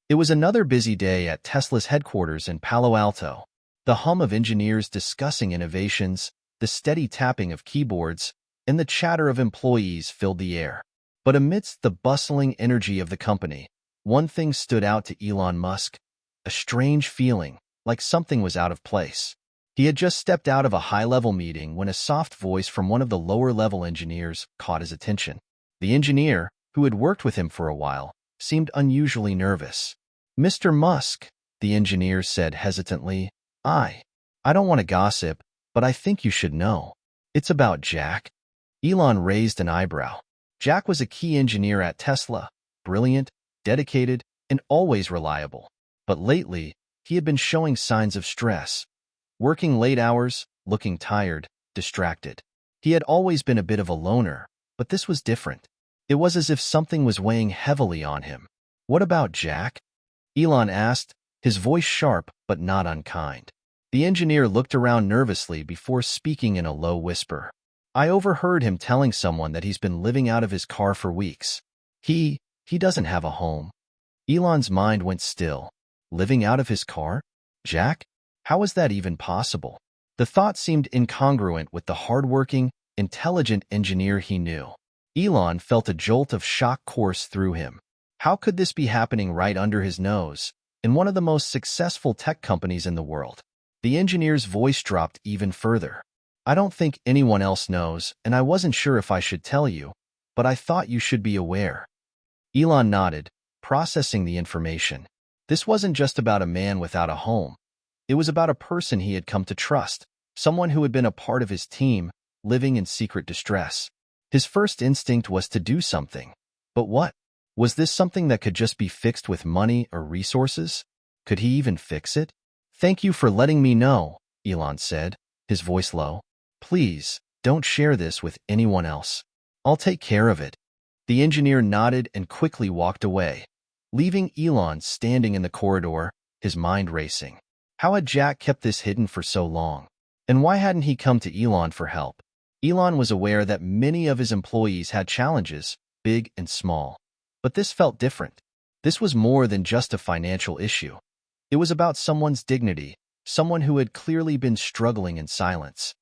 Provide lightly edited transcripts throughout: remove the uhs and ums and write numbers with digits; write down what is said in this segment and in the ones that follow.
It was another busy day at Tesla's headquarters in Palo Alto. The hum of engineers discussing innovations, the steady tapping of keyboards, and the chatter of employees filled the air. But amidst the bustling energy of the company, one thing stood out to Elon Musk: a strange feeling, like something was out of place. He had just stepped out of a high-level meeting when a soft voice from one of the lower-level engineers caught his attention. The engineer, who had worked with him for a while, seemed unusually nervous. "Mr. Musk," the engineer said hesitantly, I don't want to gossip, but I think you should know. It's about Jack." Elon raised an eyebrow. Jack was a key engineer at Tesla, brilliant, dedicated, and always reliable. But lately, he had been showing signs of stress. Working late hours, looking tired, distracted. He had always been a bit of a loner, but this was different. It was as if something was weighing heavily on him. "What about Jack?" Elon asked, his voice sharp but not unkind. The engineer looked around nervously before speaking in a low whisper. "I overheard him telling someone that he's been living out of his car for weeks. He doesn't have a home." Elon's mind went still. Living out of his car? Jack? How was that even possible? The thought seemed incongruent with the hardworking, intelligent engineer he knew. Elon felt a jolt of shock course through him. How could this be happening right under his nose, in one of the most successful tech companies in the world? The engineer's voice dropped even further. "I don't think anyone else knows, and I wasn't sure if I should tell you, but I thought you should be aware." Elon nodded, processing the information. This wasn't just about a man without a home. It was about a person he had come to trust, someone who had been a part of his team, living in secret distress. His first instinct was to do something. But what? Was this something that could just be fixed with money or resources? Could he even fix it? "Thank you for letting me know," Elon said, his voice low. "Please, don't share this with anyone else. I'll take care of it." The engineer nodded and quickly walked away, leaving Elon standing in the corridor, his mind racing. How had Jack kept this hidden for so long? And why hadn't he come to Elon for help? Elon was aware that many of his employees had challenges, big and small. But this felt different. This was more than just a financial issue. It was about someone's dignity, someone who had clearly been struggling in silence.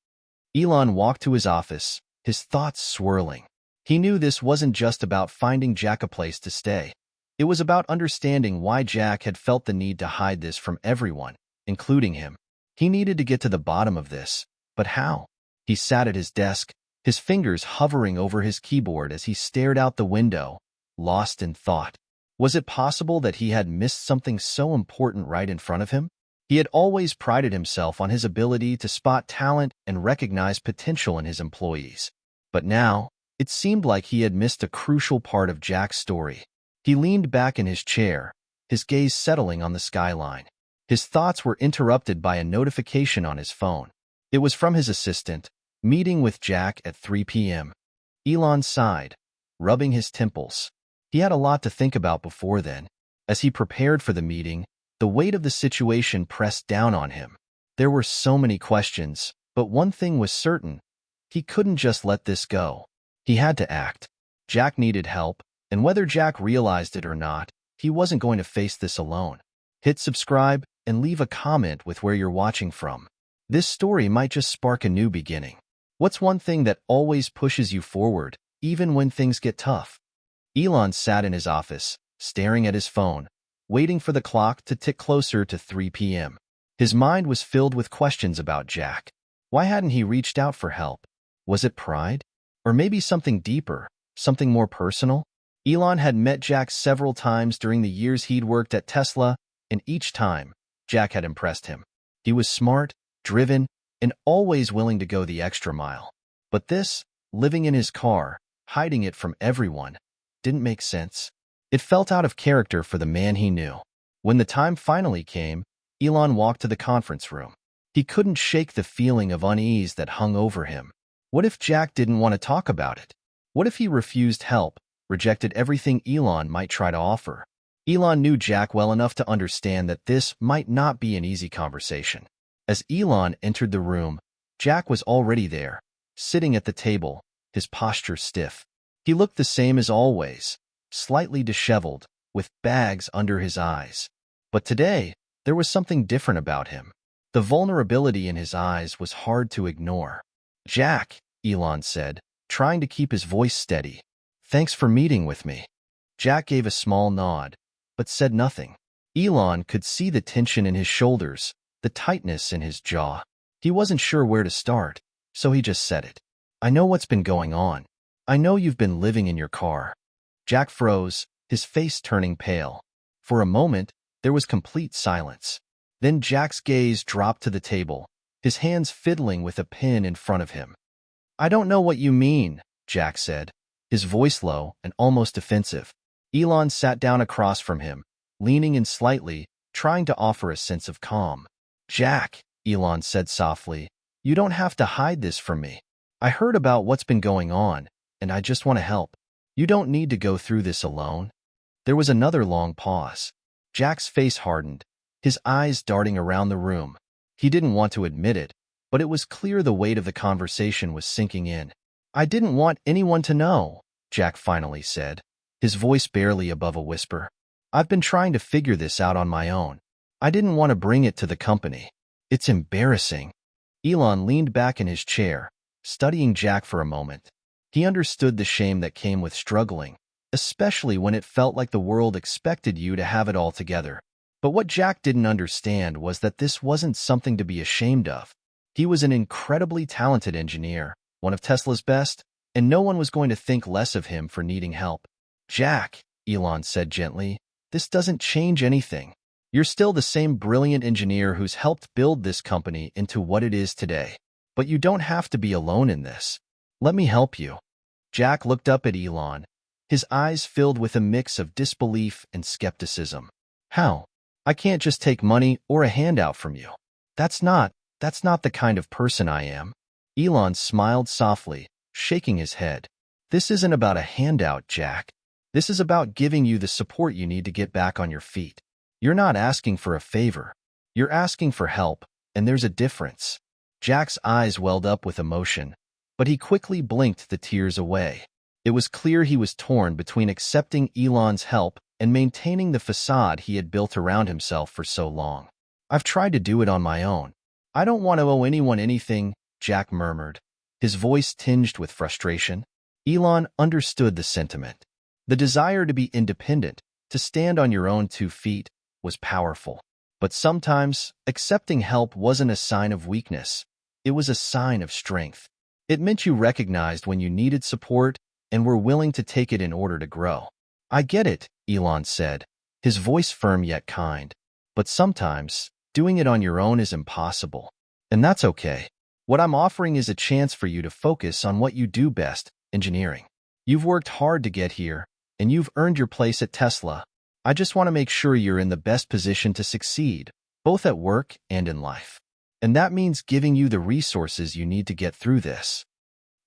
Elon walked to his office, his thoughts swirling. He knew this wasn't just about finding Jack a place to stay. It was about understanding why Jack had felt the need to hide this from everyone, including him. He needed to get to the bottom of this, but how? He sat at his desk, his fingers hovering over his keyboard as he stared out the window, lost in thought. Was it possible that he had missed something so important right in front of him? He had always prided himself on his ability to spot talent and recognize potential in his employees. But now, it seemed like he had missed a crucial part of Jack's story. He leaned back in his chair, his gaze settling on the skyline. His thoughts were interrupted by a notification on his phone. It was from his assistant, "Meeting with Jack at 3 p.m. Elon sighed, rubbing his temples. He had a lot to think about before then. As he prepared for the meeting, the weight of the situation pressed down on him. There were so many questions, but one thing was certain. He couldn't just let this go. He had to act. Jack needed help, and whether Jack realized it or not, he wasn't going to face this alone. Hit subscribe and leave a comment with where you're watching from. This story might just spark a new beginning. What's one thing that always pushes you forward, even when things get tough? Elon sat in his office, staring at his phone, waiting for the clock to tick closer to 3 p.m. His mind was filled with questions about Jack. Why hadn't he reached out for help? Was it pride? Or maybe something deeper, something more personal? Elon had met Jack several times during the years he'd worked at Tesla, and each time, Jack had impressed him. He was smart, driven, and always willing to go the extra mile. But this, living in his car, hiding it from everyone, didn't make sense. It felt out of character for the man he knew. When the time finally came, Elon walked to the conference room. He couldn't shake the feeling of unease that hung over him. What if Jack didn't want to talk about it? What if he refused help, rejected everything Elon might try to offer? Elon knew Jack well enough to understand that this might not be an easy conversation. As Elon entered the room, Jack was already there, sitting at the table, his posture stiff. He looked the same as always, slightly disheveled, with bags under his eyes. But today, there was something different about him. The vulnerability in his eyes was hard to ignore. "Jack," Elon said, trying to keep his voice steady. "Thanks for meeting with me." Jack gave a small nod, but said nothing. Elon could see the tension in his shoulders, the tightness in his jaw. He wasn't sure where to start, so he just said it. "I know what's been going on. I know you've been living in your car." Jack froze, his face turning pale. For a moment, there was complete silence. Then Jack's gaze dropped to the table, his hands fiddling with a pen in front of him. "I don't know what you mean," Jack said, his voice low and almost offensive. Elon sat down across from him, leaning in slightly, trying to offer a sense of calm. "Jack," Elon said softly, "you don't have to hide this from me. I heard about what's been going on, and I just want to help. You don't need to go through this alone." There was another long pause. Jack's face hardened, his eyes darting around the room. He didn't want to admit it, but it was clear the weight of the conversation was sinking in. "I didn't want anyone to know," Jack finally said, his voice barely above a whisper. "I've been trying to figure this out on my own. I didn't want to bring it to the company. It's embarrassing." Elon leaned back in his chair, studying Jack for a moment. He understood the shame that came with struggling, especially when it felt like the world expected you to have it all together. But what Jack didn't understand was that this wasn't something to be ashamed of. He was an incredibly talented engineer, one of Tesla's best, and no one was going to think less of him for needing help. "Jack," Elon said gently, "this doesn't change anything. You're still the same brilliant engineer who's helped build this company into what it is today. But you don't have to be alone in this. Let me help you." Jack looked up at Elon, his eyes filled with a mix of disbelief and skepticism. "How? I can't just take money or a handout from you. That's not the kind of person I am." Elon smiled softly, shaking his head. "This isn't about a handout, Jack. This is about giving you the support you need to get back on your feet. You're not asking for a favor. You're asking for help, and there's a difference." Jack's eyes welled up with emotion, but he quickly blinked the tears away. It was clear he was torn between accepting Elon's help and maintaining the facade he had built around himself for so long. "I've tried to do it on my own. I don't want to owe anyone anything," Jack murmured, his voice tinged with frustration. Elon understood the sentiment. The desire to be independent, to stand on your own 2 feet, was powerful. But sometimes, accepting help wasn't a sign of weakness. It was a sign of strength. It meant you recognized when you needed support and were willing to take it in order to grow. "I get it," Elon said, his voice firm yet kind. "But sometimes, doing it on your own is impossible. And that's okay. What I'm offering is a chance for you to focus on what you do best, engineering. You've worked hard to get here, and you've earned your place at Tesla. I just want to make sure you're in the best position to succeed, both at work and in life. And that means giving you the resources you need to get through this."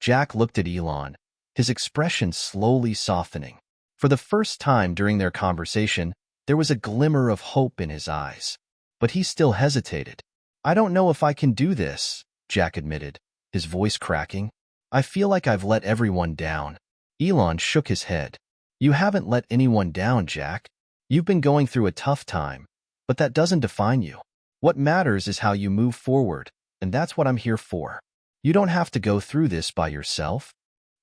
Jack looked at Elon, his expression slowly softening. For the first time during their conversation, there was a glimmer of hope in his eyes. But he still hesitated. "I don't know if I can do this," Jack admitted, his voice cracking. "I feel like I've let everyone down." Elon shook his head. "You haven't let anyone down, Jack. You've been going through a tough time, but that doesn't define you. What matters is how you move forward, and that's what I'm here for. You don't have to go through this by yourself."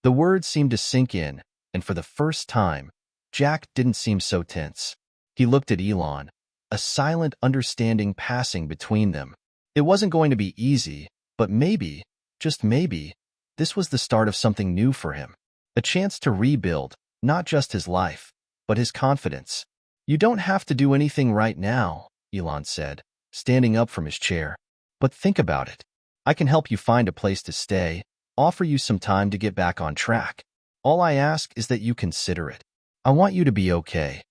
The words seemed to sink in, and for the first time, Jack didn't seem so tense. He looked at Elon, a silent understanding passing between them. It wasn't going to be easy, but maybe, just maybe, this was the start of something new for him. A chance to rebuild, not just his life, but his confidence. "You don't have to do anything right now," Elon said, standing up from his chair. "But think about it. I can help you find a place to stay, offer you some time to get back on track. All I ask is that you consider it. I want you to be okay."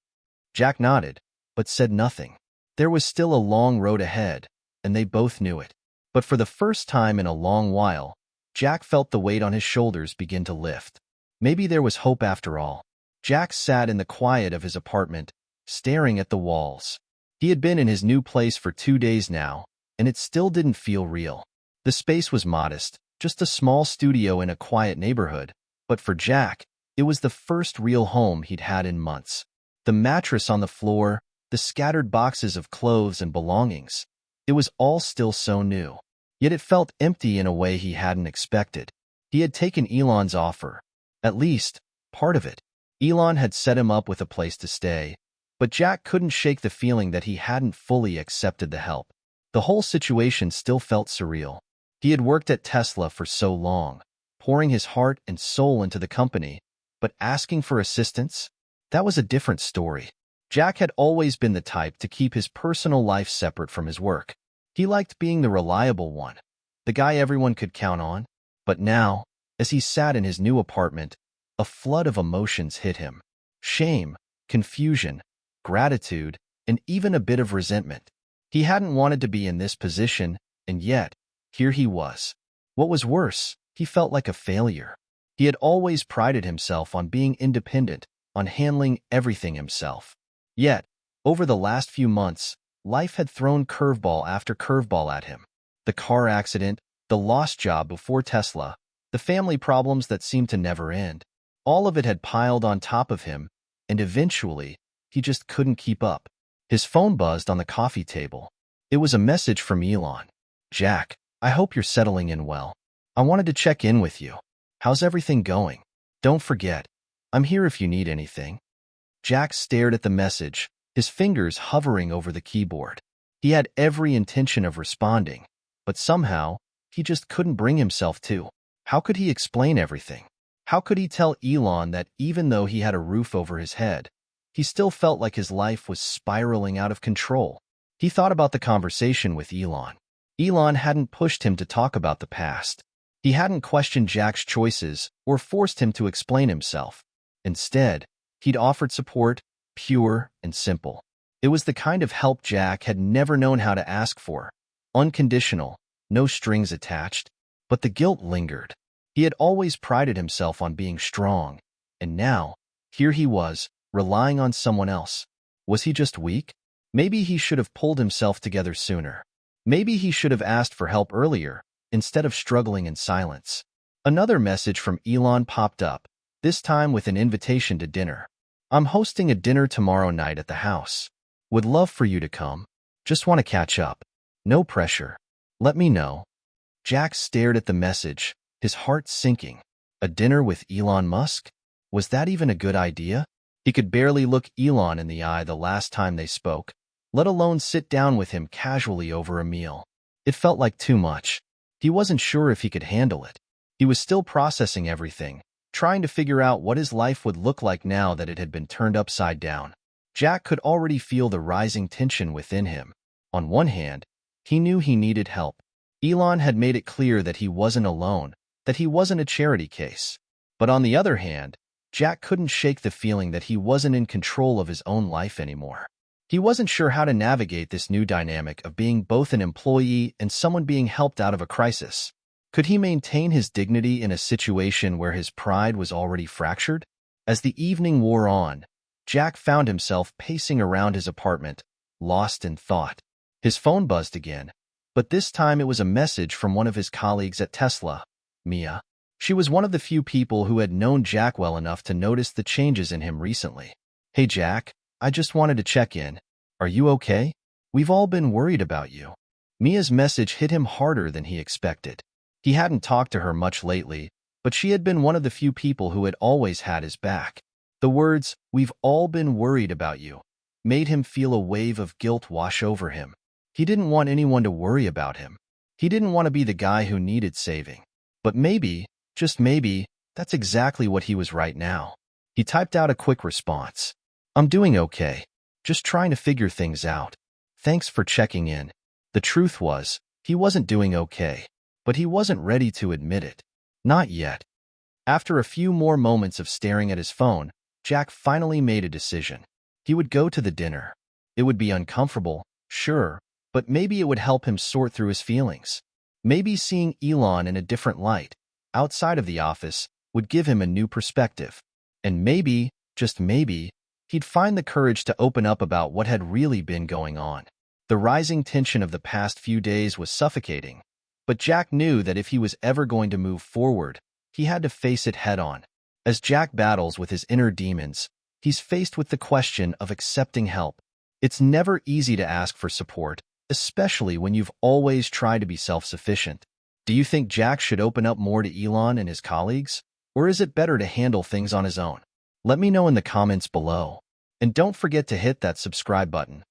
Jack nodded, but said nothing. There was still a long road ahead, and they both knew it. But for the first time in a long while, Jack felt the weight on his shoulders begin to lift. Maybe there was hope after all. Jack sat in the quiet of his apartment, staring at the walls. He had been in his new place for 2 days now, and it still didn't feel real. The space was modest, just a small studio in a quiet neighborhood, but for Jack, it was the first real home he'd had in months. The mattress on the floor, the scattered boxes of clothes and belongings. It was all still so new. Yet it felt empty in a way he hadn't expected. He had taken Elon's offer. At least, part of it. Elon had set him up with a place to stay, but Jack couldn't shake the feeling that he hadn't fully accepted the help. The whole situation still felt surreal. He had worked at Tesla for so long, pouring his heart and soul into the company, but asking for assistance? That was a different story. Jack had always been the type to keep his personal life separate from his work. He liked being the reliable one, the guy everyone could count on. But now, as he sat in his new apartment, a flood of emotions hit him. Shame, confusion, gratitude, and even a bit of resentment. He hadn't wanted to be in this position, and yet, here he was. What was worse, he felt like a failure. He had always prided himself on being independent, on handling everything himself. Yet, over the last few months, life had thrown curveball after curveball at him. The car accident, the lost job before Tesla, the family problems that seemed to never end. All of it had piled on top of him, and eventually, he just couldn't keep up. His phone buzzed on the coffee table. It was a message from Elon. "Jack, I hope you're settling in well. I wanted to check in with you. How's everything going? Don't forget, I'm here if you need anything." Jack stared at the message, his fingers hovering over the keyboard. He had every intention of responding, but somehow, he just couldn't bring himself to. How could he explain everything? How could he tell Elon that even though he had a roof over his head, he still felt like his life was spiraling out of control? He thought about the conversation with Elon. Elon hadn't pushed him to talk about the past. He hadn't questioned Jack's choices or forced him to explain himself. Instead, he'd offered support, pure and simple. It was the kind of help Jack had never known how to ask for. Unconditional, no strings attached. But the guilt lingered. He had always prided himself on being strong, and now, here he was, relying on someone else. Was he just weak? Maybe he should have pulled himself together sooner. Maybe he should have asked for help earlier, instead of struggling in silence. Another message from Elon popped up, this time with an invitation to dinner. "I'm hosting a dinner tomorrow night at the house. Would love for you to come. Just want to catch up. No pressure. Let me know." Jack stared at the message, his heart sinking. A dinner with Elon Musk? Was that even a good idea? He could barely look Elon in the eye the last time they spoke, let alone sit down with him casually over a meal. It felt like too much. He wasn't sure if he could handle it. He was still processing everything, trying to figure out what his life would look like now that it had been turned upside down. Jack could already feel the rising tension within him. On one hand, he knew he needed help. Elon had made it clear that he wasn't alone, that he wasn't a charity case. But on the other hand, Jack couldn't shake the feeling that he wasn't in control of his own life anymore. He wasn't sure how to navigate this new dynamic of being both an employee and someone being helped out of a crisis. Could he maintain his dignity in a situation where his pride was already fractured? As the evening wore on, Jack found himself pacing around his apartment, lost in thought. His phone buzzed again, but this time it was a message from one of his colleagues at Tesla, Mia. She was one of the few people who had known Jack well enough to notice the changes in him recently. "Hey Jack, I just wanted to check in. Are you okay? We've all been worried about you." Mia's message hit him harder than he expected. He hadn't talked to her much lately, but she had been one of the few people who had always had his back. The words, "We've all been worried about you," made him feel a wave of guilt wash over him. He didn't want anyone to worry about him. He didn't want to be the guy who needed saving. But maybe, just maybe, that's exactly what he was right now. He typed out a quick response. "I'm doing okay. Just trying to figure things out. Thanks for checking in." The truth was, he wasn't doing okay, but he wasn't ready to admit it. Not yet. After a few more moments of staring at his phone, Jack finally made a decision. He would go to the dinner. It would be uncomfortable, sure, but maybe it would help him sort through his feelings. Maybe seeing Elon in a different light, outside of the office, would give him a new perspective. And maybe, just maybe, he'd find the courage to open up about what had really been going on. The rising tension of the past few days was suffocating, but Jack knew that if he was ever going to move forward, he had to face it head-on. As Jack battles with his inner demons, he's faced with the question of accepting help. It's never easy to ask for support, especially when you've always tried to be self-sufficient. Do you think Jack should open up more to Elon and his colleagues? Or is it better to handle things on his own? Let me know in the comments below. And don't forget to hit that subscribe button.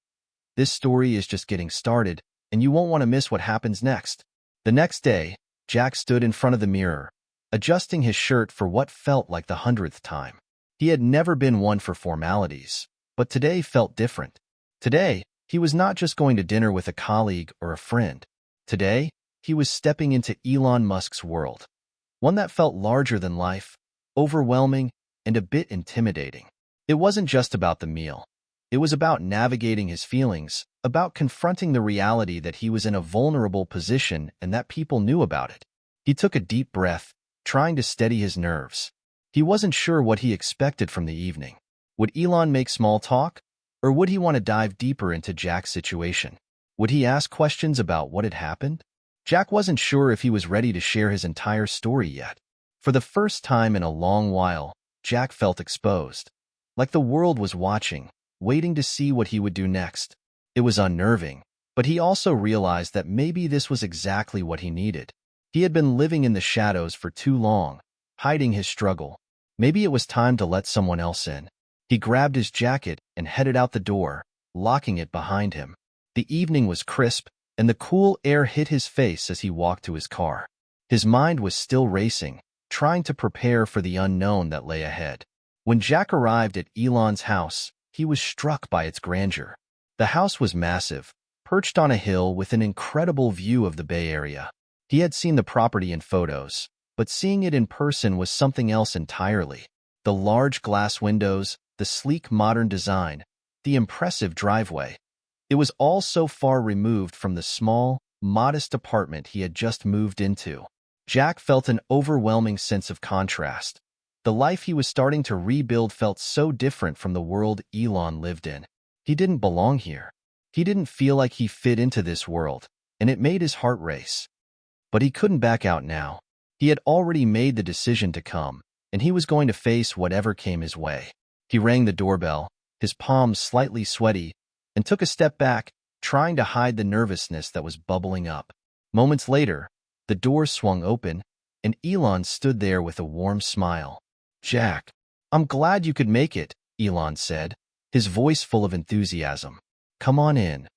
This story is just getting started, and you won't want to miss what happens next. The next day, Jack stood in front of the mirror, adjusting his shirt for what felt like the 100th time. He had never been one for formalities, but today felt different. Today, he was not just going to dinner with a colleague or a friend. Today, he was stepping into Elon Musk's world, one that felt larger than life, overwhelming, and a bit intimidating. It wasn't just about the meal. It was about navigating his feelings, about confronting the reality that he was in a vulnerable position and that people knew about it. He took a deep breath, trying to steady his nerves. He wasn't sure what he expected from the evening. Would Elon make small talk? Or would he want to dive deeper into Jack's situation? Would he ask questions about what had happened? Jack wasn't sure if he was ready to share his entire story yet. For the first time in a long while, Jack felt exposed. Like the world was watching, waiting to see what he would do next. It was unnerving, but he also realized that maybe this was exactly what he needed. He had been living in the shadows for too long, hiding his struggle. Maybe it was time to let someone else in. He grabbed his jacket and headed out the door, locking it behind him. The evening was crisp, and the cool air hit his face as he walked to his car. His mind was still racing, trying to prepare for the unknown that lay ahead. When Jack arrived at Elon's house, he was struck by its grandeur. The house was massive, perched on a hill with an incredible view of the Bay Area. He had seen the property in photos, but seeing it in person was something else entirely. The large glass windows, the sleek modern design, the impressive driveway. It was all so far removed from the small, modest apartment he had just moved into. Jack felt an overwhelming sense of contrast. The life he was starting to rebuild felt so different from the world Elon lived in. He didn't belong here. He didn't feel like he fit into this world, and it made his heart race. But he couldn't back out now. He had already made the decision to come, and he was going to face whatever came his way. He rang the doorbell, his palms slightly sweaty, and took a step back, trying to hide the nervousness that was bubbling up. Moments later, the door swung open, and Elon stood there with a warm smile. "Jack, I'm glad you could make it," Elon said, his voice full of enthusiasm. "Come on in."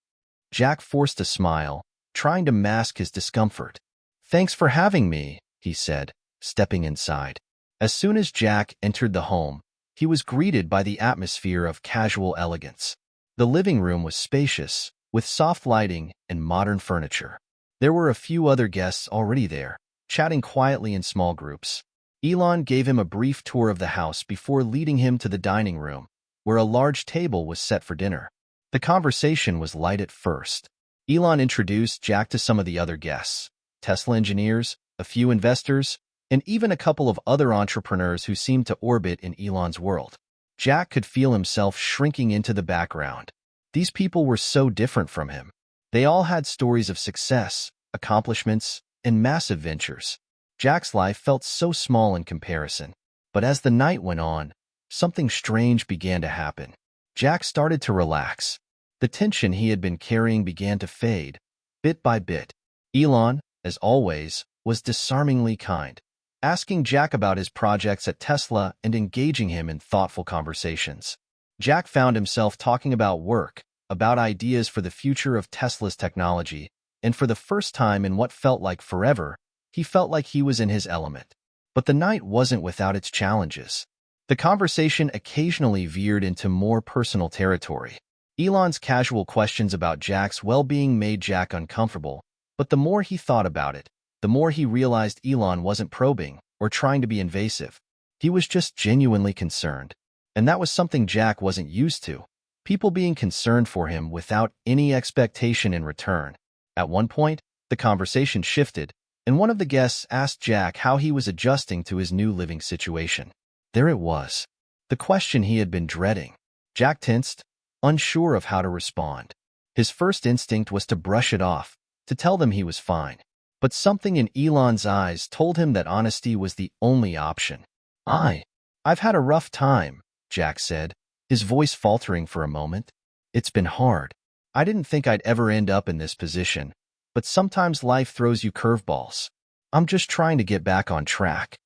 Jack forced a smile, trying to mask his discomfort. "Thanks for having me," he said, stepping inside. As soon as Jack entered the home, he was greeted by the atmosphere of casual elegance. The living room was spacious, with soft lighting and modern furniture. There were a few other guests already there, chatting quietly in small groups. Elon gave him a brief tour of the house before leading him to the dining room, where a large table was set for dinner. The conversation was light at first. Elon introduced Jack to some of the other guests, Tesla engineers, a few investors, and even a couple of other entrepreneurs who seemed to orbit in Elon's world. Jack could feel himself shrinking into the background. These people were so different from him. They all had stories of success, accomplishments, and massive ventures. Jack's life felt so small in comparison. But as the night went on, something strange began to happen. Jack started to relax. The tension he had been carrying began to fade, bit by bit. Elon, as always, was disarmingly kind, asking Jack about his projects at Tesla and engaging him in thoughtful conversations. Jack found himself talking about work, about ideas for the future of Tesla's technology, and for the first time in what felt like forever, he felt like he was in his element. But the night wasn't without its challenges. The conversation occasionally veered into more personal territory. Elon's casual questions about Jack's well-being made Jack uncomfortable, but the more he thought about it, the more he realized Elon wasn't probing or trying to be invasive. He was just genuinely concerned. And that was something Jack wasn't used to, people being concerned for him without any expectation in return. At one point, the conversation shifted, and one of the guests asked Jack how he was adjusting to his new living situation. There it was, the question he had been dreading. Jack tensed, unsure of how to respond. His first instinct was to brush it off, to tell them he was fine. But something in Elon's eyes told him that honesty was the only option. I've had a rough time," Jack said, his voice faltering for a moment. It's been hard. I didn't think I'd ever end up in this position, but sometimes life throws you curveballs. I'm just trying to get back on track.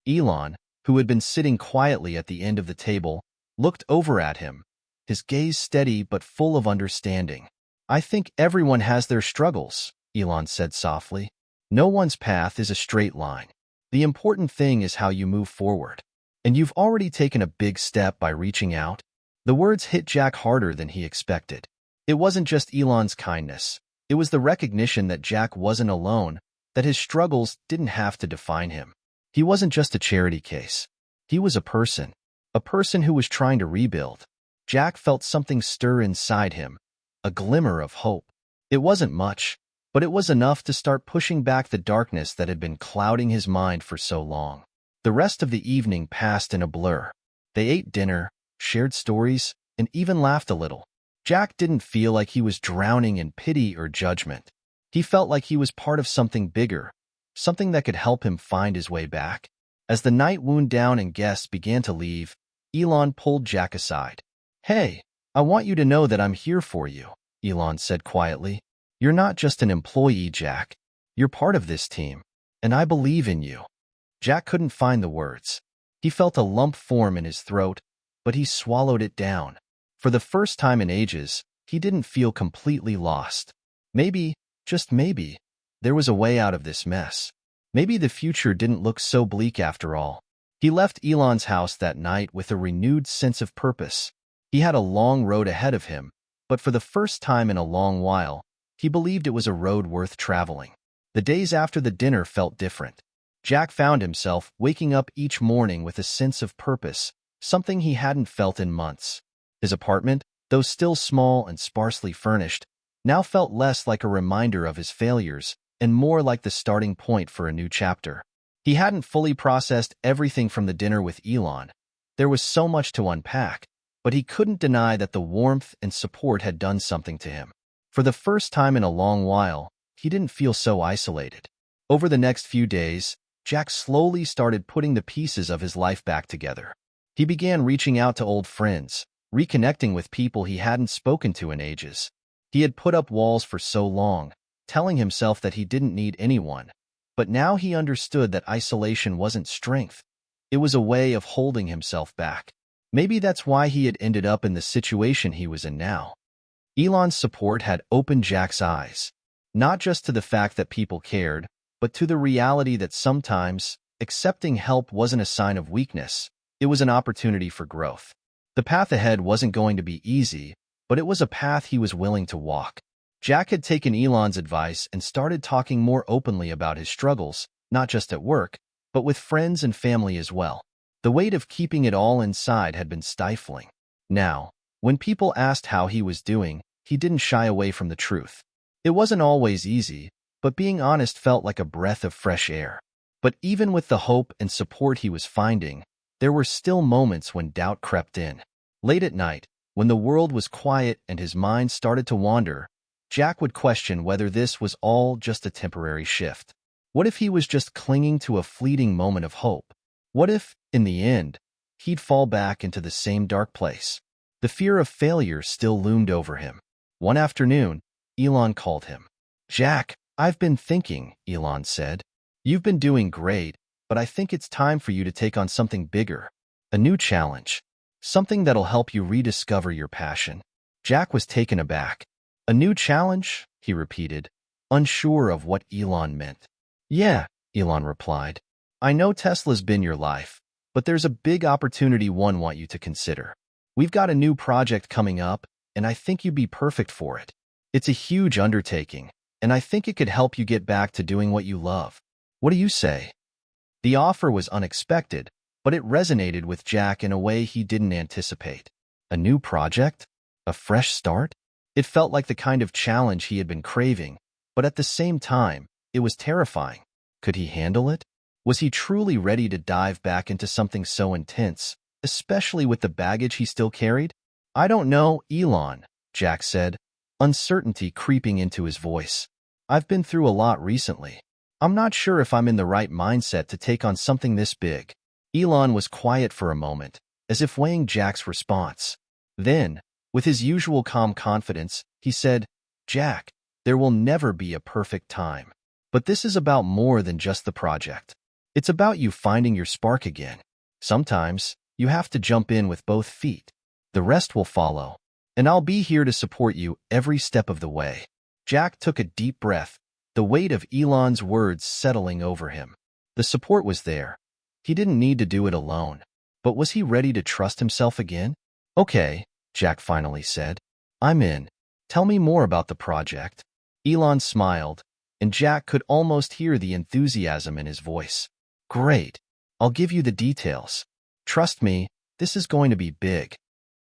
Elon, who had been sitting quietly at the end of the table, looked over at him, his gaze steady but full of understanding. I think everyone has their struggles, Elon said softly. No one's path is a straight line. The important thing is how you move forward. And you've already taken a big step by reaching out. The words hit Jack harder than he expected. It wasn't just Elon's kindness. It was the recognition that Jack wasn't alone, that his struggles didn't have to define him. He wasn't just a charity case. He was a person who was trying to rebuild. Jack felt something stir inside him, a glimmer of hope. It wasn't much, but it was enough to start pushing back the darkness that had been clouding his mind for so long. The rest of the evening passed in a blur. They ate dinner, shared stories, and even laughed a little. Jack didn't feel like he was drowning in pity or judgment. He felt like he was part of something bigger, something that could help him find his way back. As the night wound down and guests began to leave, Elon pulled Jack aside. "Hey, I want you to know that I'm here for you," Elon said quietly. "You're not just an employee, Jack. You're part of this team, and I believe in you." Jack couldn't find the words. He felt a lump form in his throat, but he swallowed it down. For the first time in ages, he didn't feel completely lost. Maybe, just maybe, there was a way out of this mess. Maybe the future didn't look so bleak after all. He left Elon's house that night with a renewed sense of purpose. He had a long road ahead of him, but for the first time in a long while, he believed it was a road worth traveling. The days after the dinner felt different. Jack found himself waking up each morning with a sense of purpose, something he hadn't felt in months. His apartment, though still small and sparsely furnished, now felt less like a reminder of his failures and more like the starting point for a new chapter. He hadn't fully processed everything from the dinner with Elon. There was so much to unpack, but he couldn't deny that the warmth and support had done something to him. For the first time in a long while, he didn't feel so isolated. Over the next few days, Jack slowly started putting the pieces of his life back together. He began reaching out to old friends, reconnecting with people he hadn't spoken to in ages. He had put up walls for so long, telling himself that he didn't need anyone. But now he understood that isolation wasn't strength. It was a way of holding himself back. Maybe that's why he had ended up in the situation he was in now. Elon's support had opened Jack's eyes, not just to the fact that people cared, but to the reality that sometimes accepting help wasn't a sign of weakness. It was an opportunity for growth. The path ahead wasn't going to be easy, but it was a path he was willing to walk. Jack had taken Elon's advice and started talking more openly about his struggles, not just at work, but with friends and family as well. The weight of keeping it all inside had been stifling. Now, when people asked how he was doing, he didn't shy away from the truth. It wasn't always easy, but being honest felt like a breath of fresh air. But even with the hope and support he was finding, there were still moments when doubt crept in. Late at night, when the world was quiet and his mind started to wander, Jack would question whether this was all just a temporary shift. What if he was just clinging to a fleeting moment of hope? What if, in the end, he'd fall back into the same dark place? The fear of failure still loomed over him. One afternoon, Elon called him. "Jack, I've been thinking," Elon said. "You've been doing great, but I think it's time for you to take on something bigger. A new challenge. Something that'll help you rediscover your passion." Jack was taken aback. "A new challenge?" he repeated, unsure of what Elon meant. "Yeah," Elon replied. "I know Tesla's been your life, but there's a big opportunity I want you to consider. We've got a new project coming up, and I think you'd be perfect for it. It's a huge undertaking, and I think it could help you get back to doing what you love. What do you say?" The offer was unexpected, but it resonated with Jack in a way he didn't anticipate. A new project? A fresh start? It felt like the kind of challenge he had been craving, but at the same time, it was terrifying. Could he handle it? Was he truly ready to dive back into something so intense, especially with the baggage he still carried? "I don't know, Elon," Jack said, uncertainty creeping into his voice. "I've been through a lot recently. I'm not sure if I'm in the right mindset to take on something this big." Elon was quiet for a moment, as if weighing Jack's response. Then, with his usual calm confidence, he said, "Jack, there will never be a perfect time. But this is about more than just the project. It's about you finding your spark again. Sometimes, you have to jump in with both feet. The rest will follow. And I'll be here to support you every step of the way." Jack took a deep breath, the weight of Elon's words settling over him. The support was there. He didn't need to do it alone. But was he ready to trust himself again? "Okay," Jack finally said. "I'm in. Tell me more about the project." Elon smiled, and Jack could almost hear the enthusiasm in his voice. "Great. I'll give you the details. Trust me, this is going to be big."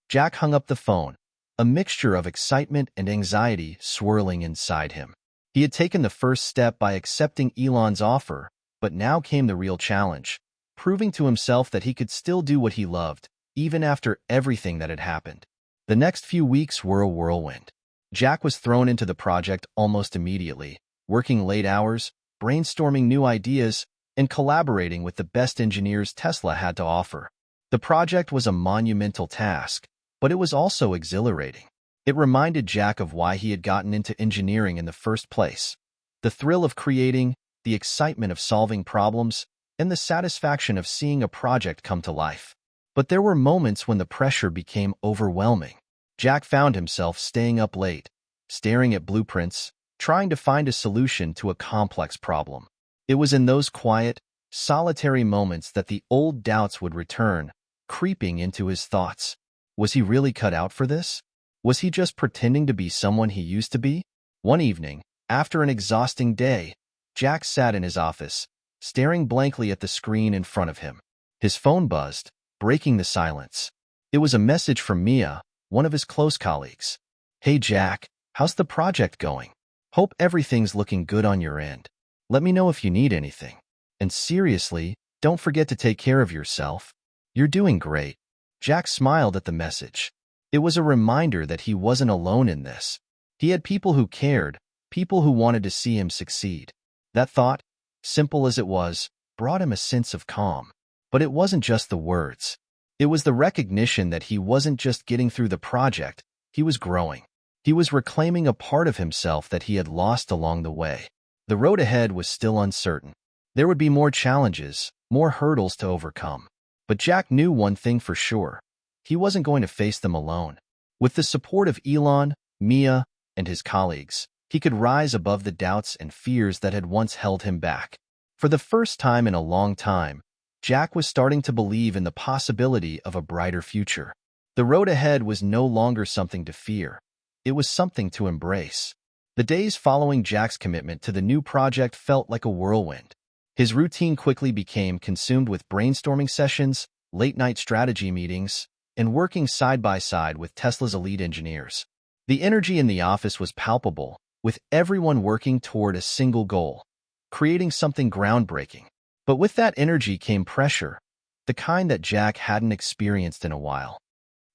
Jack hung up the phone, a mixture of excitement and anxiety swirling inside him. He had taken the first step by accepting Elon's offer, but now came the real challenge, proving to himself that he could still do what he loved, even after everything that had happened. The next few weeks were a whirlwind. Jack was thrown into the project almost immediately, working late hours, brainstorming new ideas, and collaborating with the best engineers Tesla had to offer. The project was a monumental task, but it was also exhilarating. It reminded Jack of why he had gotten into engineering in the first place. The thrill of creating, the excitement of solving problems, and the satisfaction of seeing a project come to life. But there were moments when the pressure became overwhelming. Jack found himself staying up late, staring at blueprints, trying to find a solution to a complex problem. It was in those quiet, solitary moments that the old doubts would return, creeping into his thoughts. Was he really cut out for this? Was he just pretending to be someone he used to be? One evening, after an exhausting day, Jack sat in his office, staring blankly at the screen in front of him. His phone buzzed, breaking the silence. It was a message from Mia, one of his close colleagues. "Hey Jack, how's the project going? Hope everything's looking good on your end. Let me know if you need anything. And seriously, don't forget to take care of yourself. You're doing great." Jack smiled at the message. It was a reminder that he wasn't alone in this. He had people who cared, people who wanted to see him succeed. That thought, simple as it was, brought him a sense of calm. But it wasn't just the words. It was the recognition that he wasn't just getting through the project, he was growing. He was reclaiming a part of himself that he had lost along the way. The road ahead was still uncertain. There would be more challenges, more hurdles to overcome. But Jack knew one thing for sure. He wasn't going to face them alone. With the support of Elon, Mia, and his colleagues, he could rise above the doubts and fears that had once held him back. For the first time in a long time, Jack was starting to believe in the possibility of a brighter future. The road ahead was no longer something to fear. It was something to embrace. The days following Jack's commitment to the new project felt like a whirlwind. His routine quickly became consumed with brainstorming sessions, late-night strategy meetings, and working side by side with Tesla's elite engineers. The energy in the office was palpable, with everyone working toward a single goal, creating something groundbreaking. But with that energy came pressure, the kind that Jack hadn't experienced in a while.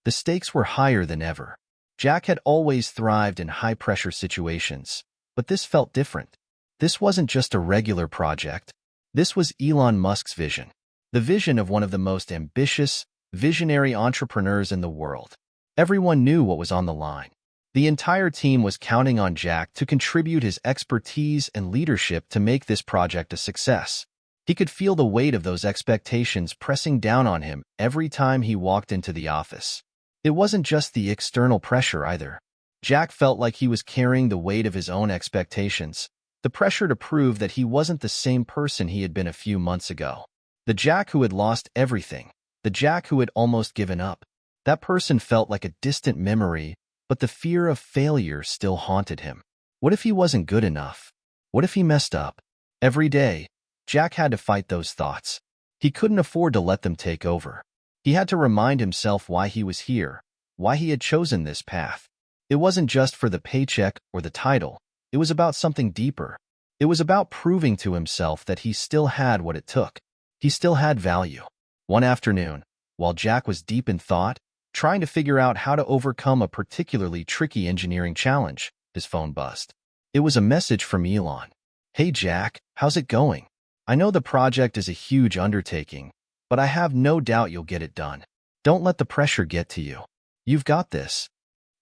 The stakes were higher than ever. Jack had always thrived in high-pressure situations, but this felt different. This wasn't just a regular project. This was Elon Musk's vision, the vision of one of the most ambitious, visionary entrepreneurs in the world. Everyone knew what was on the line. The entire team was counting on Jack to contribute his expertise and leadership to make this project a success. He could feel the weight of those expectations pressing down on him every time he walked into the office. It wasn't just the external pressure either. Jack felt like he was carrying the weight of his own expectations, the pressure to prove that he wasn't the same person he had been a few months ago. The Jack who had lost everything, the Jack who had almost given up. That person felt like a distant memory, but the fear of failure still haunted him. What if he wasn't good enough? What if he messed up? Every day, Jack had to fight those thoughts. He couldn't afford to let them take over. He had to remind himself why he was here, why he had chosen this path. It wasn't just for the paycheck or the title. It was about something deeper. It was about proving to himself that he still had what it took. He still had value. One afternoon, while Jack was deep in thought, trying to figure out how to overcome a particularly tricky engineering challenge, his phone buzzed. It was a message from Elon. "Hey Jack, how's it going? I know the project is a huge undertaking, but I have no doubt you'll get it done. Don't let the pressure get to you. You've got this.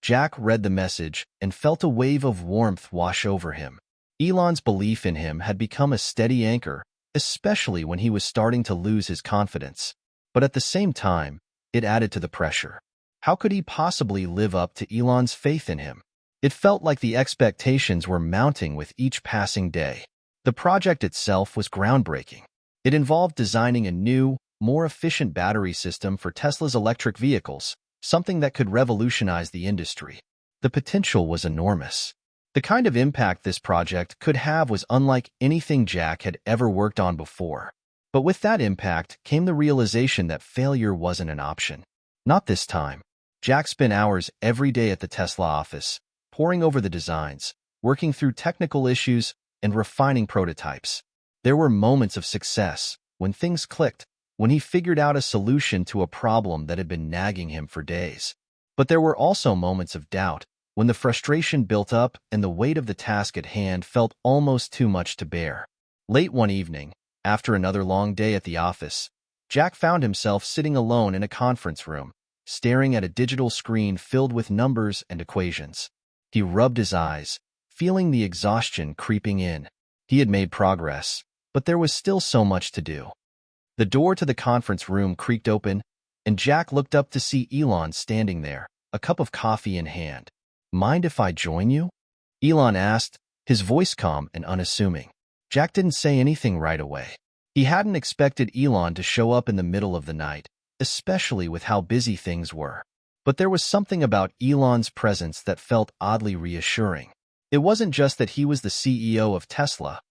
Jack read the message and felt a wave of warmth wash over him. Elon's belief in him had become a steady anchor, especially when he was starting to lose his confidence. But at the same time, it added to the pressure. How could he possibly live up to Elon's faith in him? It felt like the expectations were mounting with each passing day. The project itself was groundbreaking. It involved designing a new, more efficient battery system for Tesla's electric vehicles, something that could revolutionize the industry. The potential was enormous. The kind of impact this project could have was unlike anything Jack had ever worked on before. But with that impact came the realization that failure wasn't an option. Not this time. Jack spent hours every day at the Tesla office, poring over the designs, working through technical issues, and refining prototypes. There were moments of success, when things clicked, when he figured out a solution to a problem that had been nagging him for days. But there were also moments of doubt, when the frustration built up and the weight of the task at hand felt almost too much to bear. Late one evening, after another long day at the office, Jack found himself sitting alone in a conference room, staring at a digital screen filled with numbers and equations. He rubbed his eyes, feeling the exhaustion creeping in. He had made progress, but there was still so much to do. The door to the conference room creaked open, and Jack looked up to see Elon standing there, a cup of coffee in hand. "Mind if I join you?" Elon asked, his voice calm and unassuming. Jack didn't say anything right away. He hadn't expected Elon to show up in the middle of the night, especially with how busy things were. But there was something about Elon's presence that felt oddly reassuring. It wasn't just that he was the CEO of Tesla.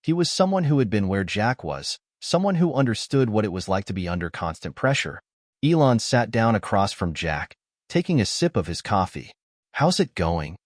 He was someone who had been where Jack was, someone who understood what it was like to be under constant pressure. Elon sat down across from Jack, taking a sip of his coffee. "How's it going?"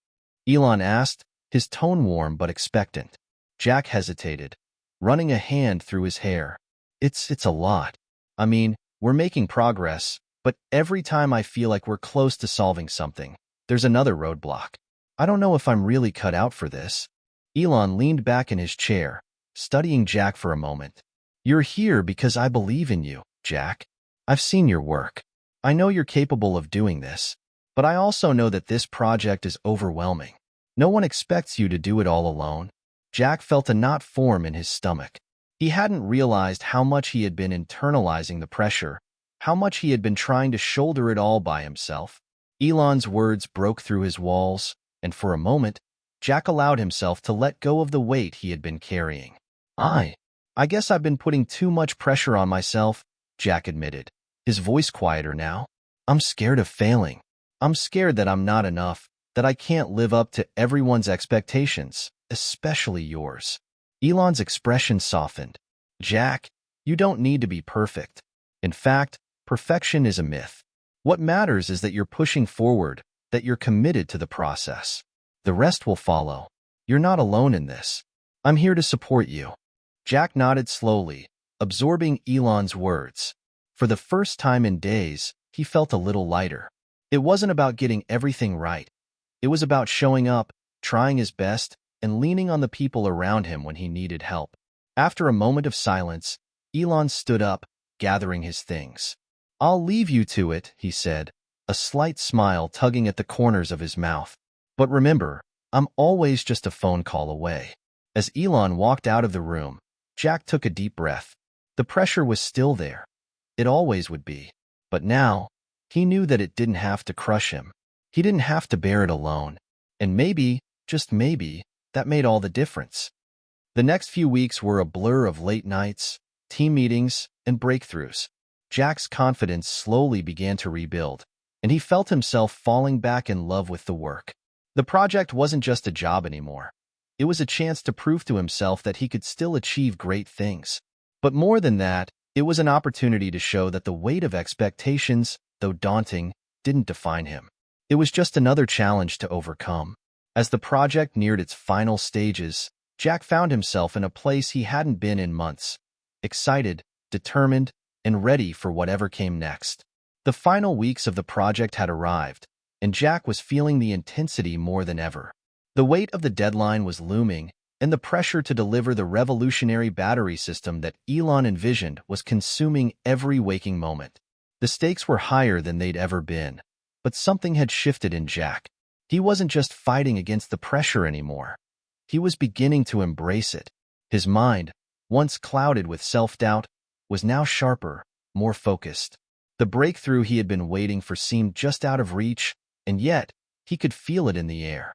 Elon asked, his tone warm but expectant. Jack hesitated, running a hand through his hair. It's a lot. I mean, we're making progress, but every time I feel like we're close to solving something, there's another roadblock. I don't know if I'm really cut out for this." Elon leaned back in his chair, studying Jack for a moment. "You're here because I believe in you, Jack. I've seen your work. I know you're capable of doing this, but I also know that this project is overwhelming. No one expects you to do it all alone." Jack felt a knot form in his stomach. He hadn't realized how much he had been internalizing the pressure, how much he had been trying to shoulder it all by himself. Elon's words broke through his walls, and for a moment, Jack allowed himself to let go of the weight he had been carrying. I guess I've been putting too much pressure on myself," Jack admitted, his voice quieter now. "I'm scared of failing. I'm scared that I'm not enough, that I can't live up to everyone's expectations, especially yours." Elon's expression softened. "Jack, you don't need to be perfect. In fact, perfection is a myth. What matters is that you're pushing forward, that you're committed to the process. The rest will follow. You're not alone in this. I'm here to support you." Jack nodded slowly, absorbing Elon's words. For the first time in days, he felt a little lighter. It wasn't about getting everything right. It was about showing up, trying his best, and leaning on the people around him when he needed help. After a moment of silence, Elon stood up, gathering his things. "I'll leave you to it," he said, a slight smile tugging at the corners of his mouth. "But remember, I'm always just a phone call away." As Elon walked out of the room, Jack took a deep breath. The pressure was still there. It always would be. But now, he knew that it didn't have to crush him. He didn't have to bear it alone. And maybe, just maybe, that made all the difference. The next few weeks were a blur of late nights, team meetings, and breakthroughs. Jack's confidence slowly began to rebuild, and he felt himself falling back in love with the work. The project wasn't just a job anymore. It was a chance to prove to himself that he could still achieve great things. But more than that, it was an opportunity to show that the weight of expectations, though daunting, didn't define him. It was just another challenge to overcome. As the project neared its final stages, Jack found himself in a place he hadn't been in months, excited, determined, and ready for whatever came next. The final weeks of the project had arrived, and Jack was feeling the intensity more than ever. The weight of the deadline was looming, and the pressure to deliver the revolutionary battery system that Elon envisioned was consuming every waking moment. The stakes were higher than they'd ever been. But something had shifted in Jack. He wasn't just fighting against the pressure anymore. He was beginning to embrace it. His mind, once clouded with self-doubt, was now sharper, more focused. The breakthrough he had been waiting for seemed just out of reach, and yet he could feel it in the air.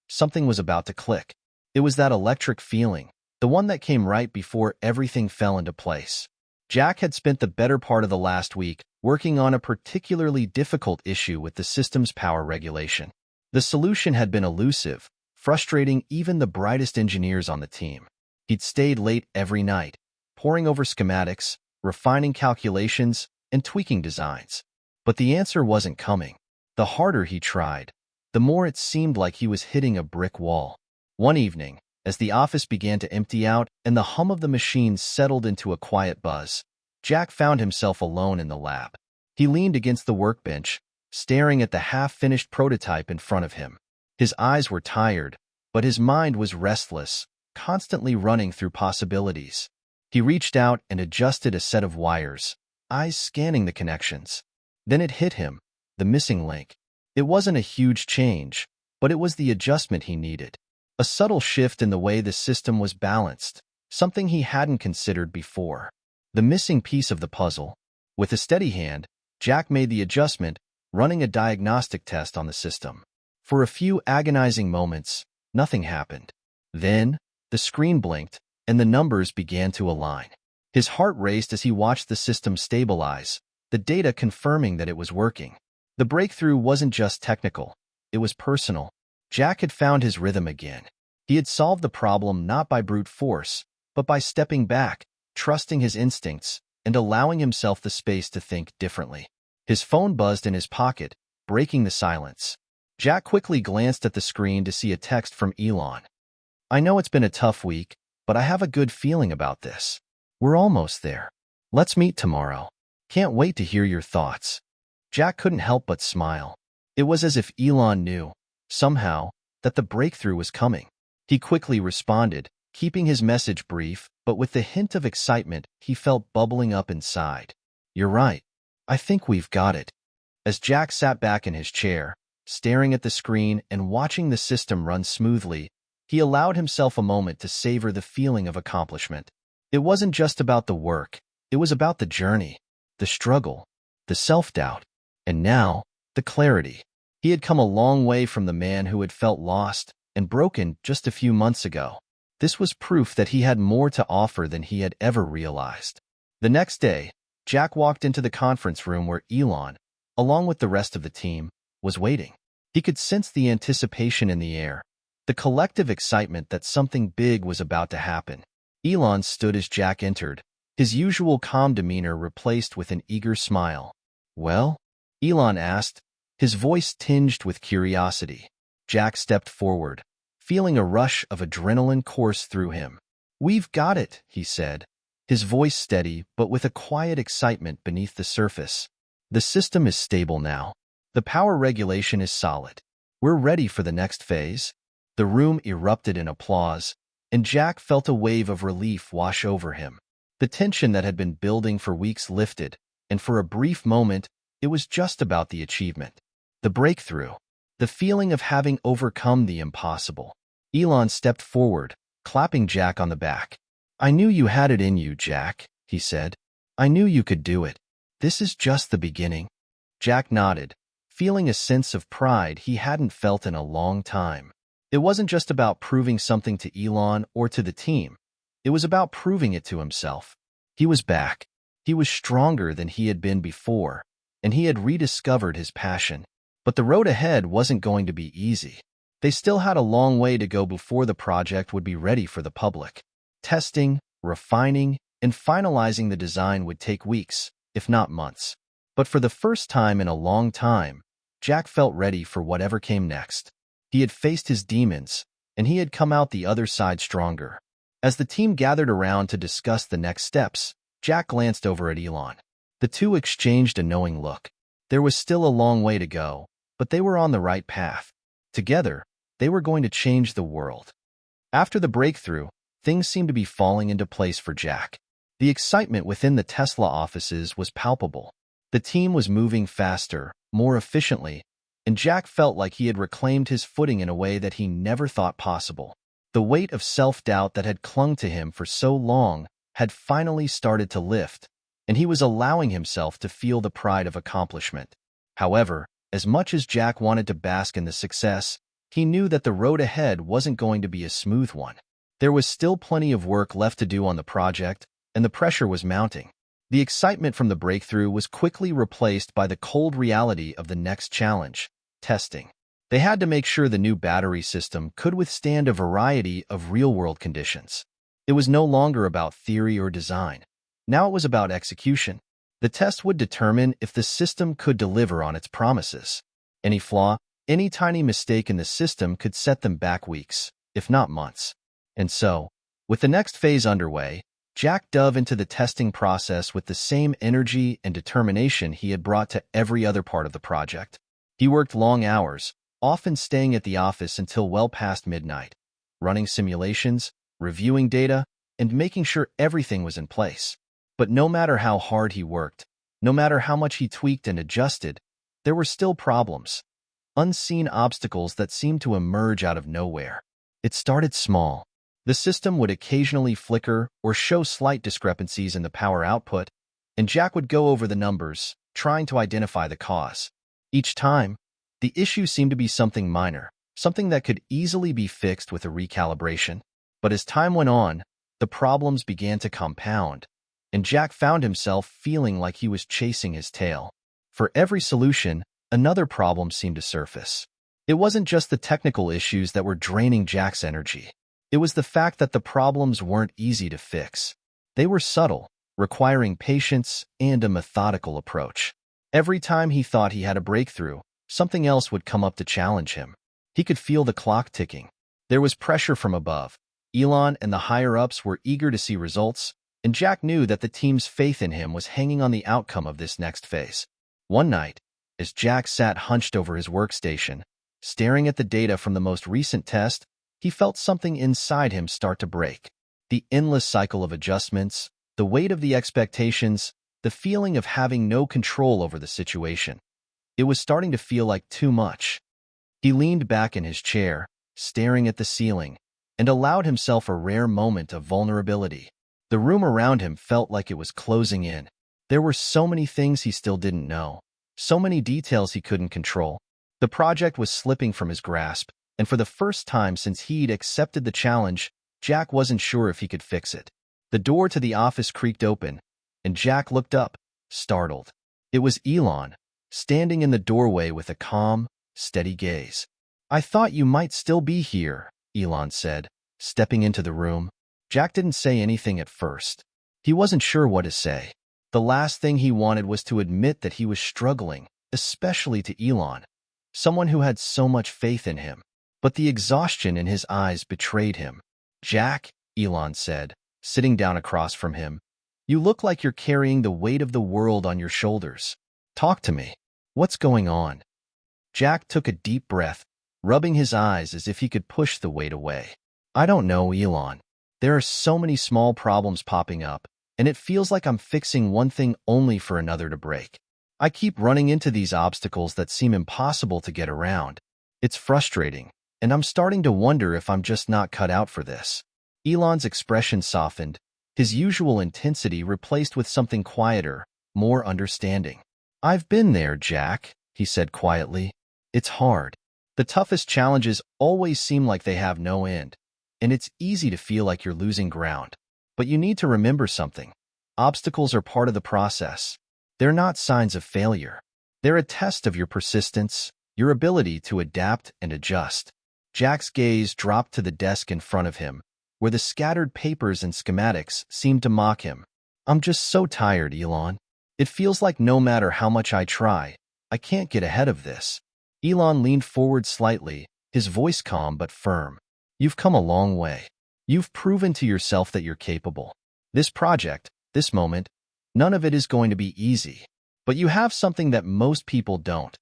Something was about to click. It was that electric feeling, the one that came right before everything fell into place. Jack had spent the better part of the last week working on a particularly difficult issue with the system's power regulation. The solution had been elusive, frustrating even the brightest engineers on the team. He'd stayed late every night, poring over schematics, refining calculations, and tweaking designs. But the answer wasn't coming. The harder he tried, the more it seemed like he was hitting a brick wall. One evening, as the office began to empty out and the hum of the machines settled into a quiet buzz, Jack found himself alone in the lab. He leaned against the workbench, staring at the half-finished prototype in front of him. His eyes were tired, but his mind was restless, constantly running through possibilities. He reached out and adjusted a set of wires, eyes scanning the connections. Then it hit him, the missing link. It wasn't a huge change, but it was the adjustment he needed. A subtle shift in the way the system was balanced, something he hadn't considered before. The missing piece of the puzzle. With a steady hand, Jack made the adjustment, running a diagnostic test on the system. For a few agonizing moments, nothing happened. Then, the screen blinked, and the numbers began to align. His heart raced as he watched the system stabilize, the data confirming that it was working. The breakthrough wasn't just technical, it was personal. Jack had found his rhythm again. He had solved the problem not by brute force, but by stepping back, trusting his instincts, and allowing himself the space to think differently. His phone buzzed in his pocket, breaking the silence. Jack quickly glanced at the screen to see a text from Elon. "I know it's been a tough week, but I have a good feeling about this. We're almost there. Let's meet tomorrow. Can't wait to hear your thoughts." Jack couldn't help but smile. It was as if Elon knew, somehow, that the breakthrough was coming. He quickly responded, keeping his message brief, but with the hint of excitement he felt bubbling up inside. "You're right. I think we've got it." As Jack sat back in his chair, staring at the screen and watching the system run smoothly, he allowed himself a moment to savor the feeling of accomplishment. It wasn't just about the work, it was about the journey, the struggle, the self-doubt, and now, the clarity. He had come a long way from the man who had felt lost and broken just a few months ago. This was proof that he had more to offer than he had ever realized. The next day, Jack walked into the conference room where Elon, along with the rest of the team, was waiting. He could sense the anticipation in the air, the collective excitement that something big was about to happen. Elon stood as Jack entered, his usual calm demeanor replaced with an eager smile. "Well?" Elon asked, his voice tinged with curiosity. Jack stepped forward, feeling a rush of adrenaline course through him. "We've got it," he said, his voice steady but with a quiet excitement beneath the surface. "The system is stable now. The power regulation is solid. We're ready for the next phase." The room erupted in applause, and Jack felt a wave of relief wash over him. The tension that had been building for weeks lifted, and for a brief moment, it was just about the achievement. The breakthrough. The feeling of having overcome the impossible. Elon stepped forward, clapping Jack on the back. "I knew you had it in you, Jack," he said. "I knew you could do it. This is just the beginning." Jack nodded, feeling a sense of pride he hadn't felt in a long time. It wasn't just about proving something to Elon or to the team. It was about proving it to himself. He was back. He was stronger than he had been before, and he had rediscovered his passion. But the road ahead wasn't going to be easy. They still had a long way to go before the project would be ready for the public. Testing, refining, and finalizing the design would take weeks, if not months. But for the first time in a long time, Jack felt ready for whatever came next. He had faced his demons, and he had come out the other side stronger. As the team gathered around to discuss the next steps, Jack glanced over at Elon. The two exchanged a knowing look. There was still a long way to go, but they were on the right path. Together, they were going to change the world. After the breakthrough, things seemed to be falling into place for Jack. The excitement within the Tesla offices was palpable. The team was moving faster, more efficiently, and Jack felt like he had reclaimed his footing in a way that he never thought possible. The weight of self-doubt that had clung to him for so long had finally started to lift, and he was allowing himself to feel the pride of accomplishment. However, as much as Jack wanted to bask in the success, he knew that the road ahead wasn't going to be a smooth one. There was still plenty of work left to do on the project, and the pressure was mounting. The excitement from the breakthrough was quickly replaced by the cold reality of the next challenge: testing. They had to make sure the new battery system could withstand a variety of real-world conditions. It was no longer about theory or design. Now it was about execution. The test would determine if the system could deliver on its promises. Any flaw, any tiny mistake in the system could set them back weeks, if not months. And so, with the next phase underway, Jack dove into the testing process with the same energy and determination he had brought to every other part of the project. He worked long hours, often staying at the office until well past midnight, running simulations, reviewing data, and making sure everything was in place. But no matter how hard he worked, no matter how much he tweaked and adjusted, there were still problems, unseen obstacles that seemed to emerge out of nowhere. It started small. The system would occasionally flicker or show slight discrepancies in the power output, and Jack would go over the numbers, trying to identify the cause. Each time, the issue seemed to be something minor, something that could easily be fixed with a recalibration. But as time went on, the problems began to compound, and Jack found himself feeling like he was chasing his tail. For every solution, another problem seemed to surface. It wasn't just the technical issues that were draining Jack's energy. It was the fact that the problems weren't easy to fix. They were subtle, requiring patience and a methodical approach. Every time he thought he had a breakthrough, something else would come up to challenge him. He could feel the clock ticking. There was pressure from above. Elon and the higher-ups were eager to see results, and Jack knew that the team's faith in him was hanging on the outcome of this next phase. One night, as Jack sat hunched over his workstation, staring at the data from the most recent test, he felt something inside him start to break. The endless cycle of adjustments, the weight of the expectations, the feeling of having no control over the situation. It was starting to feel like too much. He leaned back in his chair, staring at the ceiling, and allowed himself a rare moment of vulnerability. The room around him felt like it was closing in. There were so many things he still didn't know, so many details he couldn't control. The project was slipping from his grasp, and for the first time since he'd accepted the challenge, Jack wasn't sure if he could fix it. The door to the office creaked open, and Jack looked up, startled. It was Elon, standing in the doorway with a calm, steady gaze. "I thought you might still be here," Elon said, stepping into the room. Jack didn't say anything at first. He wasn't sure what to say. The last thing he wanted was to admit that he was struggling, especially to Elon, someone who had so much faith in him. But the exhaustion in his eyes betrayed him. "Jack," Elon said, sitting down across from him, "you look like you're carrying the weight of the world on your shoulders. Talk to me. What's going on?" Jack took a deep breath, rubbing his eyes as if he could push the weight away. "I don't know, Elon. There are so many small problems popping up, and it feels like I'm fixing one thing only for another to break. I keep running into these obstacles that seem impossible to get around. It's frustrating, and I'm starting to wonder if I'm just not cut out for this." Elon's expression softened, his usual intensity replaced with something quieter, more understanding. "I've been there, Jack," he said quietly. "It's hard. The toughest challenges always seem like they have no end, and it's easy to feel like you're losing ground. But you need to remember something. Obstacles are part of the process. They're not signs of failure. They're a test of your persistence, your ability to adapt and adjust." Jack's gaze dropped to the desk in front of him, where the scattered papers and schematics seemed to mock him. "I'm just so tired, Elon. It feels like no matter how much I try, I can't get ahead of this." Elon leaned forward slightly, his voice calm but firm. "You've come a long way. You've proven to yourself that you're capable. This project, this moment, none of it is going to be easy. But you have something that most people don't: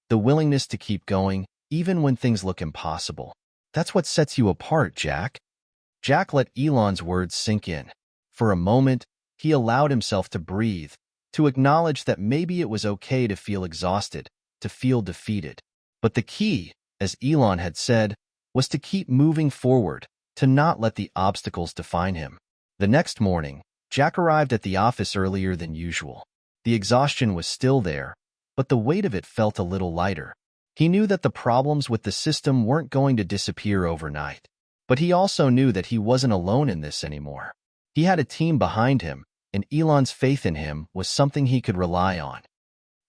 the willingness to keep going, even when things look impossible. That's what sets you apart, Jack." Jack let Elon's words sink in. For a moment, he allowed himself to breathe, to acknowledge that maybe it was okay to feel exhausted, to feel defeated. But the key, as Elon had said, was to keep moving forward, to not let the obstacles define him. The next morning, Jack arrived at the office earlier than usual. The exhaustion was still there, but the weight of it felt a little lighter. He knew that the problems with the system weren't going to disappear overnight. But he also knew that he wasn't alone in this anymore. He had a team behind him, and Elon's faith in him was something he could rely on.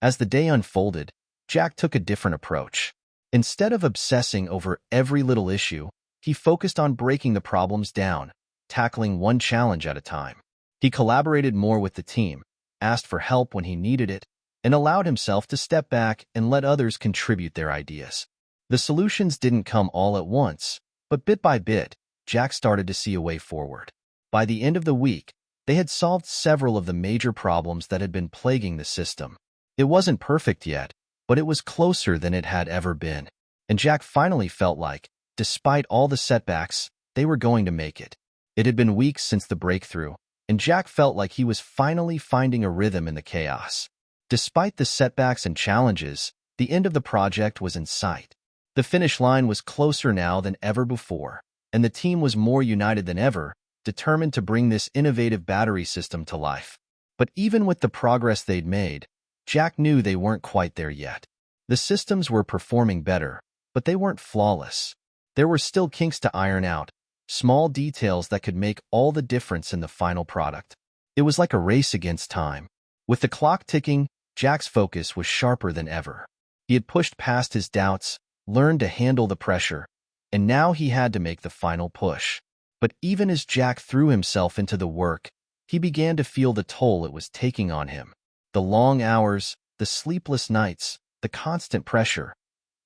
As the day unfolded, Jack took a different approach. Instead of obsessing over every little issue, he focused on breaking the problems down, tackling one challenge at a time. He collaborated more with the team, asked for help when he needed it, and allowed himself to step back and let others contribute their ideas. The solutions didn't come all at once, but bit by bit, Jack started to see a way forward. By the end of the week, they had solved several of the major problems that had been plaguing the system. It wasn't perfect yet, but it was closer than it had ever been. And Jack finally felt like, despite all the setbacks, they were going to make it. It had been weeks since the breakthrough, and Jack felt like he was finally finding a rhythm in the chaos. Despite the setbacks and challenges, the end of the project was in sight. The finish line was closer now than ever before, and the team was more united than ever, determined to bring this innovative battery system to life. But even with the progress they'd made, Jack knew they weren't quite there yet. The systems were performing better, but they weren't flawless. There were still kinks to iron out, small details that could make all the difference in the final product. It was like a race against time. With the clock ticking, Jack's focus was sharper than ever. He had pushed past his doubts, learned to handle the pressure, and now he had to make the final push. But even as Jack threw himself into the work, he began to feel the toll it was taking on him. The long hours, the sleepless nights, the constant pressure.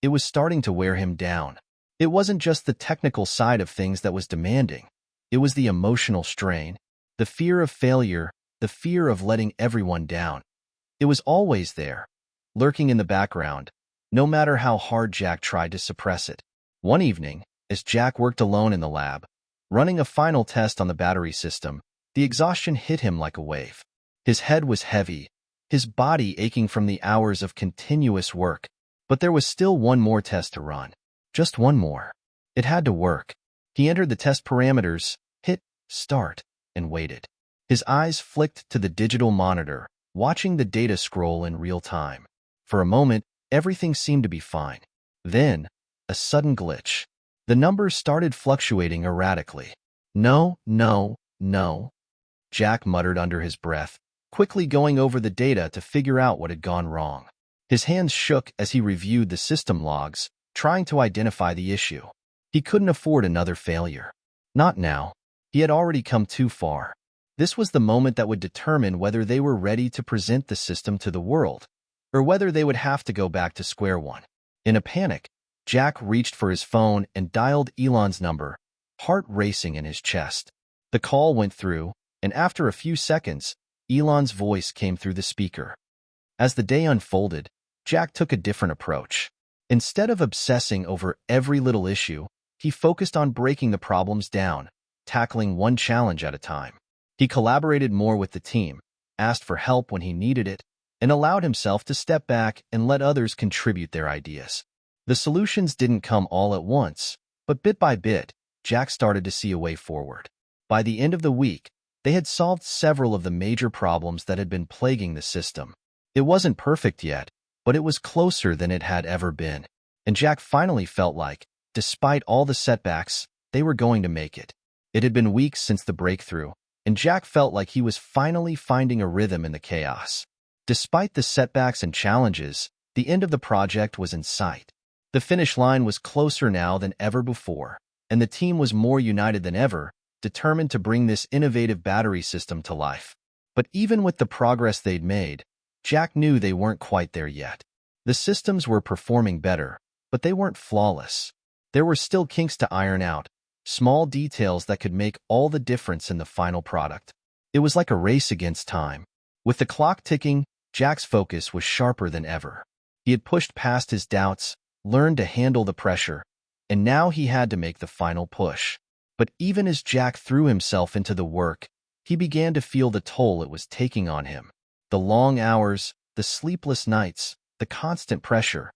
It was starting to wear him down. It wasn't just the technical side of things that was demanding. It was the emotional strain, the fear of failure, the fear of letting everyone down. It was always there, lurking in the background, no matter how hard Jack tried to suppress it. One evening, as Jack worked alone in the lab, running a final test on the battery system, the exhaustion hit him like a wave. His head was heavy, his body aching from the hours of continuous work, but there was still one more test to run. Just one more. It had to work. He entered the test parameters, hit start, and waited. His eyes flicked to the digital monitor, watching the data scroll in real time. For a moment, everything seemed to be fine. Then, a sudden glitch. The numbers started fluctuating erratically. No, no, no. Jack muttered under his breath, quickly going over the data to figure out what had gone wrong. His hands shook as he reviewed the system logs, trying to identify the issue. He couldn't afford another failure. Not now. He had already come too far. This was the moment that would determine whether they were ready to present the system to the world, or whether they would have to go back to square one. In a panic, Jack reached for his phone and dialed Elon's number, heart racing in his chest. The call went through, and after a few seconds, Elon's voice came through the speaker. As the day unfolded, Jack took a different approach. Instead of obsessing over every little issue, he focused on breaking the problems down, tackling one challenge at a time. He collaborated more with the team, asked for help when he needed it, and allowed himself to step back and let others contribute their ideas. The solutions didn't come all at once, but bit by bit, Jack started to see a way forward. By the end of the week, they had solved several of the major problems that had been plaguing the system. It wasn't perfect yet, but it was closer than it had ever been. And Jack finally felt like, despite all the setbacks, they were going to make it. It had been weeks since the breakthrough, and Jack felt like he was finally finding a rhythm in the chaos. Despite the setbacks and challenges, the end of the project was in sight. The finish line was closer now than ever before, and the team was more united than ever, determined to bring this innovative battery system to life. But even with the progress they'd made, Jack knew they weren't quite there yet. The systems were performing better, but they weren't flawless. There were still kinks to iron out, small details that could make all the difference in the final product. It was like a race against time. With the clock ticking, Jack's focus was sharper than ever. He had pushed past his doubts, learned to handle the pressure, and now he had to make the final push. But even as Jack threw himself into the work, he began to feel the toll it was taking on him. The long hours, the sleepless nights, the constant pressure.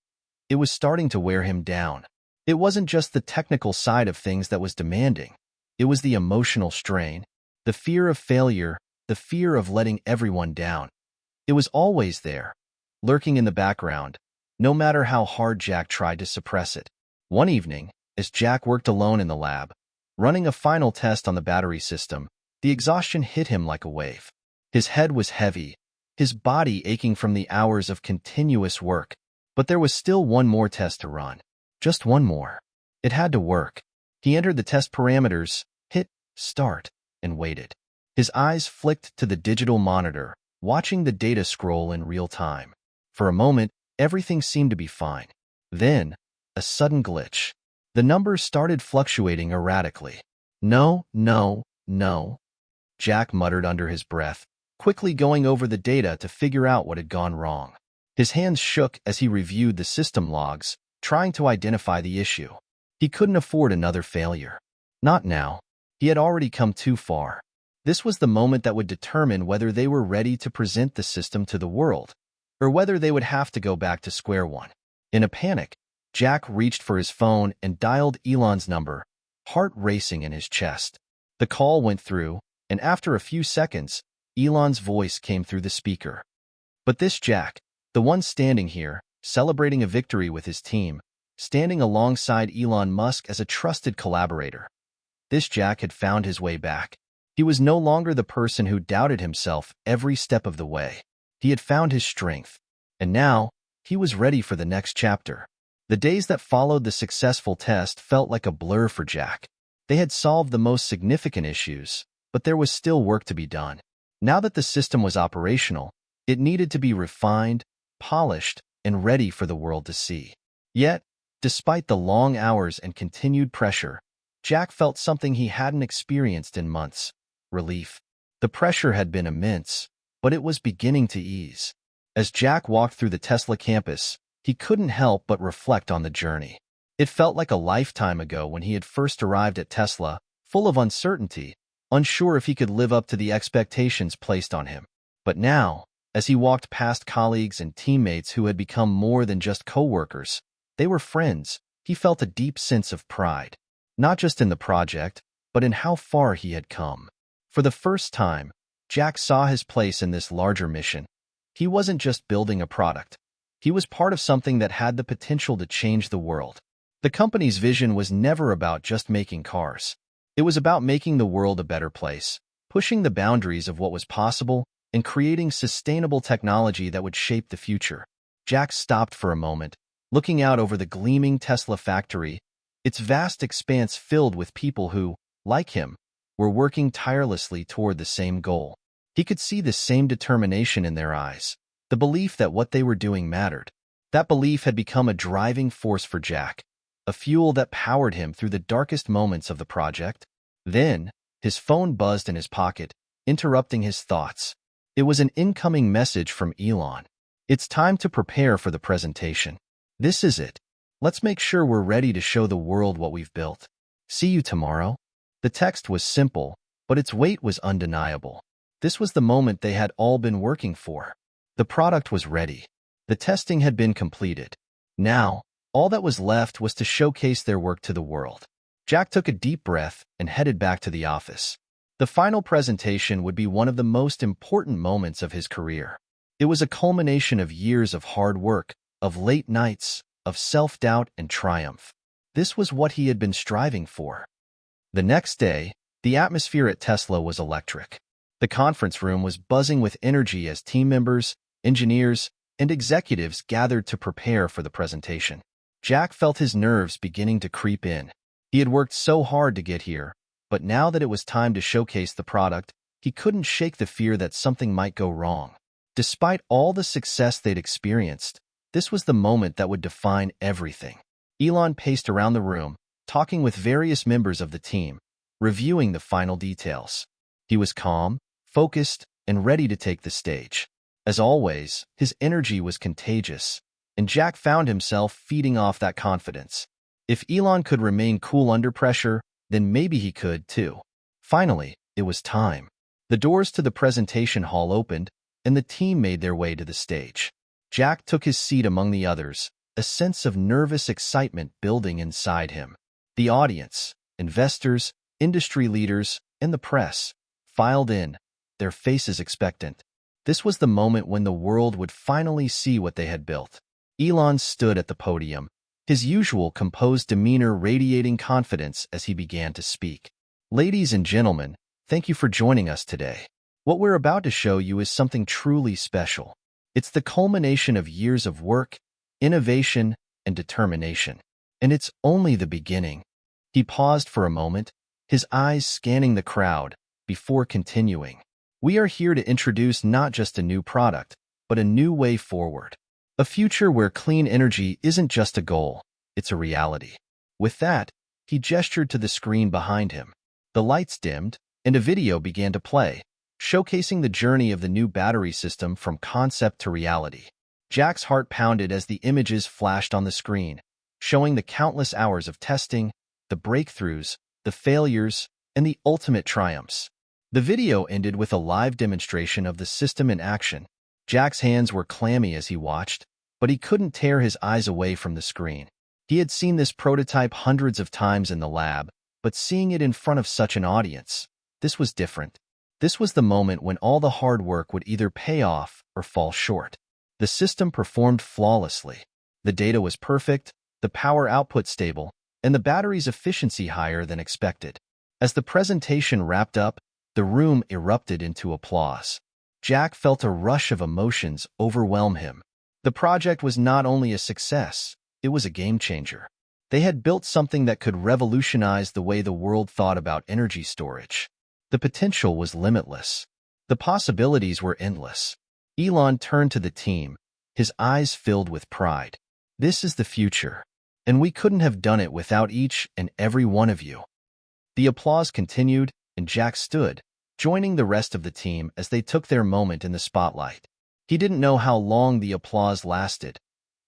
It was starting to wear him down. It wasn't just the technical side of things that was demanding. It was the emotional strain, the fear of failure, the fear of letting everyone down. It was always there, lurking in the background, no matter how hard Jack tried to suppress it. One evening, as Jack worked alone in the lab, running a final test on the battery system, the exhaustion hit him like a wave. His head was heavy, his body aching from the hours of continuous work, but there was still one more test to run. Just one more. It had to work. He entered the test parameters, hit start, and waited. His eyes flicked to the digital monitor, watching the data scroll in real time. For a moment, everything seemed to be fine. Then, a sudden glitch. The numbers started fluctuating erratically. No, no, no, Jack muttered under his breath, quickly going over the data to figure out what had gone wrong. His hands shook as he reviewed the system logs, trying to identify the issue. He couldn't afford another failure. Not now. He had already come too far. This was the moment that would determine whether they were ready to present the system to the world, or whether they would have to go back to square one. In a panic, Jack reached for his phone and dialed Elon's number, heart racing in his chest. The call went through, and after a few seconds, Elon's voice came through the speaker. But this Jack, the one standing here, celebrating a victory with his team, standing alongside Elon Musk as a trusted collaborator. This Jack had found his way back. He was no longer the person who doubted himself every step of the way. He had found his strength, and now he was ready for the next chapter. The days that followed the successful test felt like a blur for Jack. They had solved the most significant issues, but there was still work to be done. Now that the system was operational, it needed to be refined, polished, and ready for the world to see. Yet, despite the long hours and continued pressure, Jack felt something he hadn't experienced in months: relief. The pressure had been immense, but it was beginning to ease. As Jack walked through the Tesla campus, he couldn't help but reflect on the journey. It felt like a lifetime ago when he had first arrived at Tesla, full of uncertainty, unsure if he could live up to the expectations placed on him. But now, as he walked past colleagues and teammates who had become more than just co-workers, they were friends, he felt a deep sense of pride. Not just in the project, but in how far he had come. For the first time, Jack saw his place in this larger mission. He wasn't just building a product. He was part of something that had the potential to change the world. The company's vision was never about just making cars. It was about making the world a better place, pushing the boundaries of what was possible, and creating sustainable technology that would shape the future. Jack stopped for a moment, looking out over the gleaming Tesla factory, its vast expanse filled with people who, like him, were working tirelessly toward the same goal. He could see the same determination in their eyes, the belief that what they were doing mattered. That belief had become a driving force for Jack, a fuel that powered him through the darkest moments of the project. Then, his phone buzzed in his pocket, interrupting his thoughts. It was an incoming message from Elon. "It's time to prepare for the presentation. This is it. Let's make sure we're ready to show the world what we've built. See you tomorrow." The text was simple, but its weight was undeniable. This was the moment they had all been working for. The product was ready. The testing had been completed. Now, all that was left was to showcase their work to the world. Jack took a deep breath and headed back to the office. The final presentation would be one of the most important moments of his career. It was a culmination of years of hard work, of late nights, of self-doubt and triumph. This was what he had been striving for. The next day, the atmosphere at Tesla was electric. The conference room was buzzing with energy as team members, engineers, and executives gathered to prepare for the presentation. Jack felt his nerves beginning to creep in. He had worked so hard to get here, but now that it was time to showcase the product, he couldn't shake the fear that something might go wrong. Despite all the success they'd experienced, this was the moment that would define everything. Elon paced around the room, talking with various members of the team, reviewing the final details. He was calm, focused, and ready to take the stage. As always, his energy was contagious, and Jack found himself feeding off that confidence. If Elon could remain cool under pressure, then maybe he could too. Finally, it was time. The doors to the presentation hall opened, and the team made their way to the stage. Jack took his seat among the others, a sense of nervous excitement building inside him. The audience, investors, industry leaders, and the press filed in, their faces expectant. This was the moment when the world would finally see what they had built. Elon stood at the podium, his usual composed demeanor radiating confidence as he began to speak. Ladies and gentlemen, thank you for joining us today. What we're about to show you is something truly special. It's the culmination of years of work, innovation, and determination. And it's only the beginning. He paused for a moment, his eyes scanning the crowd, before continuing. We are here to introduce not just a new product, but a new way forward. A future where clean energy isn't just a goal, it's a reality. With that, he gestured to the screen behind him. The lights dimmed, and a video began to play, showcasing the journey of the new battery system from concept to reality. Jack's heart pounded as the images flashed on the screen, showing the countless hours of testing, the breakthroughs, the failures, and the ultimate triumphs. The video ended with a live demonstration of the system in action. Jack's hands were clammy as he watched, but he couldn't tear his eyes away from the screen. He had seen this prototype hundreds of times in the lab, but seeing it in front of such an audience, this was different. This was the moment when all the hard work would either pay off or fall short. The system performed flawlessly. The data was perfect, the power output stable, and the battery's efficiency higher than expected. As the presentation wrapped up, the room erupted into applause. Jack felt a rush of emotions overwhelm him. The project was not only a success, it was a game-changer. They had built something that could revolutionize the way the world thought about energy storage. The potential was limitless. The possibilities were endless. Elon turned to the team, his eyes filled with pride. This is the future, and we couldn't have done it without each and every one of you. The applause continued, and Jack stood, joining the rest of the team as they took their moment in the spotlight. He didn't know how long the applause lasted.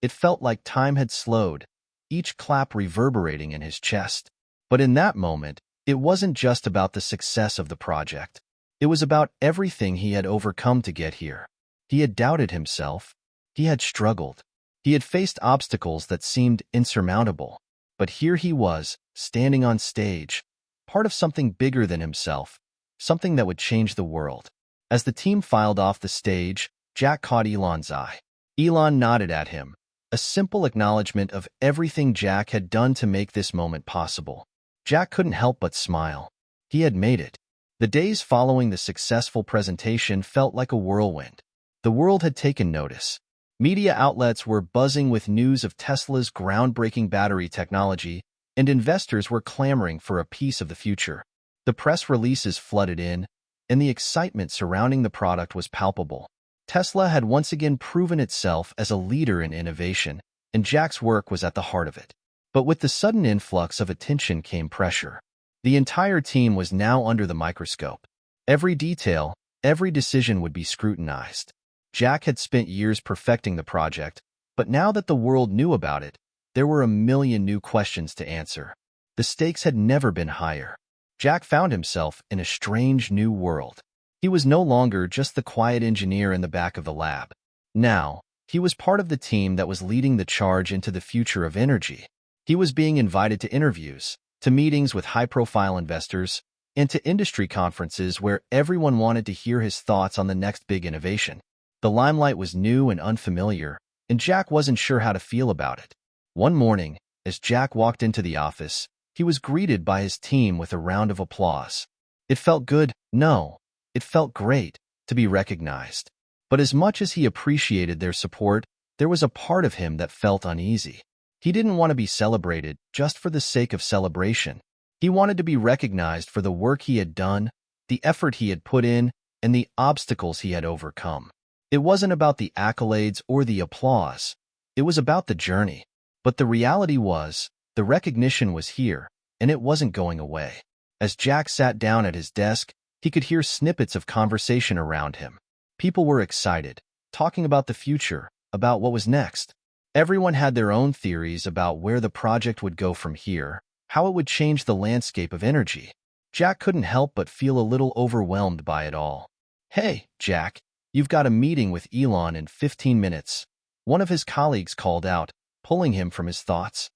It felt like time had slowed, each clap reverberating in his chest. But in that moment, it wasn't just about the success of the project. It was about everything he had overcome to get here. He had doubted himself. He had struggled. He had faced obstacles that seemed insurmountable. But here he was, standing on stage, part of something bigger than himself, something that would change the world. As the team filed off the stage, Jack caught Elon's eye. Elon nodded at him, a simple acknowledgement of everything Jack had done to make this moment possible. Jack couldn't help but smile. He had made it. The days following the successful presentation felt like a whirlwind. The world had taken notice. Media outlets were buzzing with news of Tesla's groundbreaking battery technology, and investors were clamoring for a piece of the future. The press releases flooded in, and the excitement surrounding the product was palpable. Tesla had once again proven itself as a leader in innovation, and Jack's work was at the heart of it. But with the sudden influx of attention came pressure. The entire team was now under the microscope. Every detail, every decision would be scrutinized. Jack had spent years perfecting the project, but now that the world knew about it, there were a million new questions to answer. The stakes had never been higher. Jack found himself in a strange new world. He was no longer just the quiet engineer in the back of the lab. Now, he was part of the team that was leading the charge into the future of energy. He was being invited to interviews, to meetings with high-profile investors, and to industry conferences where everyone wanted to hear his thoughts on the next big innovation. The limelight was new and unfamiliar, and Jack wasn't sure how to feel about it. One morning, as Jack walked into the office, he was greeted by his team with a round of applause. It felt good, no, it felt great, to be recognized. But as much as he appreciated their support, there was a part of him that felt uneasy. He didn't want to be celebrated just for the sake of celebration. He wanted to be recognized for the work he had done, the effort he had put in, and the obstacles he had overcome. It wasn't about the accolades or the applause. It was about the journey. But the reality was, the recognition was here, and it wasn't going away. As Jack sat down at his desk, he could hear snippets of conversation around him. People were excited, talking about the future, about what was next. Everyone had their own theories about where the project would go from here, how it would change the landscape of energy. Jack couldn't help but feel a little overwhelmed by it all. "Hey, Jack, you've got a meeting with Elon in 15 minutes. One of his colleagues called out, pulling him from his thoughts.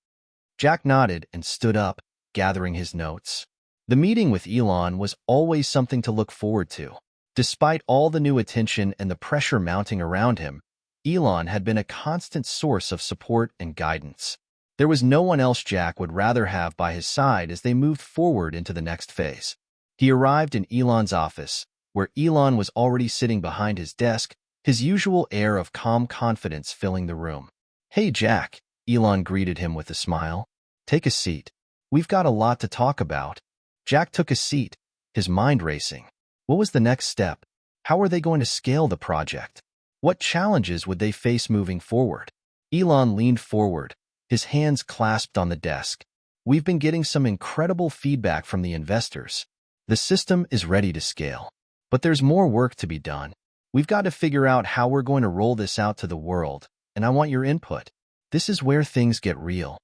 Jack nodded and stood up, gathering his notes. The meeting with Elon was always something to look forward to. Despite all the new attention and the pressure mounting around him, Elon had been a constant source of support and guidance. There was no one else Jack would rather have by his side as they moved forward into the next phase. He arrived in Elon's office, where Elon was already sitting behind his desk, his usual air of calm confidence filling the room. "Hey, Jack," Elon greeted him with a smile. "Take a seat. We've got a lot to talk about." Jack took a seat, his mind racing. What was the next step? How were they going to scale the project? What challenges would they face moving forward? Elon leaned forward, his hands clasped on the desk. "We've been getting some incredible feedback from the investors. The system is ready to scale. But there's more work to be done. We've got to figure out how we're going to roll this out to the world, and I want your input. This is where things get real."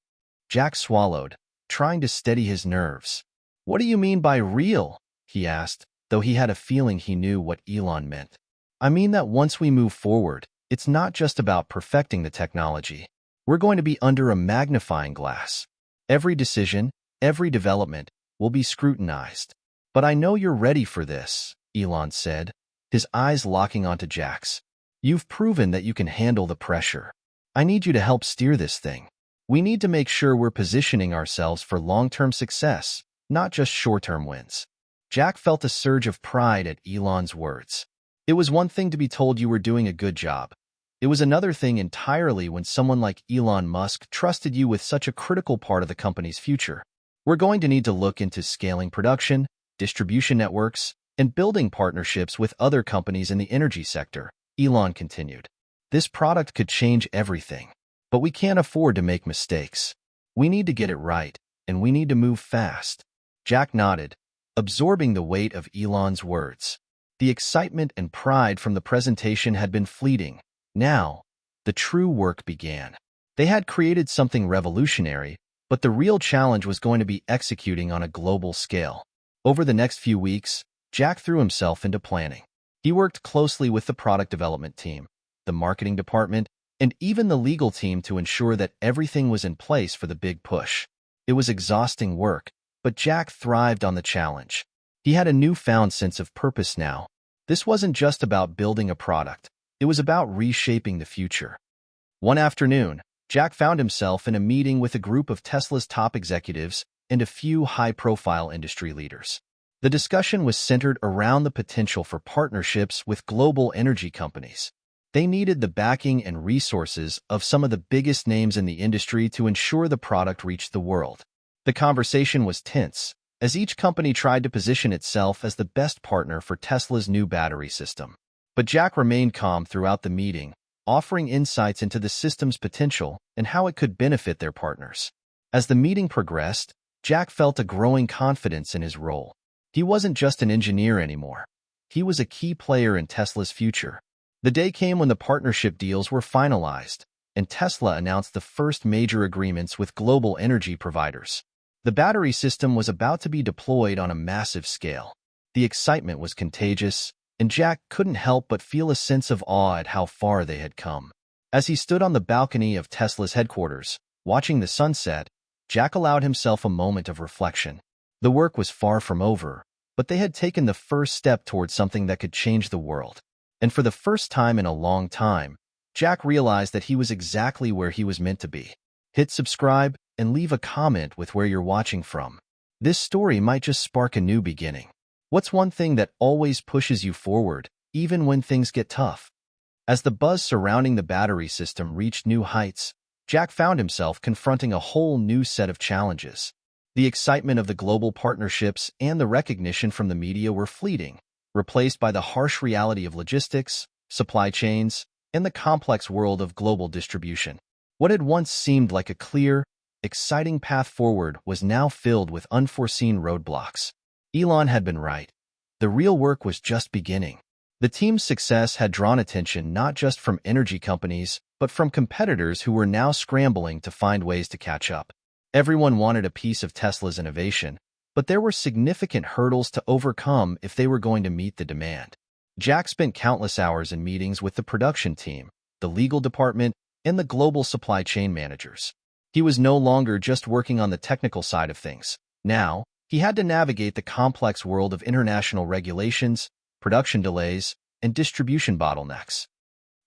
Jack swallowed, trying to steady his nerves. "What do you mean by real?" he asked, though he had a feeling he knew what Elon meant. "I mean that once we move forward, it's not just about perfecting the technology. We're going to be under a magnifying glass. Every decision, every development will be scrutinized. But I know you're ready for this," Elon said, his eyes locking onto Jack's. "You've proven that you can handle the pressure. I need you to help steer this thing. We need to make sure we're positioning ourselves for long-term success, not just short-term wins." Jack felt a surge of pride at Elon's words. It was one thing to be told you were doing a good job. It was another thing entirely when someone like Elon Musk trusted you with such a critical part of the company's future. "We're going to need to look into scaling production, distribution networks, and building partnerships with other companies in the energy sector," Elon continued. "This product could change everything. But we can't afford to make mistakes. We need to get it right, and we need to move fast." Jack nodded, absorbing the weight of Elon's words. The excitement and pride from the presentation had been fleeting. Now, the true work began. They had created something revolutionary, but the real challenge was going to be executing on a global scale. Over the next few weeks, Jack threw himself into planning. He worked closely with the product development team, the marketing department, and even the legal team to ensure that everything was in place for the big push. It was exhausting work, but Jack thrived on the challenge. He had a newfound sense of purpose now. This wasn't just about building a product. It was about reshaping the future. One afternoon, Jack found himself in a meeting with a group of Tesla's top executives and a few high-profile industry leaders. The discussion was centered around the potential for partnerships with global energy companies. They needed the backing and resources of some of the biggest names in the industry to ensure the product reached the world. The conversation was tense, as each company tried to position itself as the best partner for Tesla's new battery system. But Jack remained calm throughout the meeting, offering insights into the system's potential and how it could benefit their partners. As the meeting progressed, Jack felt a growing confidence in his role. He wasn't just an engineer anymore. He was a key player in Tesla's future. The day came when the partnership deals were finalized, and Tesla announced the first major agreements with global energy providers. The battery system was about to be deployed on a massive scale. The excitement was contagious, and Jack couldn't help but feel a sense of awe at how far they had come. As he stood on the balcony of Tesla's headquarters, watching the sunset, Jack allowed himself a moment of reflection. The work was far from over, but they had taken the first step towards something that could change the world. And for the first time in a long time, Jack realized that he was exactly where he was meant to be. Hit subscribe and leave a comment with where you're watching from. This story might just spark a new beginning. What's one thing that always pushes you forward, even when things get tough? As the buzz surrounding the battery system reached new heights, Jack found himself confronting a whole new set of challenges. The excitement of the global partnerships and the recognition from the media were fleeting, replaced by the harsh reality of logistics, supply chains, and the complex world of global distribution. What had once seemed like a clear, exciting path forward was now filled with unforeseen roadblocks. Elon had been right. The real work was just beginning. The team's success had drawn attention not just from energy companies, but from competitors who were now scrambling to find ways to catch up. Everyone wanted a piece of Tesla's innovation, but there were significant hurdles to overcome if they were going to meet the demand. Jack spent countless hours in meetings with the production team, the legal department, and the global supply chain managers. He was no longer just working on the technical side of things. Now, he had to navigate the complex world of international regulations, production delays, and distribution bottlenecks.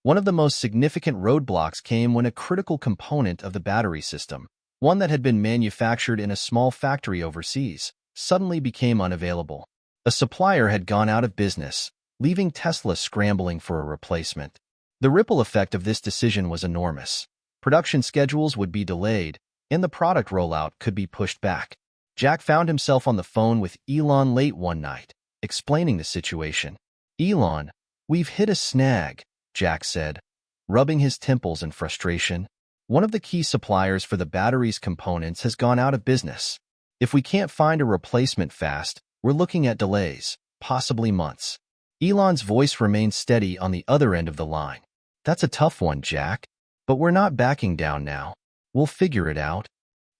One of the most significant roadblocks came when a critical component of the battery system, one that had been manufactured in a small factory overseas, suddenly became unavailable. A supplier had gone out of business, leaving Tesla scrambling for a replacement. The ripple effect of this decision was enormous. Production schedules would be delayed, and the product rollout could be pushed back. Jack found himself on the phone with Elon late one night, explaining the situation. "Elon, we've hit a snag," Jack said, rubbing his temples in frustration. "One of the key suppliers for the battery's components has gone out of business. If we can't find a replacement fast, we're looking at delays, possibly months." Elon's voice remained steady on the other end of the line. "That's a tough one, Jack. But we're not backing down now. We'll figure it out."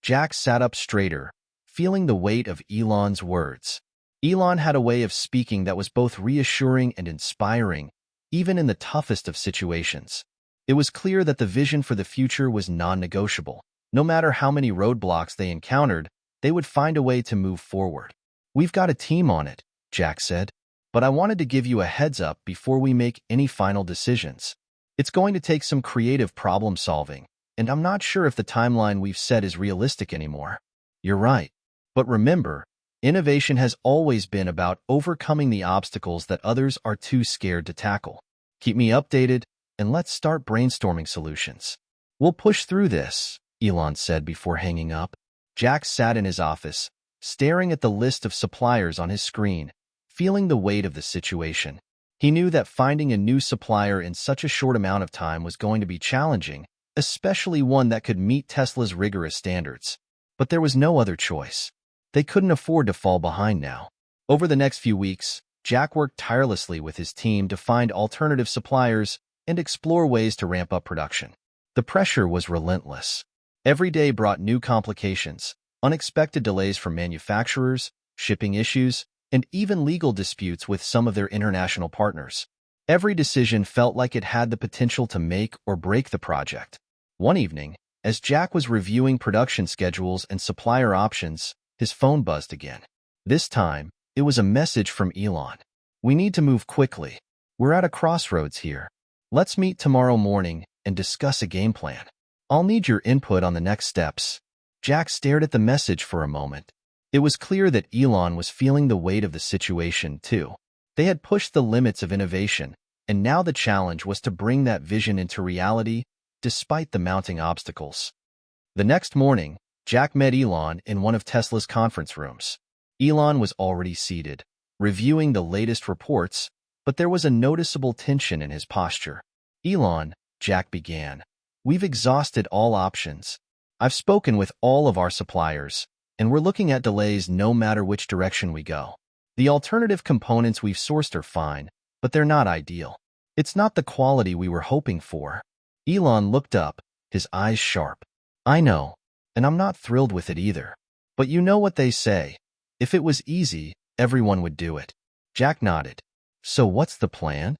Jack sat up straighter, feeling the weight of Elon's words. Elon had a way of speaking that was both reassuring and inspiring, even in the toughest of situations. It was clear that the vision for the future was non-negotiable. No matter how many roadblocks they encountered, they would find a way to move forward. "We've got a team on it," Jack said, "but I wanted to give you a heads up before we make any final decisions. It's going to take some creative problem solving, and I'm not sure if the timeline we've set is realistic anymore." "You're right. But remember, innovation has always been about overcoming the obstacles that others are too scared to tackle. Keep me updated, and let's start brainstorming solutions." "We'll push through this," Elon said before hanging up. Jack sat in his office, staring at the list of suppliers on his screen, feeling the weight of the situation. He knew that finding a new supplier in such a short amount of time was going to be challenging, especially one that could meet Tesla's rigorous standards. But there was no other choice. They couldn't afford to fall behind now. Over the next few weeks, Jack worked tirelessly with his team to find alternative suppliers and explore ways to ramp up production. The pressure was relentless. Every day brought new complications, unexpected delays from manufacturers, shipping issues, and even legal disputes with some of their international partners. Every decision felt like it had the potential to make or break the project. One evening, as Jack was reviewing production schedules and supplier options, his phone buzzed again. This time, it was a message from Elon. "We need to move quickly. We're at a crossroads here. Let's meet tomorrow morning and discuss a game plan. I'll need your input on the next steps." Jack stared at the message for a moment. It was clear that Elon was feeling the weight of the situation, too. They had pushed the limits of innovation, and now the challenge was to bring that vision into reality, despite the mounting obstacles. The next morning, Jack met Elon in one of Tesla's conference rooms. Elon was already seated, reviewing the latest reports, but there was a noticeable tension in his posture. "Elon," Jack began, "we've exhausted all options. I've spoken with all of our suppliers, and we're looking at delays no matter which direction we go. The alternative components we've sourced are fine, but they're not ideal. It's not the quality we were hoping for." Elon looked up, his eyes sharp. "I know, and I'm not thrilled with it either. But you know what they say. If it was easy, everyone would do it." Jack nodded. "So what's the plan?"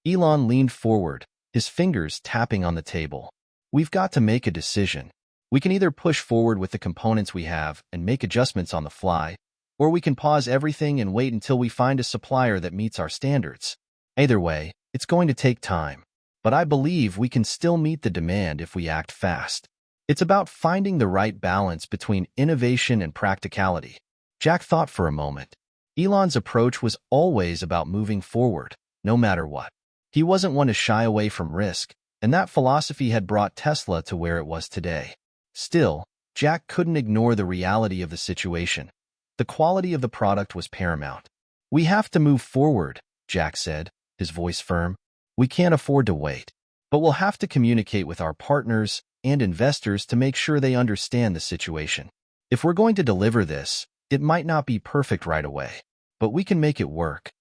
Elon leaned forward, his fingers tapping on the table. "We've got to make a decision. We can either push forward with the components we have and make adjustments on the fly, or we can pause everything and wait until we find a supplier that meets our standards. Either way, it's going to take time, but I believe we can still meet the demand if we act fast. It's about finding the right balance between innovation and practicality." Jack thought for a moment. Elon's approach was always about moving forward, no matter what. He wasn't one to shy away from risk, and that philosophy had brought Tesla to where it was today. Still, Jack couldn't ignore the reality of the situation. The quality of the product was paramount. "We have to move forward," Jack said, his voice firm. "We can't afford to wait. But we'll have to communicate with our partners and investors to make sure they understand the situation. If we're going to deliver this, it might not be perfect right away, but we can make it work."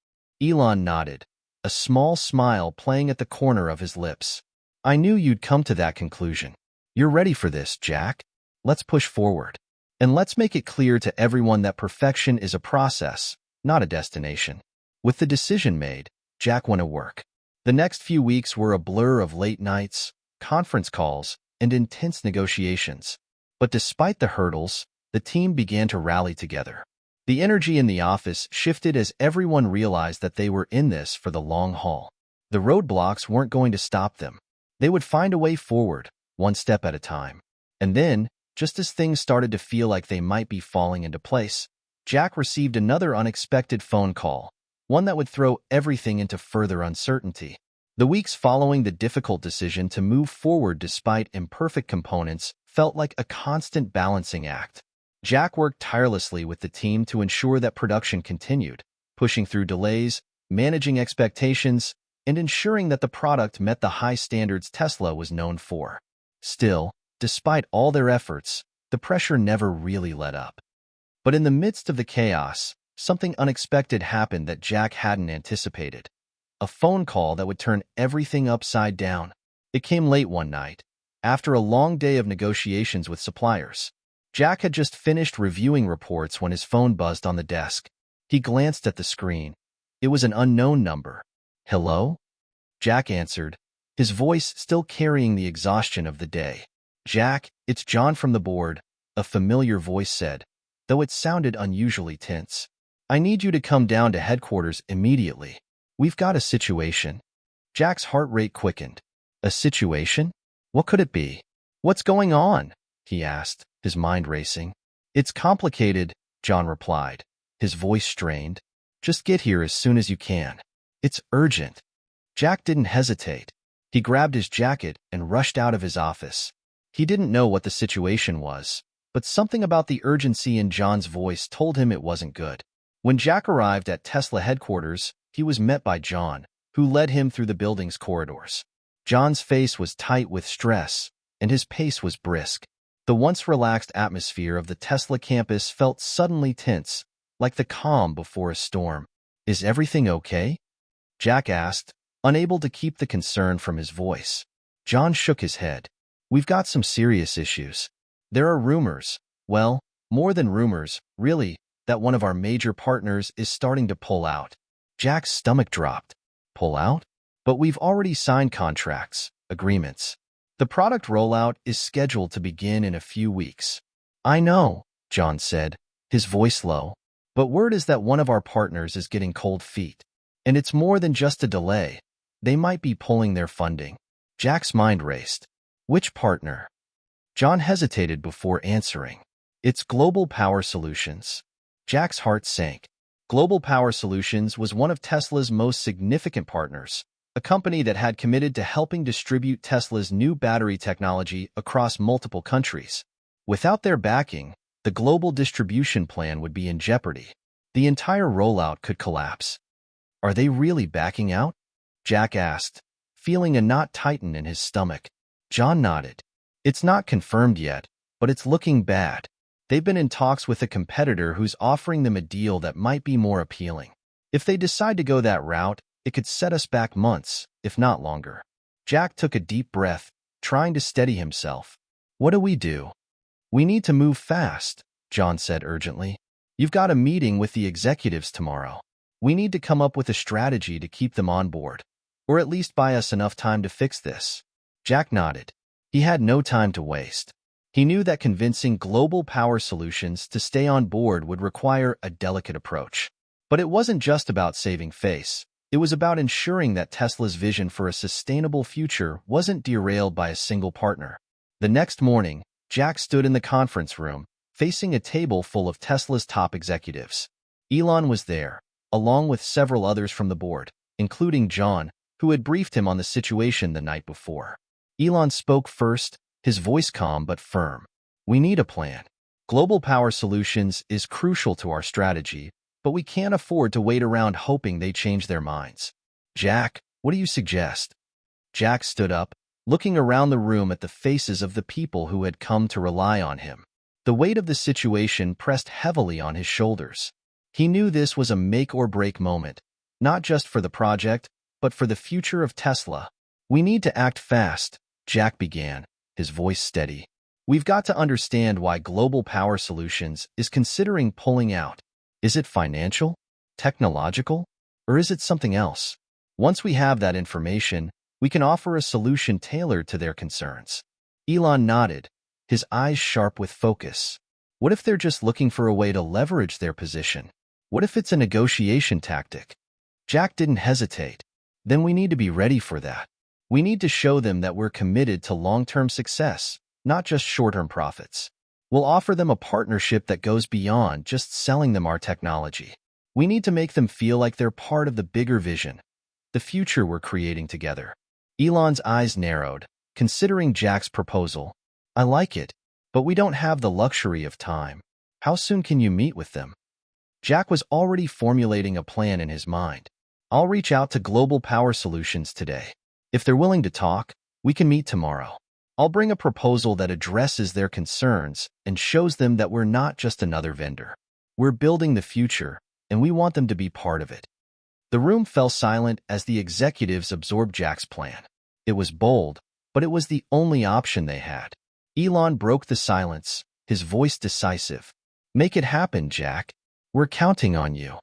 Elon nodded, a small smile playing at the corner of his lips. "I knew you'd come to that conclusion. You're ready for this, Jack. Let's push forward. And let's make it clear to everyone that perfection is a process, not a destination." With the decision made, Jack went to work. The next few weeks were a blur of late nights, conference calls, and intense negotiations. But despite the hurdles, the team began to rally together. The energy in the office shifted as everyone realized that they were in this for the long haul. The roadblocks weren't going to stop them. They would find a way forward, one step at a time. And then, just as things started to feel like they might be falling into place, Jack received another unexpected phone call, one that would throw everything into further uncertainty. The weeks following the difficult decision to move forward despite imperfect components felt like a constant balancing act. Jack worked tirelessly with the team to ensure that production continued, pushing through delays, managing expectations, and ensuring that the product met the high standards Tesla was known for. Still, despite all their efforts, the pressure never really let up. But in the midst of the chaos, something unexpected happened that Jack hadn't anticipated. A phone call that would turn everything upside down. It came late one night, after a long day of negotiations with suppliers. Jack had just finished reviewing reports when his phone buzzed on the desk. He glanced at the screen. It was an unknown number. "Hello?" Jack answered, his voice still carrying the exhaustion of the day. "Jack, it's John from the board," a familiar voice said, though it sounded unusually tense. "I need you to come down to headquarters immediately. We've got a situation." Jack's heart rate quickened. A situation? What could it be? "What's going on?" he asked, his mind racing. "It's complicated," John replied, his voice strained. "Just get here as soon as you can. It's urgent." Jack didn't hesitate. He grabbed his jacket and rushed out of his office. He didn't know what the situation was, but something about the urgency in John's voice told him it wasn't good. When Jack arrived at Tesla headquarters, he was met by John, who led him through the building's corridors. John's face was tight with stress, and his pace was brisk. The once relaxed atmosphere of the Tesla campus felt suddenly tense, like the calm before a storm. "Is everything okay?" Jack asked, unable to keep the concern from his voice. John shook his head. "We've got some serious issues. There are rumors, well, more than rumors, really, that one of our major partners is starting to pull out." Jack's stomach dropped. "Pull out?" "But we've already signed contracts, agreements. The product rollout is scheduled to begin in a few weeks." "I know," John said, his voice low. "But word is that one of our partners is getting cold feet. And it's more than just a delay. They might be pulling their funding." Jack's mind raced. "Which partner?" John hesitated before answering. "It's Global Power Solutions." Jack's heart sank. Global Power Solutions was one of Tesla's most significant partners, a company that had committed to helping distribute Tesla's new battery technology across multiple countries. Without their backing, the global distribution plan would be in jeopardy. The entire rollout could collapse. "Are they really backing out?" Jack asked, feeling a knot tighten in his stomach. John nodded. "It's not confirmed yet, but it's looking bad. They've been in talks with a competitor who's offering them a deal that might be more appealing. If they decide to go that route, it could set us back months, if not longer." Jack took a deep breath, trying to steady himself. "What do we do?" "We need to move fast," John said urgently. "You've got a meeting with the executives tomorrow. We need to come up with a strategy to keep them on board, or at least buy us enough time to fix this." Jack nodded. He had no time to waste. He knew that convincing Global Power Solutions to stay on board would require a delicate approach. But it wasn't just about saving face. It was about ensuring that Tesla's vision for a sustainable future wasn't derailed by a single partner. The next morning, Jack stood in the conference room, facing a table full of Tesla's top executives. Elon was there, along with several others from the board, including John, who had briefed him on the situation the night before. Elon spoke first, his voice calm but firm. "We need a plan. Global Power Solutions is crucial to our strategy, but we can't afford to wait around hoping they change their minds. Jack, what do you suggest?" Jack stood up, looking around the room at the faces of the people who had come to rely on him. The weight of the situation pressed heavily on his shoulders. He knew this was a make-or-break moment, not just for the project, but for the future of Tesla. "We need to act fast," Jack began, his voice steady. "We've got to understand why Global Power Solutions is considering pulling out. Is it financial, technological, or is it something else? Once we have that information, We can offer a solution tailored to their concerns. Elon nodded, his eyes sharp with focus. What if they're just looking for a way to leverage their position? What if it's a negotiation tactic? Jack didn't hesitate. Then we need to be ready for that. We need to show them that we're committed to long-term success, not just short-term profits. We'll offer them a partnership that goes beyond just selling them our technology. We need to make them feel like they're part of the bigger vision, the future we're creating together. Elon's eyes narrowed, considering Jack's proposal. I like it, but we don't have the luxury of time. How soon can you meet with them? Jack was already formulating a plan in his mind. I'll reach out to Global Power Solutions today. If they're willing to talk, we can meet tomorrow. I'll bring a proposal that addresses their concerns and shows them that we're not just another vendor. We're building the future, and we want them to be part of it. The room fell silent as the executives absorbed Jack's plan. It was bold, but it was the only option they had. Elon broke the silence, his voice decisive. Make it happen, Jack. We're counting on you.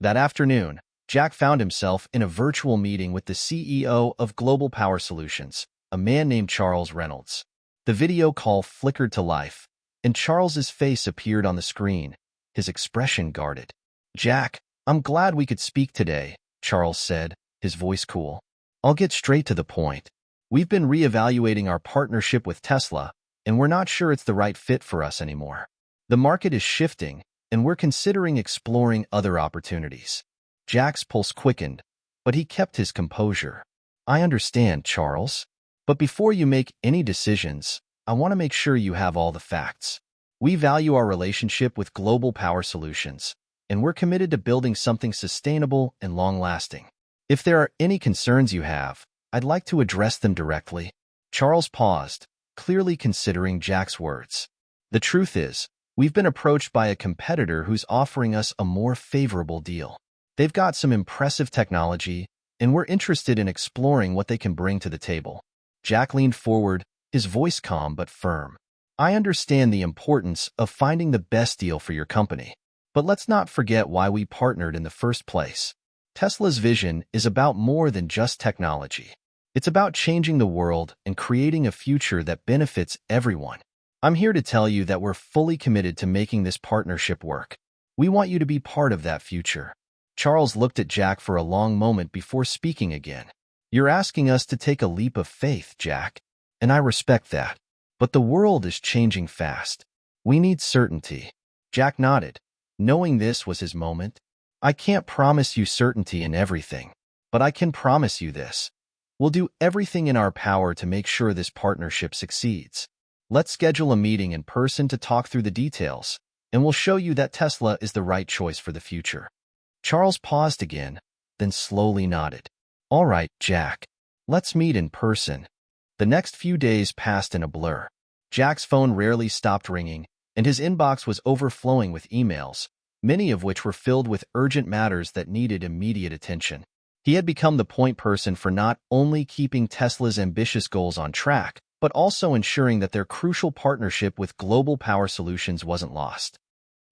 That afternoon, Jack found himself in a virtual meeting with the CEO of Global Power Solutions, a man named Charles Reynolds. The video call flickered to life, and Charles's face appeared on the screen, his expression guarded. Jack, I'm glad we could speak today, Charles said, his voice cool. I'll get straight to the point. We've been reevaluating our partnership with Tesla, and we're not sure it's the right fit for us anymore. The market is shifting, and we're considering exploring other opportunities. Jack's pulse quickened, but he kept his composure. I understand, Charles. But before you make any decisions, I want to make sure you have all the facts. We value our relationship with Global Power Solutions, and we're committed to building something sustainable and long-lasting. If there are any concerns you have, I'd like to address them directly. Charles paused, clearly considering Jack's words. The truth is, we've been approached by a competitor who's offering us a more favorable deal. They've got some impressive technology, and we're interested in exploring what they can bring to the table. Jack leaned forward, his voice calm but firm. I understand the importance of finding the best deal for your company, but let's not forget why we partnered in the first place. Tesla's vision is about more than just technology. It's about changing the world and creating a future that benefits everyone. I'm here to tell you that we're fully committed to making this partnership work. We want you to be part of that future. Charles looked at Jack for a long moment before speaking again. You're asking us to take a leap of faith, Jack, and I respect that. But the world is changing fast. We need certainty. Jack nodded, knowing this was his moment. I can't promise you certainty in everything, but I can promise you this. We'll do everything in our power to make sure this partnership succeeds. Let's schedule a meeting in person to talk through the details, and we'll show you that Tesla is the right choice for the future. Charles paused again, then slowly nodded. All right, Jack. Let's meet in person. The next few days passed in a blur. Jack's phone rarely stopped ringing, and his inbox was overflowing with emails, many of which were filled with urgent matters that needed immediate attention. He had become the point person for not only keeping Tesla's ambitious goals on track, but also ensuring that their crucial partnership with Global Power Solutions wasn't lost.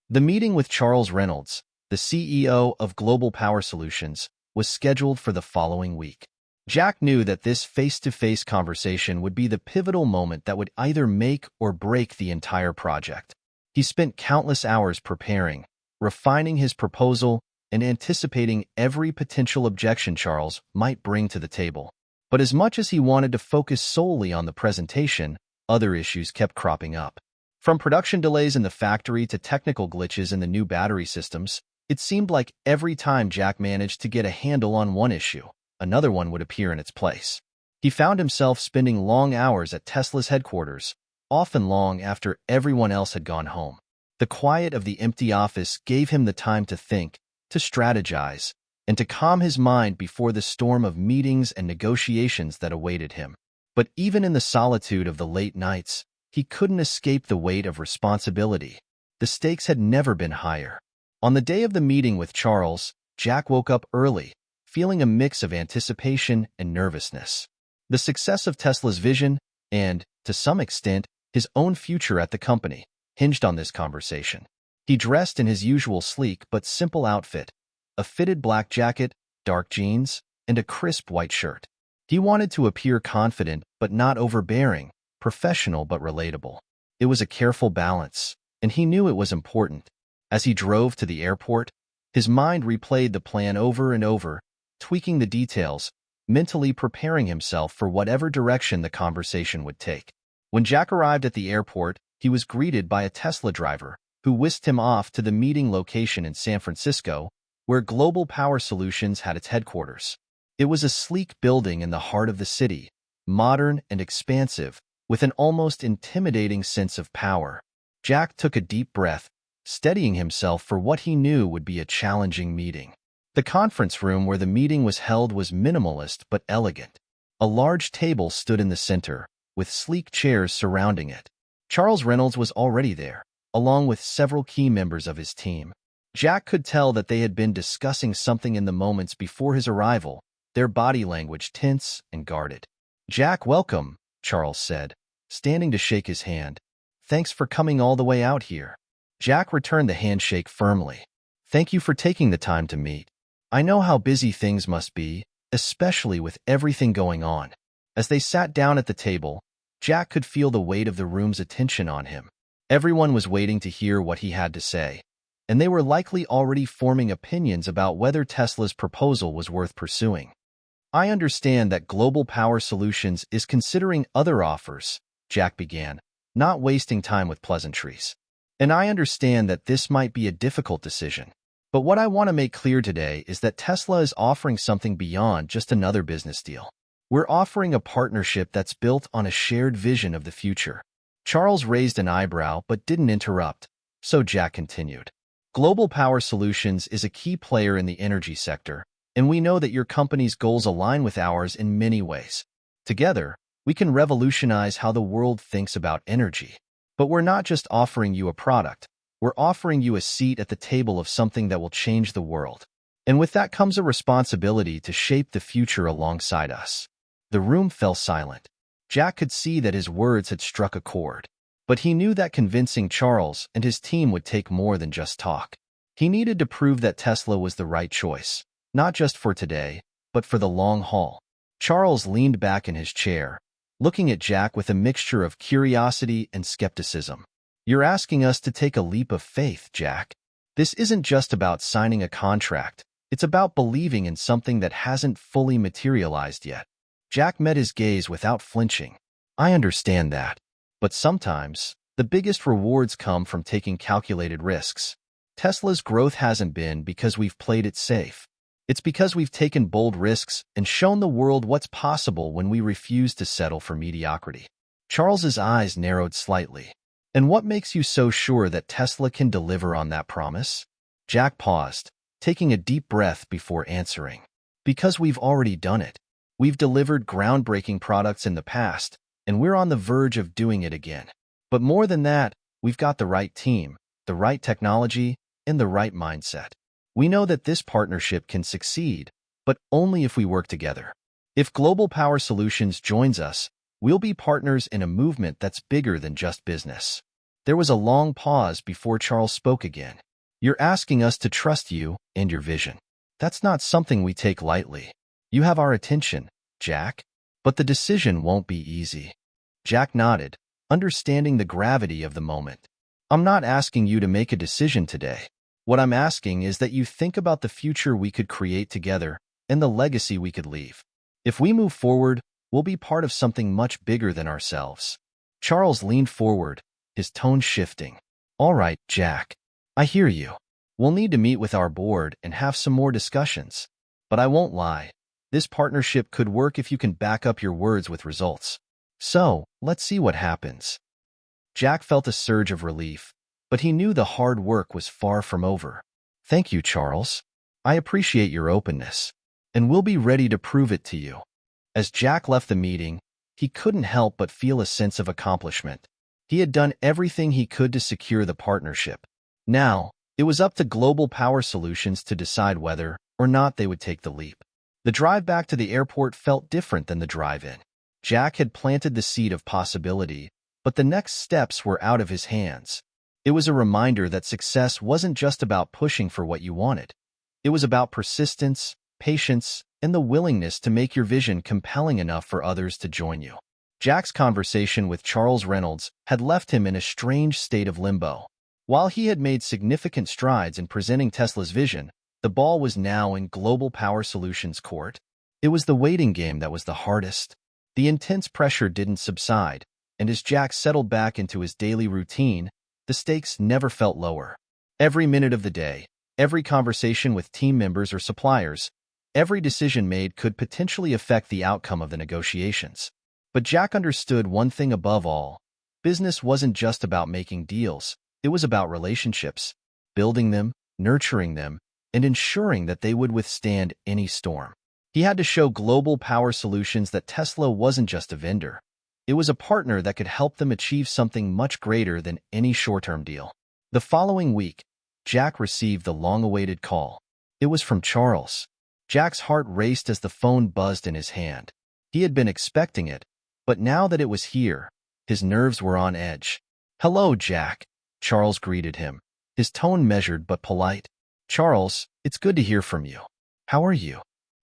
The meeting with Charles Reynolds, the CEO of Global Power Solutions, was scheduled for the following week. Jack knew that this face-to-face conversation would be the pivotal moment that would either make or break the entire project. He spent countless hours preparing, refining his proposal, and anticipating every potential objection Charles might bring to the table. But as much as he wanted to focus solely on the presentation, other issues kept cropping up. From production delays in the factory to technical glitches in the new battery systems, it seemed like every time Jack managed to get a handle on one issue, another one would appear in its place. He found himself spending long hours at Tesla's headquarters, often long after everyone else had gone home. The quiet of the empty office gave him the time to think, to strategize, and to calm his mind before the storm of meetings and negotiations that awaited him. But even in the solitude of the late nights, he couldn't escape the weight of responsibility. The stakes had never been higher. On the day of the meeting with Charles, Jack woke up early, feeling a mix of anticipation and nervousness. The success of Tesla's vision, and, to some extent, his own future at the company, hinged on this conversation. He dressed in his usual sleek but simple outfit, a fitted black jacket, dark jeans, and a crisp white shirt. He wanted to appear confident but not overbearing, professional but relatable. It was a careful balance, and he knew it was important. As he drove to the airport, his mind replayed the plan over and over, tweaking the details, mentally preparing himself for whatever direction the conversation would take. When Jack arrived at the airport, he was greeted by a Tesla driver who whisked him off to the meeting location in San Francisco, where Global Power Solutions had its headquarters. It was a sleek building in the heart of the city, modern and expansive, with an almost intimidating sense of power. Jack took a deep breath, steadying himself for what he knew would be a challenging meeting. The conference room where the meeting was held was minimalist but elegant. A large table stood in the center, with sleek chairs surrounding it. Charles Reynolds was already there, along with several key members of his team. Jack could tell that they had been discussing something in the moments before his arrival, their body language tense and guarded. "Jack, welcome," Charles said, standing to shake his hand. "Thanks for coming all the way out here." Jack returned the handshake firmly. "Thank you for taking the time to meet. I know how busy things must be, especially with everything going on." As they sat down at the table, Jack could feel the weight of the room's attention on him. Everyone was waiting to hear what he had to say, and they were likely already forming opinions about whether Tesla's proposal was worth pursuing. "I understand that Global Power Solutions is considering other offers," Jack began, not wasting time with pleasantries. "And I understand that this might be a difficult decision. But what I want to make clear today is that Tesla is offering something beyond just another business deal. We're offering a partnership that's built on a shared vision of the future." Charles raised an eyebrow but didn't interrupt, so Jack continued. "Global Power Solutions is a key player in the energy sector, and we know that your company's goals align with ours in many ways. Together, we can revolutionize how the world thinks about energy. But we're not just offering you a product. We're offering you a seat at the table of something that will change the world. And with that comes a responsibility to shape the future alongside us." The room fell silent. Jack could see that his words had struck a chord. But he knew that convincing Charles and his team would take more than just talk. He needed to prove that Tesla was the right choice, not just for today, but for the long haul. Charles leaned back in his chair, looking at Jack with a mixture of curiosity and skepticism. "You're asking us to take a leap of faith, Jack. This isn't just about signing a contract. It's about believing in something that hasn't fully materialized yet." Jack met his gaze without flinching. "I understand that. But sometimes, the biggest rewards come from taking calculated risks. Tesla's growth hasn't been because we've played it safe. It's because we've taken bold risks and shown the world what's possible when we refuse to settle for mediocrity." Charles's eyes narrowed slightly. "And what makes you so sure that Tesla can deliver on that promise?" Jack paused, taking a deep breath before answering. "Because we've already done it. We've delivered groundbreaking products in the past, and we're on the verge of doing it again. But more than that, we've got the right team, the right technology, and the right mindset. We know that this partnership can succeed, but only if we work together. If Global Power Solutions joins us, we'll be partners in a movement that's bigger than just business." There was a long pause before Charles spoke again. "You're asking us to trust you and your vision. That's not something we take lightly. You have our attention, Jack. But the decision won't be easy." Jack nodded, understanding the gravity of the moment. "I'm not asking you to make a decision today. What I'm asking is that you think about the future we could create together and the legacy we could leave. If we move forward, we'll be part of something much bigger than ourselves." Charles leaned forward, his tone shifting. "All right, Jack. I hear you. We'll need to meet with our board and have some more discussions. But I won't lie. This partnership could work if you can back up your words with results. So, let's see what happens." Jack felt a surge of relief, but he knew the hard work was far from over. "Thank you, Charles. I appreciate your openness, and we'll be ready to prove it to you." As Jack left the meeting, he couldn't help but feel a sense of accomplishment. He had done everything he could to secure the partnership. Now, it was up to Global Power Solutions to decide whether or not they would take the leap. The drive back to the airport felt different than the drive-in. Jack had planted the seed of possibility, but the next steps were out of his hands. It was a reminder that success wasn't just about pushing for what you wanted. It was about persistence, patience, and the willingness to make your vision compelling enough for others to join you. Jack's conversation with Charles Reynolds had left him in a strange state of limbo. While he had made significant strides in presenting Tesla's vision, the ball was now in Global Power Solutions' court. It was the waiting game that was the hardest. The intense pressure didn't subside, and as Jack settled back into his daily routine, the stakes never felt lower. Every minute of the day, every conversation with team members or suppliers, every decision made could potentially affect the outcome of the negotiations. But Jack understood one thing above all. Business wasn't just about making deals. It was about relationships, building them, nurturing them, and ensuring that they would withstand any storm. He had to show Global Power Solutions that Tesla wasn't just a vendor. It was a partner that could help them achieve something much greater than any short-term deal. The following week, Jack received the long-awaited call. It was from Charles. Jack's heart raced as the phone buzzed in his hand. He had been expecting it, but now that it was here, his nerves were on edge. "Hello, Jack," Charles greeted him, his tone measured but polite. "Charles, it's good to hear from you. How are you?"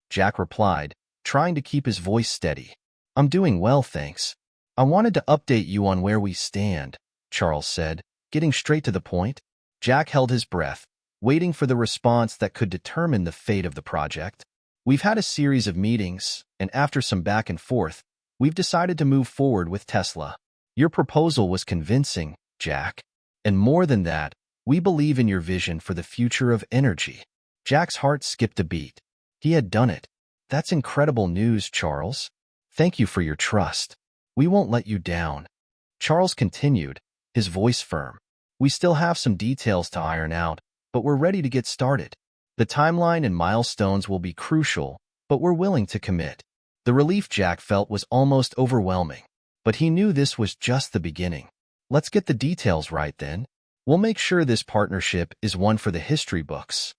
Jack replied, trying to keep his voice steady. "I'm doing well, thanks. I wanted to update you on where we stand," Charles said, getting straight to the point. Jack held his breath, waiting for the response that could determine the fate of the project. "We've had a series of meetings, and after some back and forth, we've decided to move forward with Tesla. Your proposal was convincing, Jack. And more than that, we believe in your vision for the future of energy." Jack's heart skipped a beat. He had done it. "That's incredible news, Charles. Thank you for your trust. We won't let you down." Charles continued, his voice firm. "We still have some details to iron out, but we're ready to get started. The timeline and milestones will be crucial, but we're willing to commit." The relief Jack felt was almost overwhelming, but he knew this was just the beginning. "Let's get the details right then. We'll make sure this partnership is one for the history books."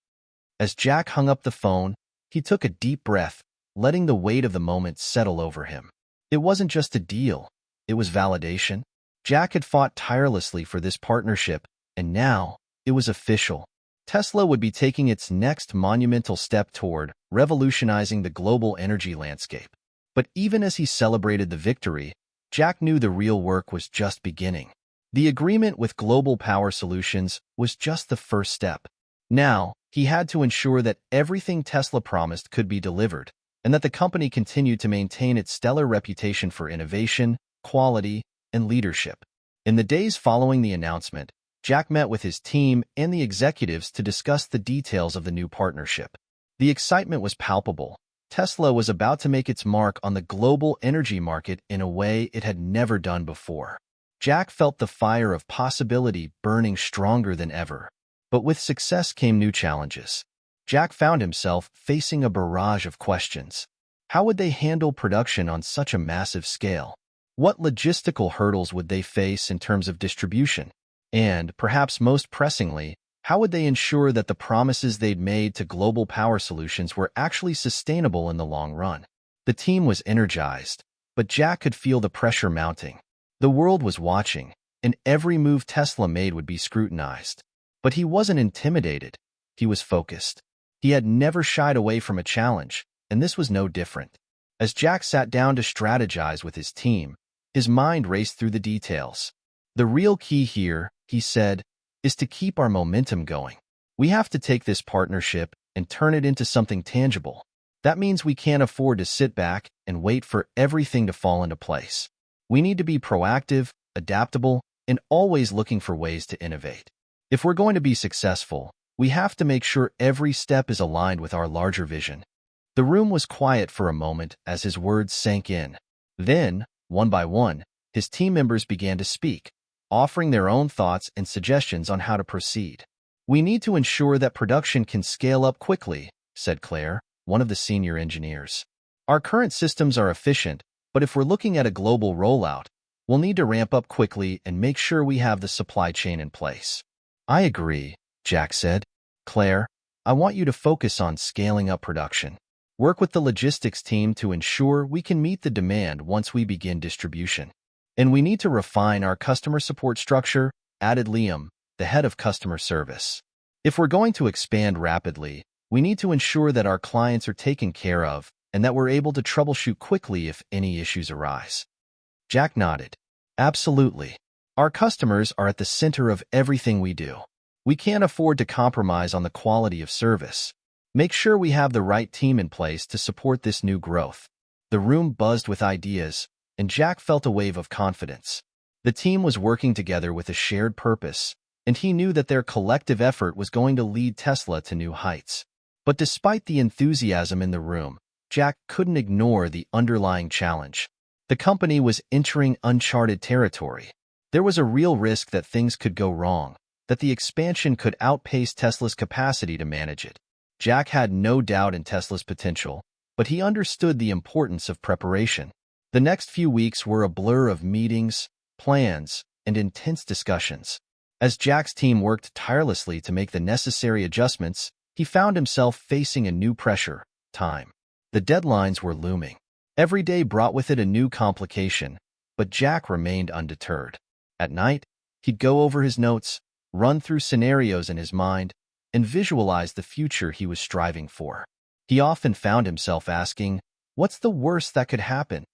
As Jack hung up the phone, he took a deep breath, letting the weight of the moment settle over him. It wasn't just a deal, it was validation. Jack had fought tirelessly for this partnership, and now it was official. Tesla would be taking its next monumental step toward revolutionizing the global energy landscape. But even as he celebrated the victory, Jack knew the real work was just beginning. The agreement with Global Power Solutions was just the first step. Now, he had to ensure that everything Tesla promised could be delivered, and that the company continued to maintain its stellar reputation for innovation, quality, and leadership. In the days following the announcement, Jack met with his team and the executives to discuss the details of the new partnership. The excitement was palpable. Tesla was about to make its mark on the global energy market in a way it had never done before. Jack felt the fire of possibility burning stronger than ever. But with success came new challenges. Jack found himself facing a barrage of questions. How would they handle production on such a massive scale? What logistical hurdles would they face in terms of distribution? And, perhaps most pressingly, how would they ensure that the promises they'd made to Global Power Solutions were actually sustainable in the long run? The team was energized, but Jack could feel the pressure mounting. The world was watching, and every move Tesla made would be scrutinized. But he wasn't intimidated. He was focused. He had never shied away from a challenge, and this was no different. As Jack sat down to strategize with his team, his mind raced through the details. "The real key here," he said, "is to keep our momentum going. We have to take this partnership and turn it into something tangible. That means we can't afford to sit back and wait for everything to fall into place. We need to be proactive, adaptable, and always looking for ways to innovate. If we're going to be successful, we have to make sure every step is aligned with our larger vision." The room was quiet for a moment as his words sank in. Then, one by one, his team members began to speak, offering their own thoughts and suggestions on how to proceed. "We need to ensure that production can scale up quickly," said Claire, one of the senior engineers. "Our current systems are efficient, but if we're looking at a global rollout, we'll need to ramp up quickly and make sure we have the supply chain in place." "I agree," Jack said. "Claire, I want you to focus on scaling up production. Work with the logistics team to ensure we can meet the demand once we begin distribution. And we need to refine our customer support structure," added Liam, the head of customer service. "If we're going to expand rapidly, We need to ensure that our clients are taken care of and that we're able to troubleshoot quickly if any issues arise. Jack nodded. Absolutely. Our customers are at the center of everything we do. We can't afford to compromise on the quality of service. Make sure we have the right team in place to support this new growth. The room buzzed with ideas, and Jack felt a wave of confidence. The team was working together with a shared purpose, and he knew that their collective effort was going to lead Tesla to new heights. But despite the enthusiasm in the room, Jack couldn't ignore the underlying challenge. The company was entering uncharted territory. There was a real risk that things could go wrong, that the expansion could outpace Tesla's capacity to manage it. Jack had no doubt in Tesla's potential, but he understood the importance of preparation. The next few weeks were a blur of meetings, plans, and intense discussions. As Jack's team worked tirelessly to make the necessary adjustments, he found himself facing a new pressure: time. The deadlines were looming. Every day brought with it a new complication, but Jack remained undeterred. At night, he'd go over his notes, run through scenarios in his mind, and visualize the future he was striving for. He often found himself asking, "What's the worst that could happen?"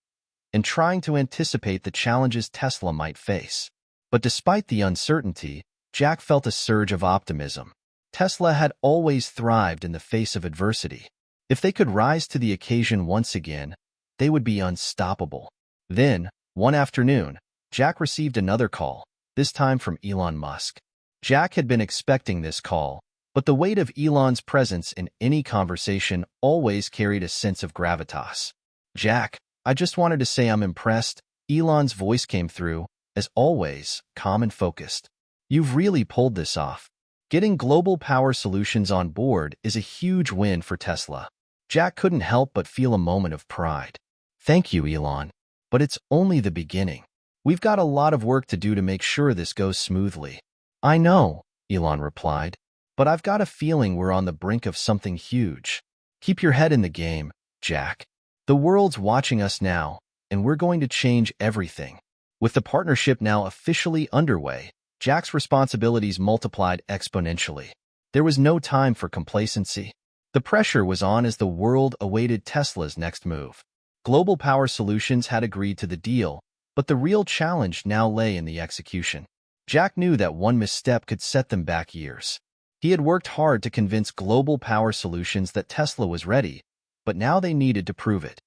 and trying to anticipate the challenges Tesla might face. But despite the uncertainty, Jack felt a surge of optimism. Tesla had always thrived in the face of adversity. If they could rise to the occasion once again, they would be unstoppable. Then, one afternoon, Jack received another call, this time from Elon Musk. Jack had been expecting this call, but the weight of Elon's presence in any conversation always carried a sense of gravitas. "Jack, I just wanted to say I'm impressed." Elon's voice came through, as always, calm and focused. "You've really pulled this off. Getting Global Power Solutions on board is a huge win for Tesla." Jack couldn't help but feel a moment of pride. "Thank you, Elon. But it's only the beginning. We've got a lot of work to do to make sure this goes smoothly." "I know," Elon replied, "but I've got a feeling we're on the brink of something huge. Keep your head in the game, Jack. The world's watching us now, and we're going to change everything." With the partnership now officially underway, Jack's responsibilities multiplied exponentially. There was no time for complacency. The pressure was on as the world awaited Tesla's next move. Global Power Solutions had agreed to the deal, but the real challenge now lay in the execution. Jack knew that one misstep could set them back years. He had worked hard to convince Global Power Solutions that Tesla was ready, but now they needed to prove it.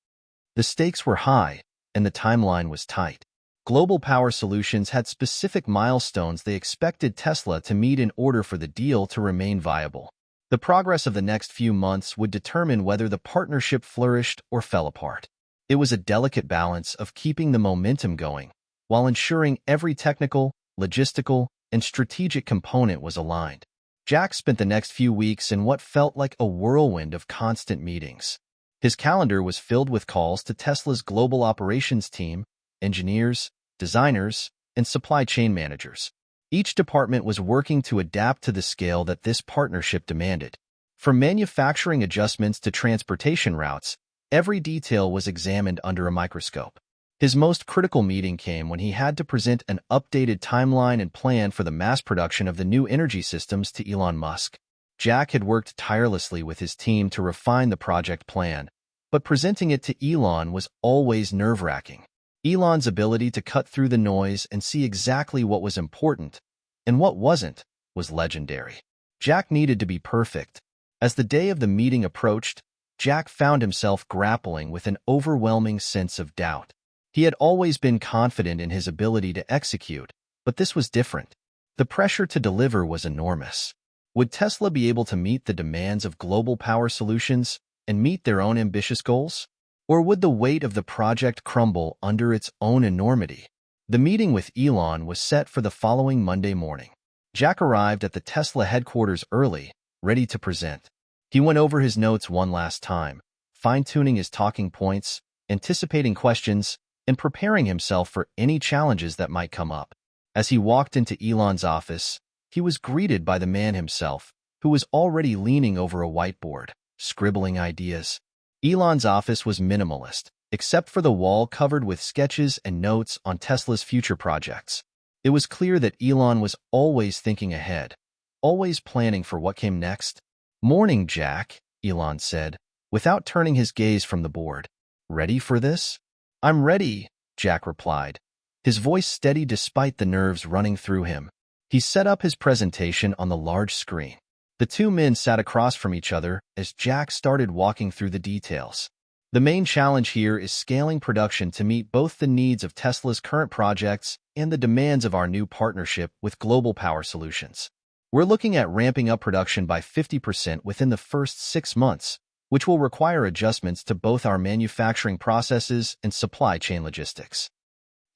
The stakes were high, and the timeline was tight. Global Power Solutions had specific milestones they expected Tesla to meet in order for the deal to remain viable. The progress of the next few months would determine whether the partnership flourished or fell apart. It was a delicate balance of keeping the momentum going, while ensuring every technical, logistical, and strategic component was aligned. Jack spent the next few weeks in what felt like a whirlwind of constant meetings. His calendar was filled with calls to Tesla's global operations team, engineers, designers, and supply chain managers. Each department was working to adapt to the scale that this partnership demanded. From manufacturing adjustments to transportation routes, every detail was examined under a microscope. His most critical meeting came when he had to present an updated timeline and plan for the mass production of the new energy systems to Elon Musk. Jack had worked tirelessly with his team to refine the project plan, but presenting it to Elon was always nerve-wracking. Elon's ability to cut through the noise and see exactly what was important and what wasn't was legendary. Jack needed to be perfect. As the day of the meeting approached, Jack found himself grappling with an overwhelming sense of doubt. He had always been confident in his ability to execute, but this was different. The pressure to deliver was enormous. Would Tesla be able to meet the demands of Global Power Solutions and meet their own ambitious goals? Or would the weight of the project crumble under its own enormity? The meeting with Elon was set for the following Monday morning. Jack arrived at the Tesla headquarters early, ready to present. He went over his notes one last time, fine-tuning his talking points, anticipating questions, and preparing himself for any challenges that might come up. As he walked into Elon's office, he was greeted by the man himself, who was already leaning over a whiteboard, scribbling ideas. Elon's office was minimalist, except for the wall covered with sketches and notes on Tesla's future projects. It was clear that Elon was always thinking ahead, always planning for what came next. "Morning, Jack," Elon said, without turning his gaze from the board. "Ready for this?" "I'm ready," Jack replied, his voice steady despite the nerves running through him. He set up his presentation on the large screen. The two men sat across from each other as Jack started walking through the details. The main challenge here is scaling production to meet both the needs of Tesla's current projects and the demands of our new partnership with Global Power Solutions. We're looking at ramping up production by 50% within the first 6 months, which will require adjustments to both our manufacturing processes and supply chain logistics.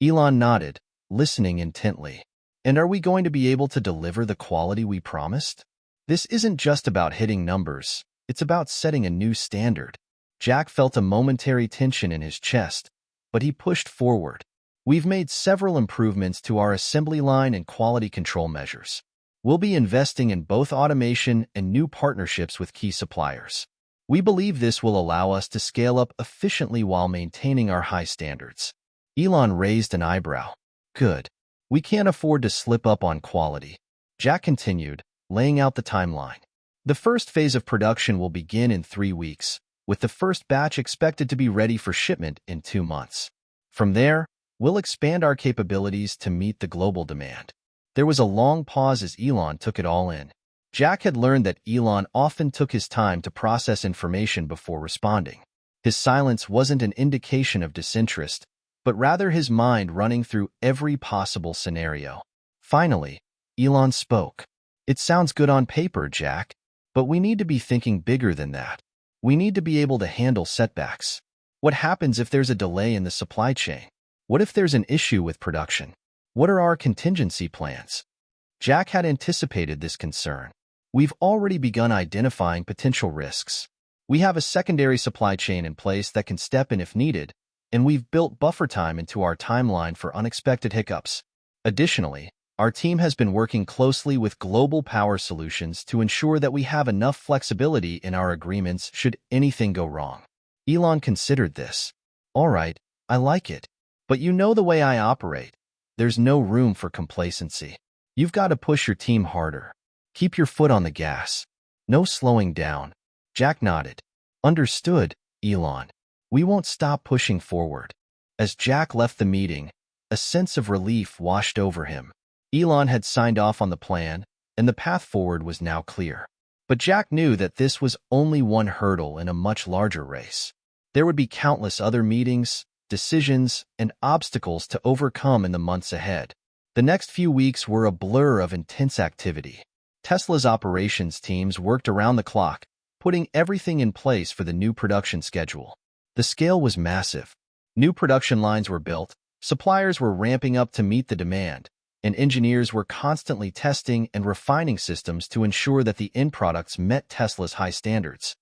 Elon nodded, listening intently. "And are we going to be able to deliver the quality we promised?" "This isn't just about hitting numbers, it's about setting a new standard." Jack felt a momentary tension in his chest, but he pushed forward. "We've made several improvements to our assembly line and quality control measures. We'll be investing in both automation and new partnerships with key suppliers. We believe this will allow us to scale up efficiently while maintaining our high standards." Elon raised an eyebrow. "Good. We can't afford to slip up on quality." Jack continued, laying out the timeline. "The first phase of production will begin in 3 weeks, with the first batch expected to be ready for shipment in 2 months. From there, we'll expand our capabilities to meet the global demand." There was a long pause as Elon took it all in. Jack had learned that Elon often took his time to process information before responding. His silence wasn't an indication of disinterest, but rather his mind running through every possible scenario. Finally, Elon spoke. "It sounds good on paper, Jack, but we need to be thinking bigger than that. We need to be able to handle setbacks. What happens if there's a delay in the supply chain? What if there's an issue with production? What are our contingency plans?" Jack had anticipated this concern. "We've already begun identifying potential risks. We have a secondary supply chain in place that can step in if needed, and we've built buffer time into our timeline for unexpected hiccups. Additionally, our team has been working closely with Global Power Solutions to ensure that we have enough flexibility in our agreements should anything go wrong." Elon considered this. "All right, I like it. But you know the way I operate. There's no room for complacency. You've got to push your team harder. Keep your foot on the gas. No slowing down." Jack nodded. "Understood, Elon. We won't stop pushing forward." As Jack left the meeting, a sense of relief washed over him. Elon had signed off on the plan, and the path forward was now clear. But Jack knew that this was only one hurdle in a much larger race. There would be countless other meetings, decisions, and obstacles to overcome in the months ahead. The next few weeks were a blur of intense activity. Tesla's operations teams worked around the clock, putting everything in place for the new production schedule. The scale was massive. New production lines were built, suppliers were ramping up to meet the demand, and engineers were constantly testing and refining systems to ensure that the end products met Tesla's high standards.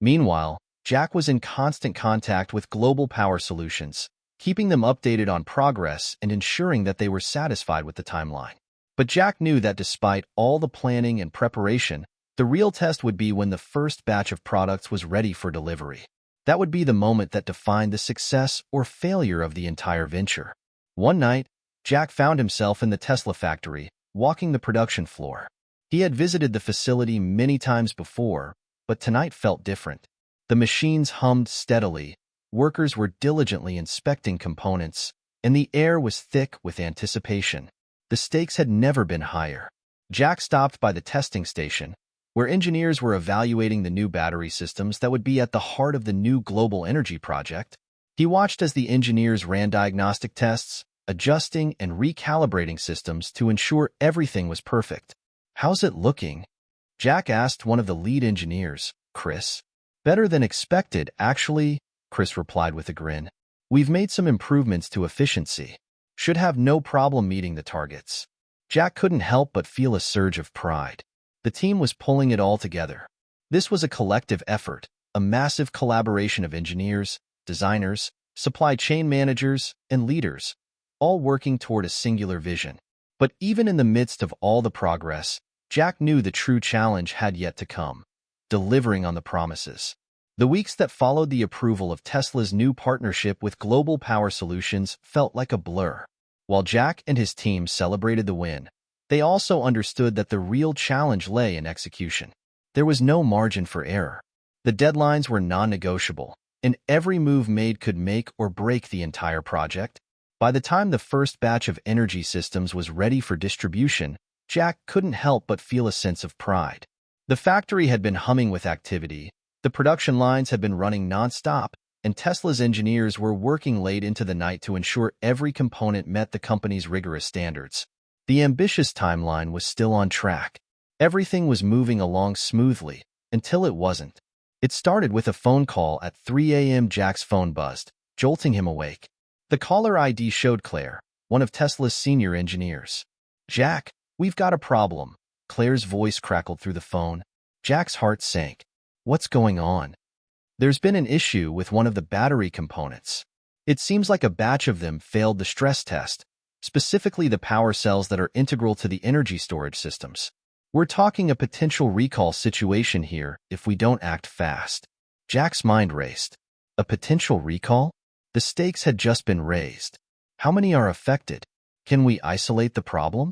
Meanwhile, Jack was in constant contact with Global Power Solutions, keeping them updated on progress and ensuring that they were satisfied with the timeline. But Jack knew that despite all the planning and preparation, the real test would be when the first batch of products was ready for delivery. That would be the moment that defined the success or failure of the entire venture. One night, Jack found himself in the Tesla factory, walking the production floor. He had visited the facility many times before, but tonight felt different. The machines hummed steadily, workers were diligently inspecting components, and the air was thick with anticipation. The stakes had never been higher. Jack stopped by the testing station, where engineers were evaluating the new battery systems that would be at the heart of the new global energy project. He watched as the engineers ran diagnostic tests, adjusting and recalibrating systems to ensure everything was perfect. "How's it looking?" Jack asked one of the lead engineers, Chris. "Better than expected, actually," Chris replied with a grin. "We've made some improvements to efficiency. Should have no problem meeting the targets." Jack couldn't help but feel a surge of pride. The team was pulling it all together. This was a collective effort, a massive collaboration of engineers, designers, supply chain managers, and leaders, all working toward a singular vision. But even in the midst of all the progress, Jack knew the true challenge had yet to come: delivering on the promises. The weeks that followed the approval of Tesla's new partnership with Global Power Solutions felt like a blur. While Jack and his team celebrated the win, they also understood that the real challenge lay in execution. There was no margin for error. The deadlines were non-negotiable, and every move made could make or break the entire project. By the time the first batch of energy systems was ready for distribution, Jack couldn't help but feel a sense of pride. The factory had been humming with activity, the production lines had been running non-stop, and Tesla's engineers were working late into the night to ensure every component met the company's rigorous standards. The ambitious timeline was still on track. Everything was moving along smoothly, until it wasn't. It started with a phone call at 3 a.m. Jack's phone buzzed, jolting him awake. The caller ID showed Claire, one of Tesla's senior engineers. "Jack, we've got a problem." Claire's voice crackled through the phone. Jack's heart sank. "What's going on?" "There's been an issue with one of the battery components. It seems like a batch of them failed the stress test, specifically the power cells that are integral to the energy storage systems. We're talking a potential recall situation here if we don't act fast." Jack's mind raced. A potential recall? The stakes had just been raised. How many are affected? Can we isolate the problem?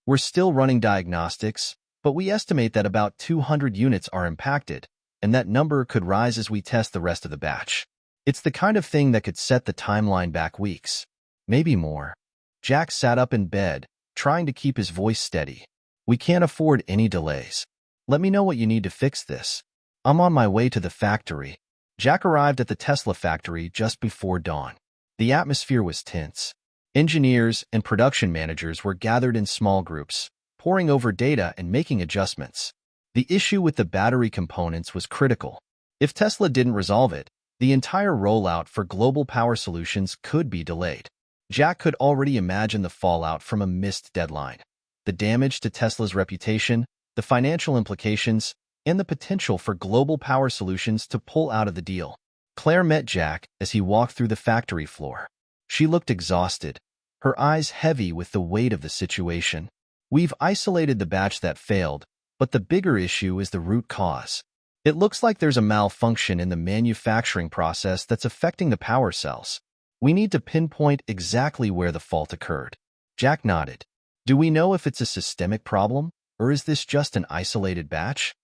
"We're still running diagnostics, but we estimate that about 200 units are impacted, and that number could rise as we test the rest of the batch. It's the kind of thing that could set the timeline back weeks, maybe more." Jack sat up in bed, trying to keep his voice steady. "We can't afford any delays. Let me know what you need to fix this. I'm on my way to the factory." Jack arrived at the Tesla factory just before dawn. The atmosphere was tense. Engineers and production managers were gathered in small groups, poring over data and making adjustments. The issue with the battery components was critical. If Tesla didn't resolve it, the entire rollout for global power solutions could be delayed. Jack could already imagine the fallout from a missed deadline. The damage to Tesla's reputation, the financial implications, and the potential for global power solutions to pull out of the deal. Claire met Jack as he walked through the factory floor. She looked exhausted, her eyes heavy with the weight of the situation. "We've isolated the batch that failed, but the bigger issue is the root cause. It looks like there's a malfunction in the manufacturing process that's affecting the power cells. We need to pinpoint exactly where the fault occurred." Jack nodded. "Do we know if it's a systemic problem, or is this just an isolated batch?"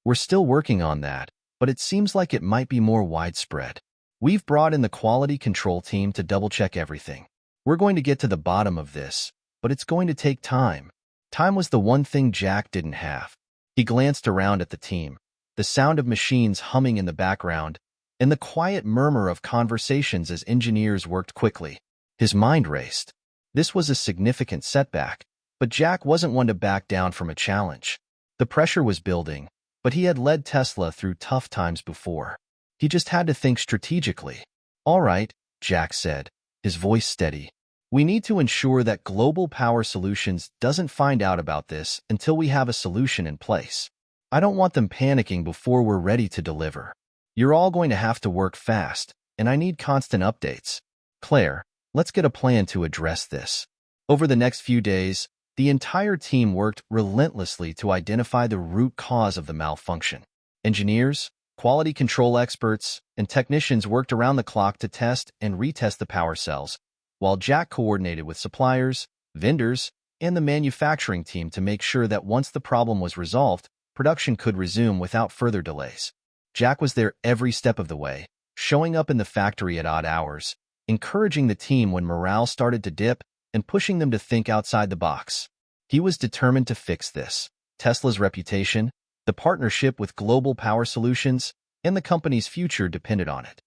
"We're still working on that, but it seems like it might be more widespread. We've brought in the quality control team to double-check everything. We're going to get to the bottom of this, but it's going to take time." Time was the one thing Jack didn't have. He glanced around at the team, the sound of machines humming in the background, and the quiet murmur of conversations as engineers worked quickly. His mind raced. This was a significant setback, but Jack wasn't one to back down from a challenge. The pressure was building, but he had led Tesla through tough times before. He just had to think strategically. "All right," Jack said, his voice steady. "We need to ensure that Global Power Solutions doesn't find out about this until we have a solution in place. I don't want them panicking before we're ready to deliver. You're all going to have to work fast, and I need constant updates. Claire, let's get a plan to address this." Over the next few days, the entire team worked relentlessly to identify the root cause of the malfunction. Engineers, quality control experts, and technicians worked around the clock to test and retest the power cells, while Jack coordinated with suppliers, vendors, and the manufacturing team to make sure that once the problem was resolved, production could resume without further delays. Jack was there every step of the way, showing up in the factory at odd hours, encouraging the team when morale started to dip, and pushing them to think outside the box. He was determined to fix this. Tesla's reputation, the partnership with Global Power Solutions, and the company's future depended on it.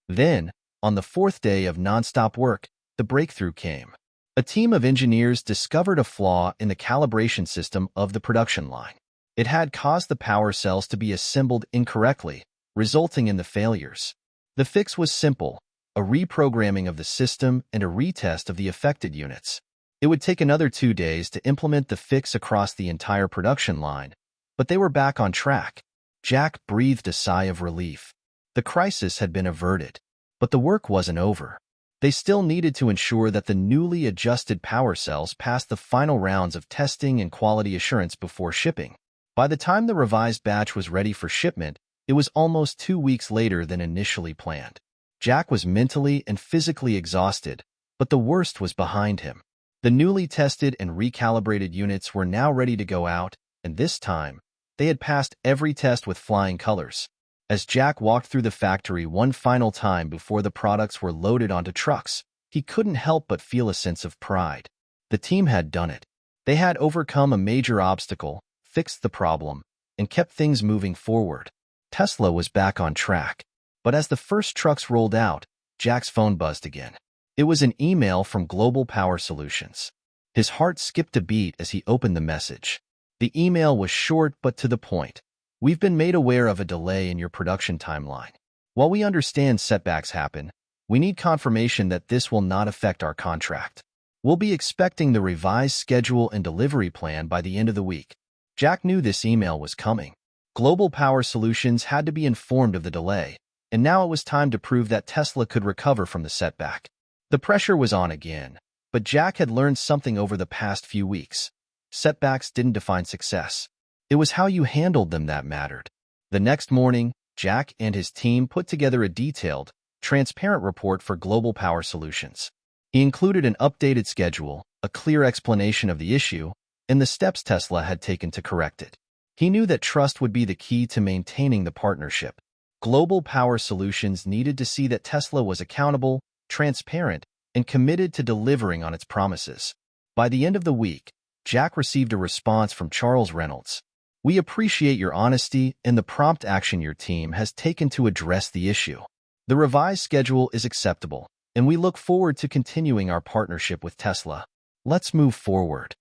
Then, on the fourth day of nonstop work, the breakthrough came. A team of engineers discovered a flaw in the calibration system of the production line. It had caused the power cells to be assembled incorrectly, resulting in the failures. The fix was simple: a reprogramming of the system and a retest of the affected units. It would take another 2 days to implement the fix across the entire production line, but they were back on track. Jack breathed a sigh of relief. The crisis had been averted, but the work wasn't over. They still needed to ensure that the newly adjusted power cells passed the final rounds of testing and quality assurance before shipping. By the time the revised batch was ready for shipment, it was almost 2 weeks later than initially planned. Jack was mentally and physically exhausted, but the worst was behind him. The newly tested and recalibrated units were now ready to go out, and this time, They had passed every test with flying colors. As Jack walked through the factory one final time before the products were loaded onto trucks, he couldn't help but feel a sense of pride. The team had done it. They had overcome a major obstacle, fixed the problem, and kept things moving forward. Tesla was back on track. But as the first trucks rolled out, Jack's phone buzzed again. It was an email from Global Power Solutions. His heart skipped a beat as he opened the message. The email was short but to the point. We've been made aware of a delay in your production timeline. While we understand setbacks happen, we need confirmation that this will not affect our contract. We'll be expecting the revised schedule and delivery plan by the end of the week. Jack knew this email was coming. Global Power Solutions had to be informed of the delay, and now it was time to prove that Tesla could recover from the setback. The pressure was on again, but Jack had learned something over the past few weeks. Setbacks didn't define success. It was how you handled them that mattered. The next morning, Jack and his team put together a detailed, transparent report for Global Power Solutions. He included an updated schedule, a clear explanation of the issue, and the steps Tesla had taken to correct it. He knew that trust would be the key to maintaining the partnership. Global Power Solutions needed to see that Tesla was accountable, transparent, and committed to delivering on its promises. By the end of the week, Jack received a response from Charles Reynolds. We appreciate your honesty and the prompt action your team has taken to address the issue. The revised schedule is acceptable, and we look forward to continuing our partnership with Tesla. Let's move forward.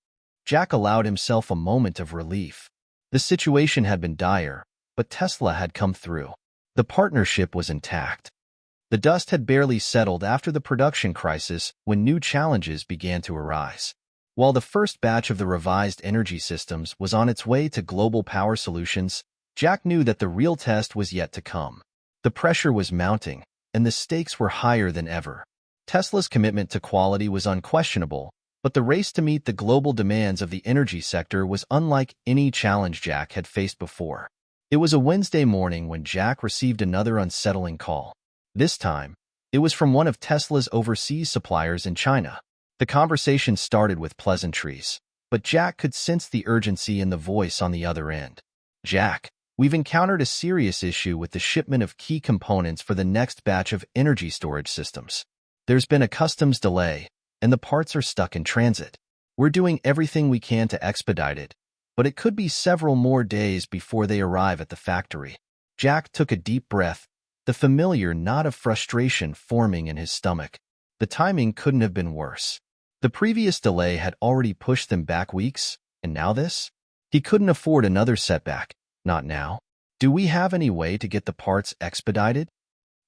Jack allowed himself a moment of relief. The situation had been dire, but Tesla had come through. The partnership was intact. The dust had barely settled after the production crisis when new challenges began to arise. While the first batch of the revised energy systems was on its way to Global Power Solutions, Jack knew that the real test was yet to come. The pressure was mounting, and the stakes were higher than ever. Tesla's commitment to quality was unquestionable, but the race to meet the global demands of the energy sector was unlike any challenge Jack had faced before. It was a Wednesday morning when Jack received another unsettling call. This time, it was from one of Tesla's overseas suppliers in China. The conversation started with pleasantries, but Jack could sense the urgency in the voice on the other end. Jack, we've encountered a serious issue with the shipment of key components for the next batch of energy storage systems. There's been a customs delay, and the parts are stuck in transit. We're doing everything we can to expedite it, but it could be several more days before they arrive at the factory. Jack took a deep breath, the familiar knot of frustration forming in his stomach. The timing couldn't have been worse. The previous delay had already pushed them back weeks, and now this? He couldn't afford another setback. Not now. Do we have any way to get the parts expedited?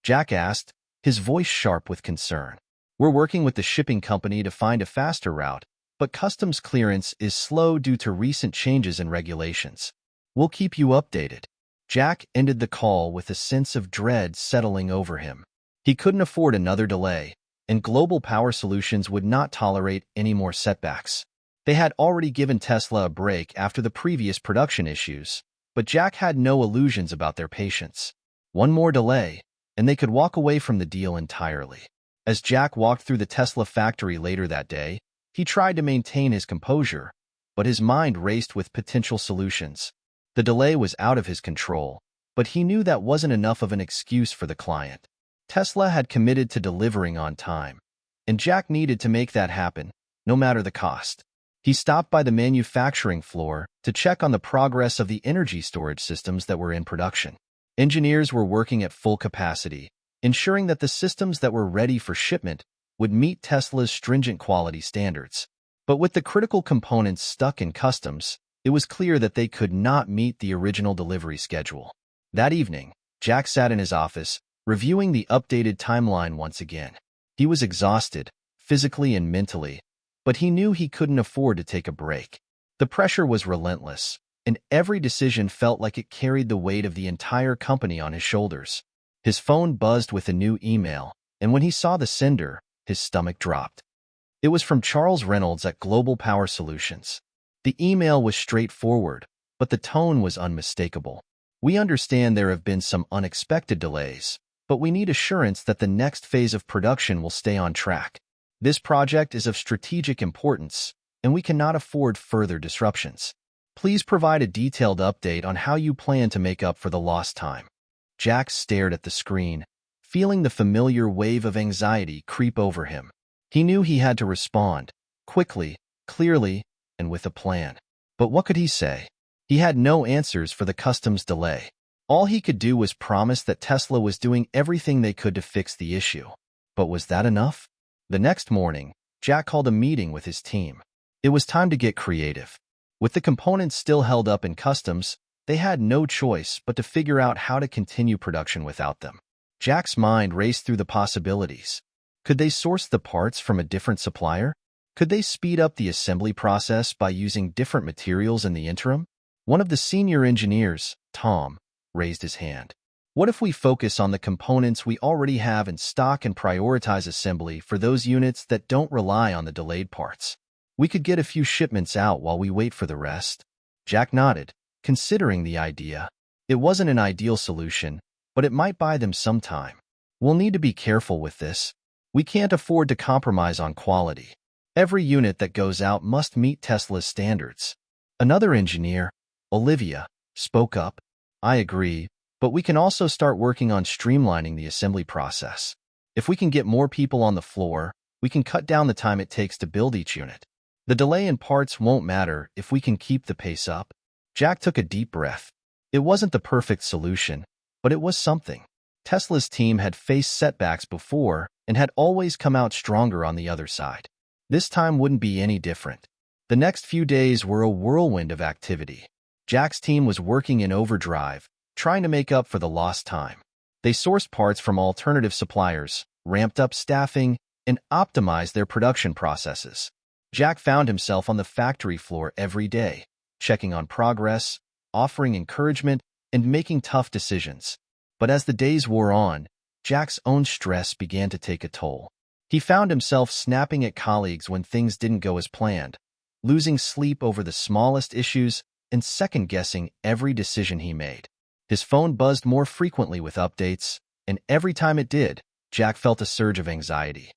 Jack asked, his voice sharp with concern. We're working with the shipping company to find a faster route, but customs clearance is slow due to recent changes in regulations. We'll keep you updated. Jack ended the call with a sense of dread settling over him. He couldn't afford another delay, and Global Power Solutions would not tolerate any more setbacks. They had already given Tesla a break after the previous production issues, but Jack had no illusions about their patience. One more delay, and they could walk away from the deal entirely. As Jack walked through the Tesla factory later that day, he tried to maintain his composure, but his mind raced with potential solutions. The delay was out of his control, but he knew that wasn't enough of an excuse for the client. Tesla had committed to delivering on time, and Jack needed to make that happen, no matter the cost. He stopped by the manufacturing floor to check on the progress of the energy storage systems that were in production. Engineers were working at full capacity, ensuring that the systems that were ready for shipment would meet Tesla's stringent quality standards. But with the critical components stuck in customs, it was clear that they could not meet the original delivery schedule. That evening, Jack sat in his office, reviewing the updated timeline once again. He was exhausted, physically and mentally, but he knew he couldn't afford to take a break. The pressure was relentless, and every decision felt like it carried the weight of the entire company on his shoulders. His phone buzzed with a new email, and when he saw the sender, his stomach dropped. It was from Charles Reynolds at Global Power Solutions. The email was straightforward, but the tone was unmistakable. We understand there have been some unexpected delays, but we need assurance that the next phase of production will stay on track. This project is of strategic importance, and we cannot afford further disruptions. Please provide a detailed update on how you plan to make up for the lost time. Jack stared at the screen, feeling the familiar wave of anxiety creep over him. He knew he had to respond, quickly, clearly, and with a plan. But what could he say? He had no answers for the customs delay. All he could do was promise that Tesla was doing everything they could to fix the issue. But was that enough? The next morning, Jack called a meeting with his team. It was time to get creative. With the components still held up in customs, they had no choice but to figure out how to continue production without them. Jack's mind raced through the possibilities. Could they source the parts from a different supplier? Could they speed up the assembly process by using different materials in the interim? One of the senior engineers, Tom, raised his hand. What if we focus on the components we already have in stock and prioritize assembly for those units that don't rely on the delayed parts? We could get a few shipments out while we wait for the rest. Jack nodded, considering the idea. It wasn't an ideal solution, but it might buy them some time. We'll need to be careful with this. We can't afford to compromise on quality. Every unit that goes out must meet Tesla's standards. Another engineer, Olivia, spoke up. I agree, but we can also start working on streamlining the assembly process. If we can get more people on the floor, we can cut down the time it takes to build each unit. The delay in parts won't matter if we can keep the pace up. Jack took a deep breath. It wasn't the perfect solution, but it was something. Tesla's team had faced setbacks before and had always come out stronger on the other side. This time wouldn't be any different. The next few days were a whirlwind of activity. Jack's team was working in overdrive, trying to make up for the lost time. They sourced parts from alternative suppliers, ramped up staffing, and optimized their production processes. Jack found himself on the factory floor every day, checking on progress, offering encouragement, and making tough decisions. But as the days wore on, Jack's own stress began to take a toll. He found himself snapping at colleagues when things didn't go as planned, losing sleep over the smallest issues, and second-guessing every decision he made. His phone buzzed more frequently with updates, and every time it did, Jack felt a surge of anxiety.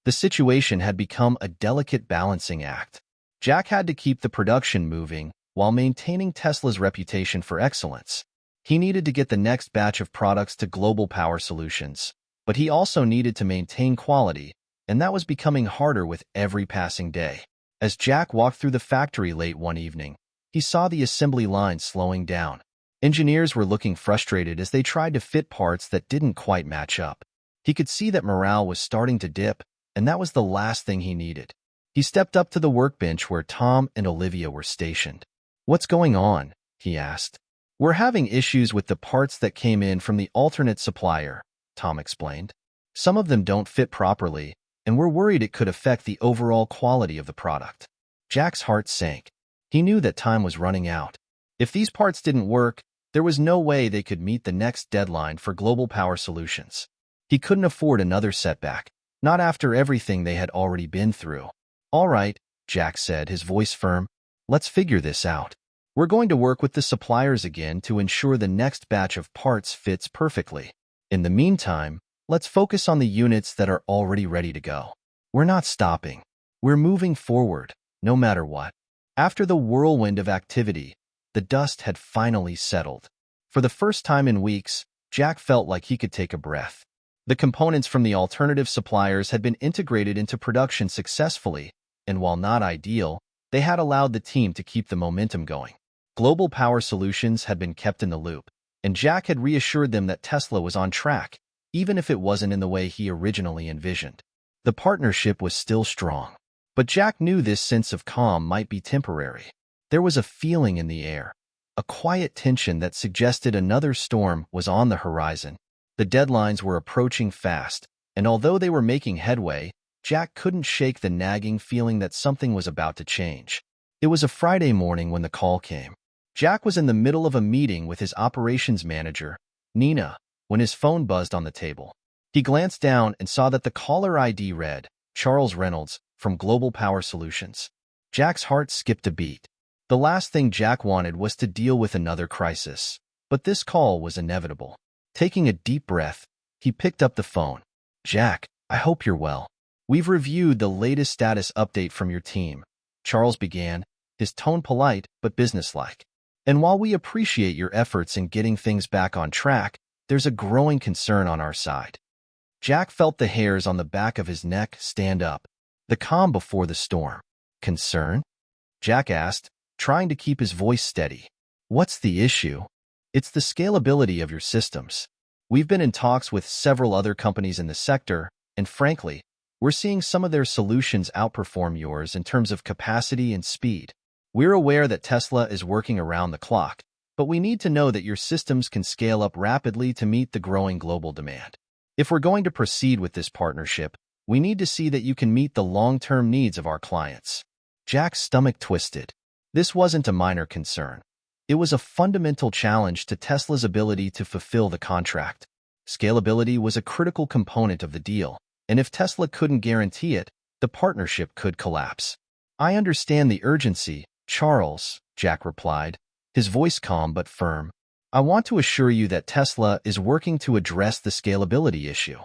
The situation had become a delicate balancing act. Jack had to keep the production moving while maintaining Tesla's reputation for excellence. He needed to get the next batch of products to Global Power Solutions, but he also needed to maintain quality, and that was becoming harder with every passing day. As Jack walked through the factory late one evening, he saw the assembly line slowing down. Engineers were looking frustrated as they tried to fit parts that didn't quite match up. He could see that morale was starting to dip, and that was the last thing he needed. He stepped up to the workbench where Tom and Olivia were stationed. "What's going on?" he asked. "We're having issues with the parts that came in from the alternate supplier," Tom explained. "Some of them don't fit properly, and we're worried it could affect the overall quality of the product." Jack's heart sank. He knew that time was running out. If these parts didn't work, there was no way they could meet the next deadline for Global Power Solutions. He couldn't afford another setback, not after everything they had already been through. "All right," Jack said, his voice firm. "Let's figure this out. We're going to work with the suppliers again to ensure the next batch of parts fits perfectly. In the meantime, let's focus on the units that are already ready to go. We're not stopping. We're moving forward, no matter what." After the whirlwind of activity, the dust had finally settled. For the first time in weeks, Jack felt like he could take a breath. The components from the alternative suppliers had been integrated into production successfully, and while not ideal, they had allowed the team to keep the momentum going. Global Power Solutions had been kept in the loop, and Jack had reassured them that Tesla was on track, even if it wasn't in the way he originally envisioned. The partnership was still strong, but Jack knew this sense of calm might be temporary. There was a feeling in the air, a quiet tension that suggested another storm was on the horizon. The deadlines were approaching fast, and although they were making headway, Jack couldn't shake the nagging feeling that something was about to change. It was a Friday morning when the call came. Jack was in the middle of a meeting with his operations manager, Nina, when his phone buzzed on the table. He glanced down and saw that the caller ID read, Charles Reynolds, from Global Power Solutions. Jack's heart skipped a beat. The last thing Jack wanted was to deal with another crisis, but this call was inevitable. Taking a deep breath, he picked up the phone. "Jack, I hope you're well. We've reviewed the latest status update from your team," Charles began, his tone polite but businesslike. And while we appreciate your efforts in getting things back on track, there's a growing concern on our side. Jack felt the hairs on the back of his neck stand up. The calm before the storm. Concern? Jack asked, trying to keep his voice steady. What's the issue? It's the scalability of your systems. We've been in talks with several other companies in the sector, and frankly, we're seeing some of their solutions outperform yours in terms of capacity and speed. We're aware that Tesla is working around the clock, but we need to know that your systems can scale up rapidly to meet the growing global demand. If we're going to proceed with this partnership, we need to see that you can meet the long-term needs of our clients. Jack's stomach twisted. This wasn't a minor concern. It was a fundamental challenge to Tesla's ability to fulfill the contract. Scalability was a critical component of the deal, and if Tesla couldn't guarantee it, the partnership could collapse. I understand the urgency, Charles, Jack replied, his voice calm but firm. I want to assure you that Tesla is working to address the scalability issue.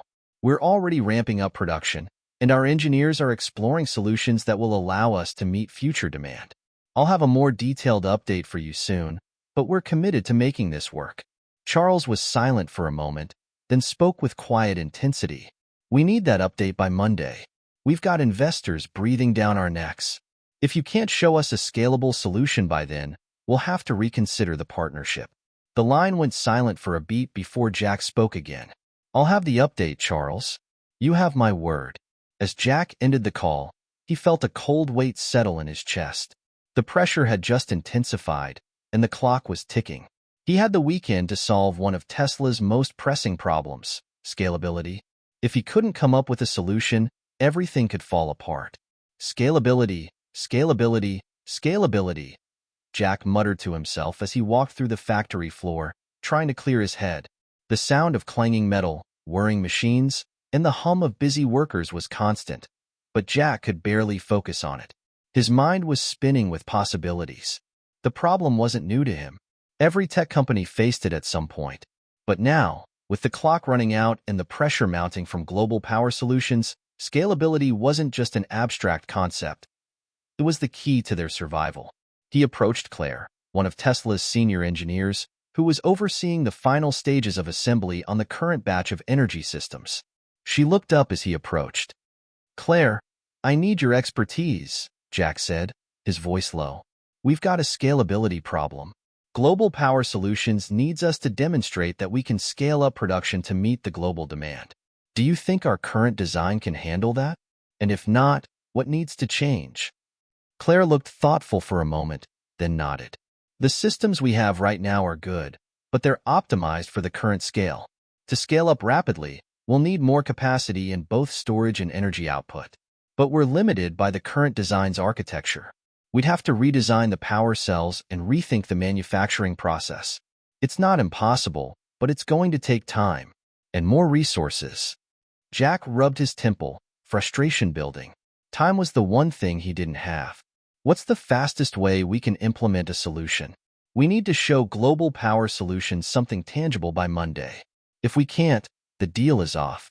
We're already ramping up production, and our engineers are exploring solutions that will allow us to meet future demand. I'll have a more detailed update for you soon, but we're committed to making this work. Charles was silent for a moment, then spoke with quiet intensity. We need that update by Monday. We've got investors breathing down our necks. If you can't show us a scalable solution by then, we'll have to reconsider the partnership. The line went silent for a beat before Jack spoke again. I'll have the update, Charles. You have my word. As Jack ended the call, he felt a cold weight settle in his chest. The pressure had just intensified, and the clock was ticking. He had the weekend to solve one of Tesla's most pressing problems, scalability. If he couldn't come up with a solution, everything could fall apart. Scalability, scalability, scalability. Jack muttered to himself as he walked through the factory floor, trying to clear his head. The sound of clanging metal, whirring machines, and the hum of busy workers was constant, but Jack could barely focus on it. His mind was spinning with possibilities. The problem wasn't new to him. Every tech company faced it at some point. But now, with the clock running out and the pressure mounting from global power solutions, scalability wasn't just an abstract concept. It was the key to their survival. He approached Claire, one of Tesla's senior engineers, who was overseeing the final stages of assembly on the current batch of energy systems. She looked up as he approached. Claire, I need your expertise, Jack said, his voice low. We've got a scalability problem. Global Power Solutions needs us to demonstrate that we can scale up production to meet the global demand. Do you think our current design can handle that? And if not, what needs to change? Claire looked thoughtful for a moment, then nodded. The systems we have right now are good, but they're optimized for the current scale. To scale up rapidly, we'll need more capacity in both storage and energy output. But we're limited by the current design's architecture. We'd have to redesign the power cells and rethink the manufacturing process. It's not impossible, but it's going to take time and more resources. Jack rubbed his temple, frustration building. Time was the one thing he didn't have. What's the fastest way we can implement a solution? We need to show Global Power Solutions something tangible by Monday. If we can't, the deal is off.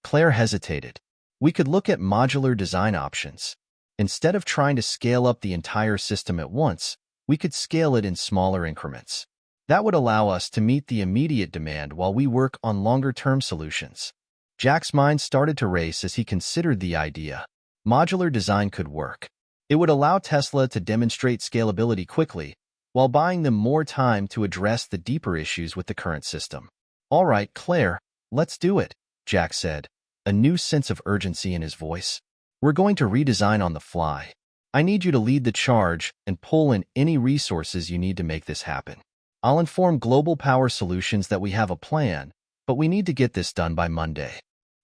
Claire hesitated. We could look at modular design options. Instead of trying to scale up the entire system at once, we could scale it in smaller increments. That would allow us to meet the immediate demand while we work on longer-term solutions. Jack's mind started to race as he considered the idea. Modular design could work. It would allow Tesla to demonstrate scalability quickly, while buying them more time to address the deeper issues with the current system. All right, Claire, let's do it, Jack said, a new sense of urgency in his voice. We're going to redesign on the fly. I need you to lead the charge and pull in any resources you need to make this happen. I'll inform Global Power Solutions that we have a plan, but we need to get this done by Monday.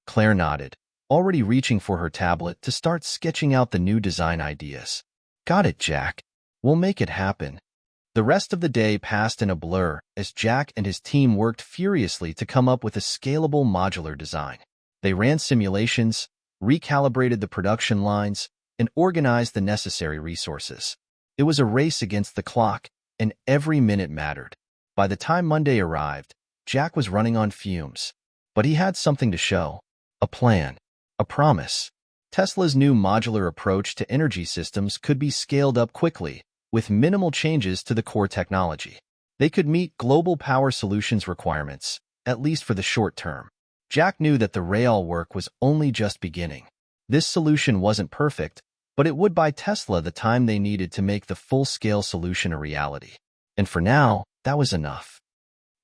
Claire nodded, already reaching for her tablet to start sketching out the new design ideas. Got it, Jack. We'll make it happen. The rest of the day passed in a blur as Jack and his team worked furiously to come up with a scalable modular design. They ran simulations, recalibrated the production lines, and organized the necessary resources. It was a race against the clock, and every minute mattered. By the time Monday arrived, Jack was running on fumes. But he had something to show. A plan. A promise. Tesla's new modular approach to energy systems could be scaled up quickly, with minimal changes to the core technology. They could meet global power solutions requirements, at least for the short term. Jack knew that the rail work was only just beginning. This solution wasn't perfect, but it would buy Tesla the time they needed to make the full-scale solution a reality. And for now, that was enough.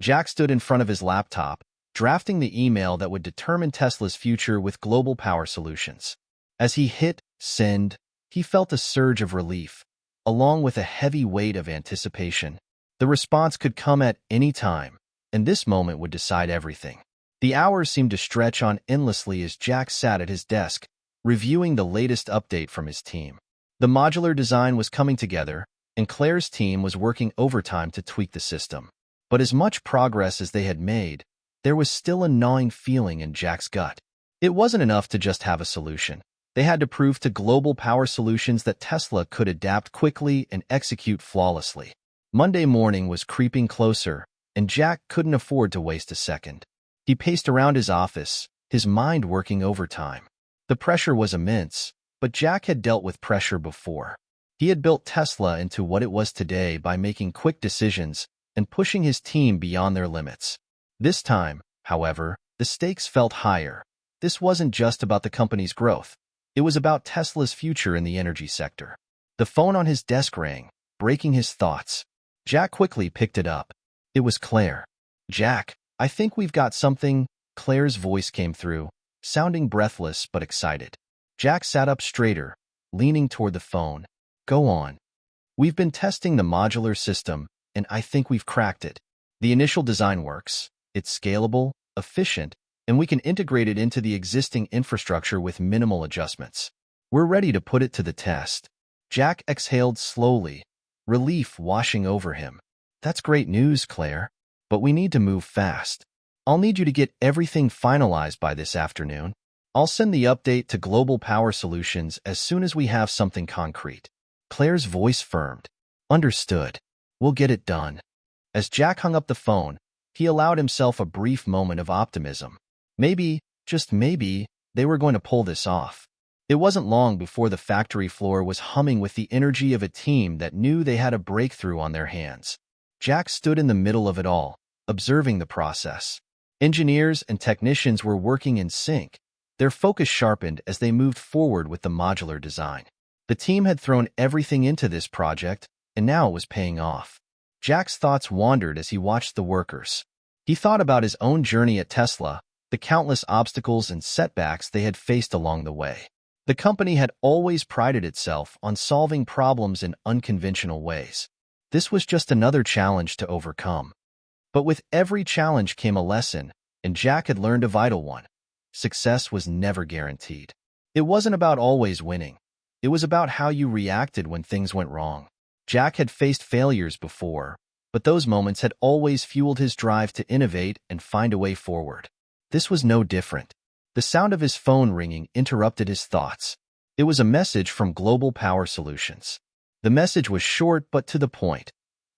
Jack stood in front of his laptop, drafting the email that would determine Tesla's future with global power solutions. As he hit send, he felt a surge of relief, along with a heavy weight of anticipation. The response could come at any time, and this moment would decide everything. The hours seemed to stretch on endlessly as Jack sat at his desk, reviewing the latest update from his team. The modular design was coming together, and Claire's team was working overtime to tweak the system. But as much progress as they had made, there was still a gnawing feeling in Jack's gut. It wasn't enough to just have a solution. They had to prove to global power solutions that Tesla could adapt quickly and execute flawlessly. Monday morning was creeping closer, and Jack couldn't afford to waste a second. He paced around his office, his mind working overtime. The pressure was immense, but Jack had dealt with pressure before. He had built Tesla into what it was today by making quick decisions and pushing his team beyond their limits. This time, however, the stakes felt higher. This wasn't just about the company's growth. It was about Tesla's future in the energy sector. The phone on his desk rang, breaking his thoughts. Jack quickly picked it up. It was Claire. "Jack, I think we've got something," Claire's voice came through, sounding breathless but excited. Jack sat up straighter, leaning toward the phone. "Go on." "We've been testing the modular system, and I think we've cracked it. The initial design works. It's scalable, efficient, and we can integrate it into the existing infrastructure with minimal adjustments. We're ready to put it to the test." Jack exhaled slowly, relief washing over him. "That's great news, Claire, but we need to move fast. I'll need you to get everything finalized by this afternoon. I'll send the update to Global Power Solutions as soon as we have something concrete." Claire's voice firmed. "Understood. We'll get it done." As Jack hung up the phone, he allowed himself a brief moment of optimism. Maybe, just maybe, they were going to pull this off. It wasn't long before the factory floor was humming with the energy of a team that knew they had a breakthrough on their hands. Jack stood in the middle of it all, observing the process. Engineers and technicians were working in sync, their focus sharpened as they moved forward with the modular design. The team had thrown everything into this project, and now it was paying off. Jack's thoughts wandered as he watched the workers. He thought about his own journey at Tesla, the countless obstacles and setbacks they had faced along the way. The company had always prided itself on solving problems in unconventional ways. This was just another challenge to overcome. But with every challenge came a lesson, and Jack had learned a vital one. Success was never guaranteed. It wasn't about always winning. It was about how you reacted when things went wrong. Jack had faced failures before, but those moments had always fueled his drive to innovate and find a way forward. This was no different. The sound of his phone ringing interrupted his thoughts. It was a message from Global Power Solutions. The message was short but to the point.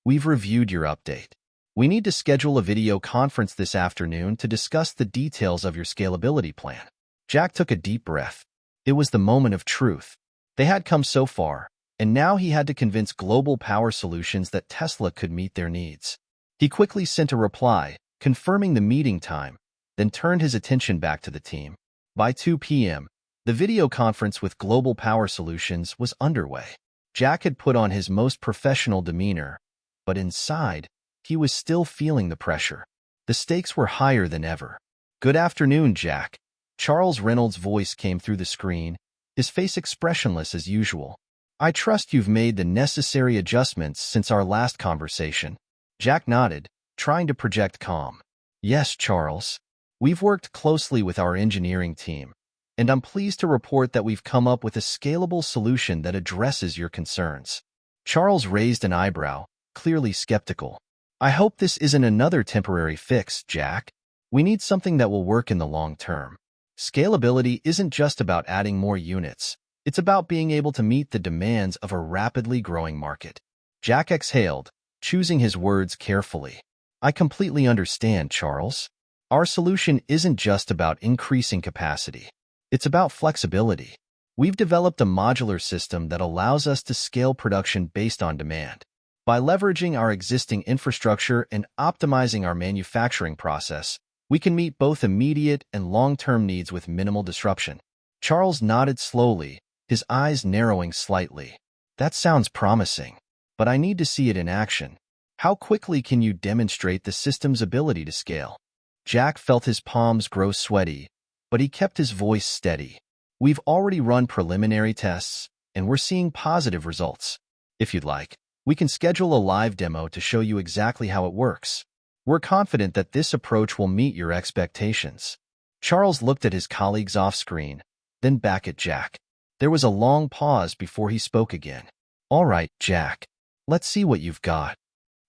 "We've reviewed your update. We need to schedule a video conference this afternoon to discuss the details of your scalability plan." Jack took a deep breath. It was the moment of truth. They had come so far, and now he had to convince Global Power Solutions that Tesla could meet their needs. He quickly sent a reply, confirming the meeting time, then turned his attention back to the team. By 2 p.m., the video conference with Global Power Solutions was underway. Jack had put on his most professional demeanor, but inside, he was still feeling the pressure. The stakes were higher than ever. "Good afternoon, Jack." Charles Reynolds' voice came through the screen, his face expressionless as usual. "I trust you've made the necessary adjustments since our last conversation." Jack nodded, trying to project calm. "Yes, Charles. We've worked closely with our engineering team, and I'm pleased to report that we've come up with a scalable solution that addresses your concerns." Charles raised an eyebrow, clearly skeptical. "I hope this isn't another temporary fix, Jack. We need something that will work in the long term. Scalability isn't just about adding more units. It's about being able to meet the demands of a rapidly growing market." Jack exhaled, choosing his words carefully. "I completely understand, Charles. Our solution isn't just about increasing capacity. It's about flexibility. We've developed a modular system that allows us to scale production based on demand. By leveraging our existing infrastructure and optimizing our manufacturing process, we can meet both immediate and long-term needs with minimal disruption. Charles nodded slowly, his eyes narrowing slightly. That sounds promising, but I need to see it in action. How quickly can you demonstrate the system's ability to scale? Jack felt his palms grow sweaty, but he kept his voice steady. We've already run preliminary tests, and we're seeing positive results. If you'd like, we can schedule a live demo to show you exactly how it works. We're confident that this approach will meet your expectations. Charles looked at his colleagues off-screen, then back at Jack. There was a long pause before he spoke again. All right, Jack. Let's see what you've got.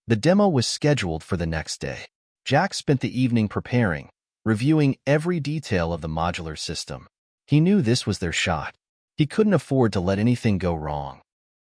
The demo was scheduled for the next day. Jack spent the evening preparing, reviewing every detail of the modular system. He knew this was their shot. He couldn't afford to let anything go wrong.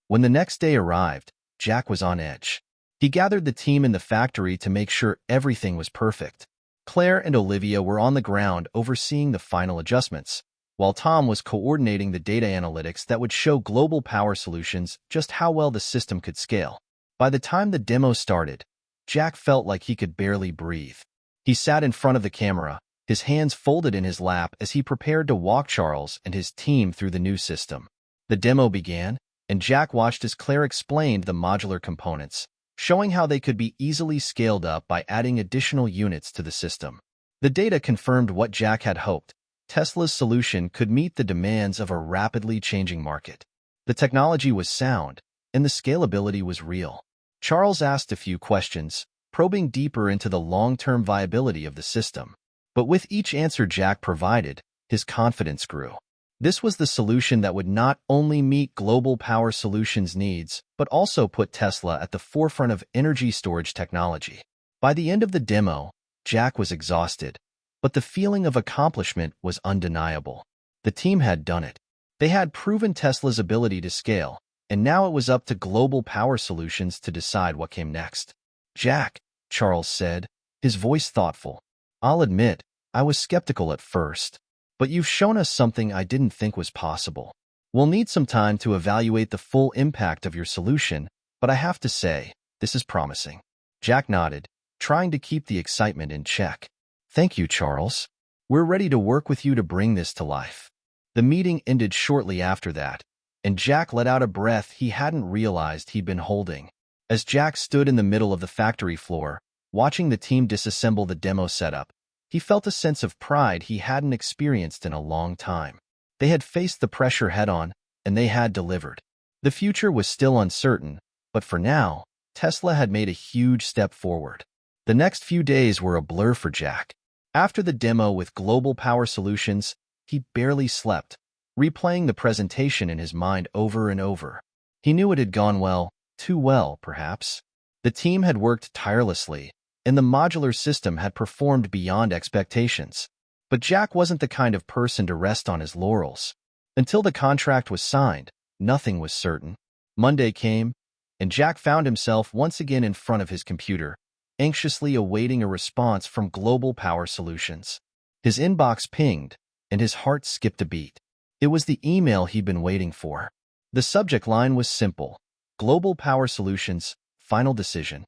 When the next day arrived, Jack was on edge. He gathered the team in the factory to make sure everything was perfect. Claire and Olivia were on the ground overseeing the final adjustments, while Tom was coordinating the data analytics that would show Global Power Solutions just how well the system could scale. By the time the demo started, Jack felt like he could barely breathe. He sat in front of the camera, his hands folded in his lap as he prepared to walk Charles and his team through the new system. The demo began, and Jack watched as Claire explained the modular components, showing how they could be easily scaled up by adding additional units to the system. The data confirmed what Jack had hoped. Tesla's solution could meet the demands of a rapidly changing market. The technology was sound, and the scalability was real. Charles asked a few questions, probing deeper into the long-term viability of the system. But with each answer Jack provided, his confidence grew. This was the solution that would not only meet Global Power Solutions' needs, but also put Tesla at the forefront of energy storage technology. By the end of the demo, Jack was exhausted, but the feeling of accomplishment was undeniable. The team had done it. They had proven Tesla's ability to scale, and now it was up to Global Power Solutions to decide what came next. Jack, Charles said, his voice thoughtful. I'll admit, I was skeptical at first, but you've shown us something I didn't think was possible. We'll need some time to evaluate the full impact of your solution, but I have to say, this is promising. Jack nodded, trying to keep the excitement in check. Thank you, Charles. We're ready to work with you to bring this to life. The meeting ended shortly after that, and Jack let out a breath he hadn't realized he'd been holding. As Jack stood in the middle of the factory floor, watching the team disassemble the demo setup, he felt a sense of pride he hadn't experienced in a long time. They had faced the pressure head-on, and they had delivered. The future was still uncertain, but for now, Tesla had made a huge step forward. The next few days were a blur for Jack. After the demo with Global Power Solutions, he barely slept, replaying the presentation in his mind over and over. He knew it had gone well, too well, perhaps. The team had worked tirelessly, and the modular system had performed beyond expectations. But Jack wasn't the kind of person to rest on his laurels. Until the contract was signed, nothing was certain. Monday came, and Jack found himself once again in front of his computer, anxiously awaiting a response from Global Power Solutions. His inbox pinged, and his heart skipped a beat. It was the email he'd been waiting for. The subject line was simple: Global Power Solutions, Final Decision.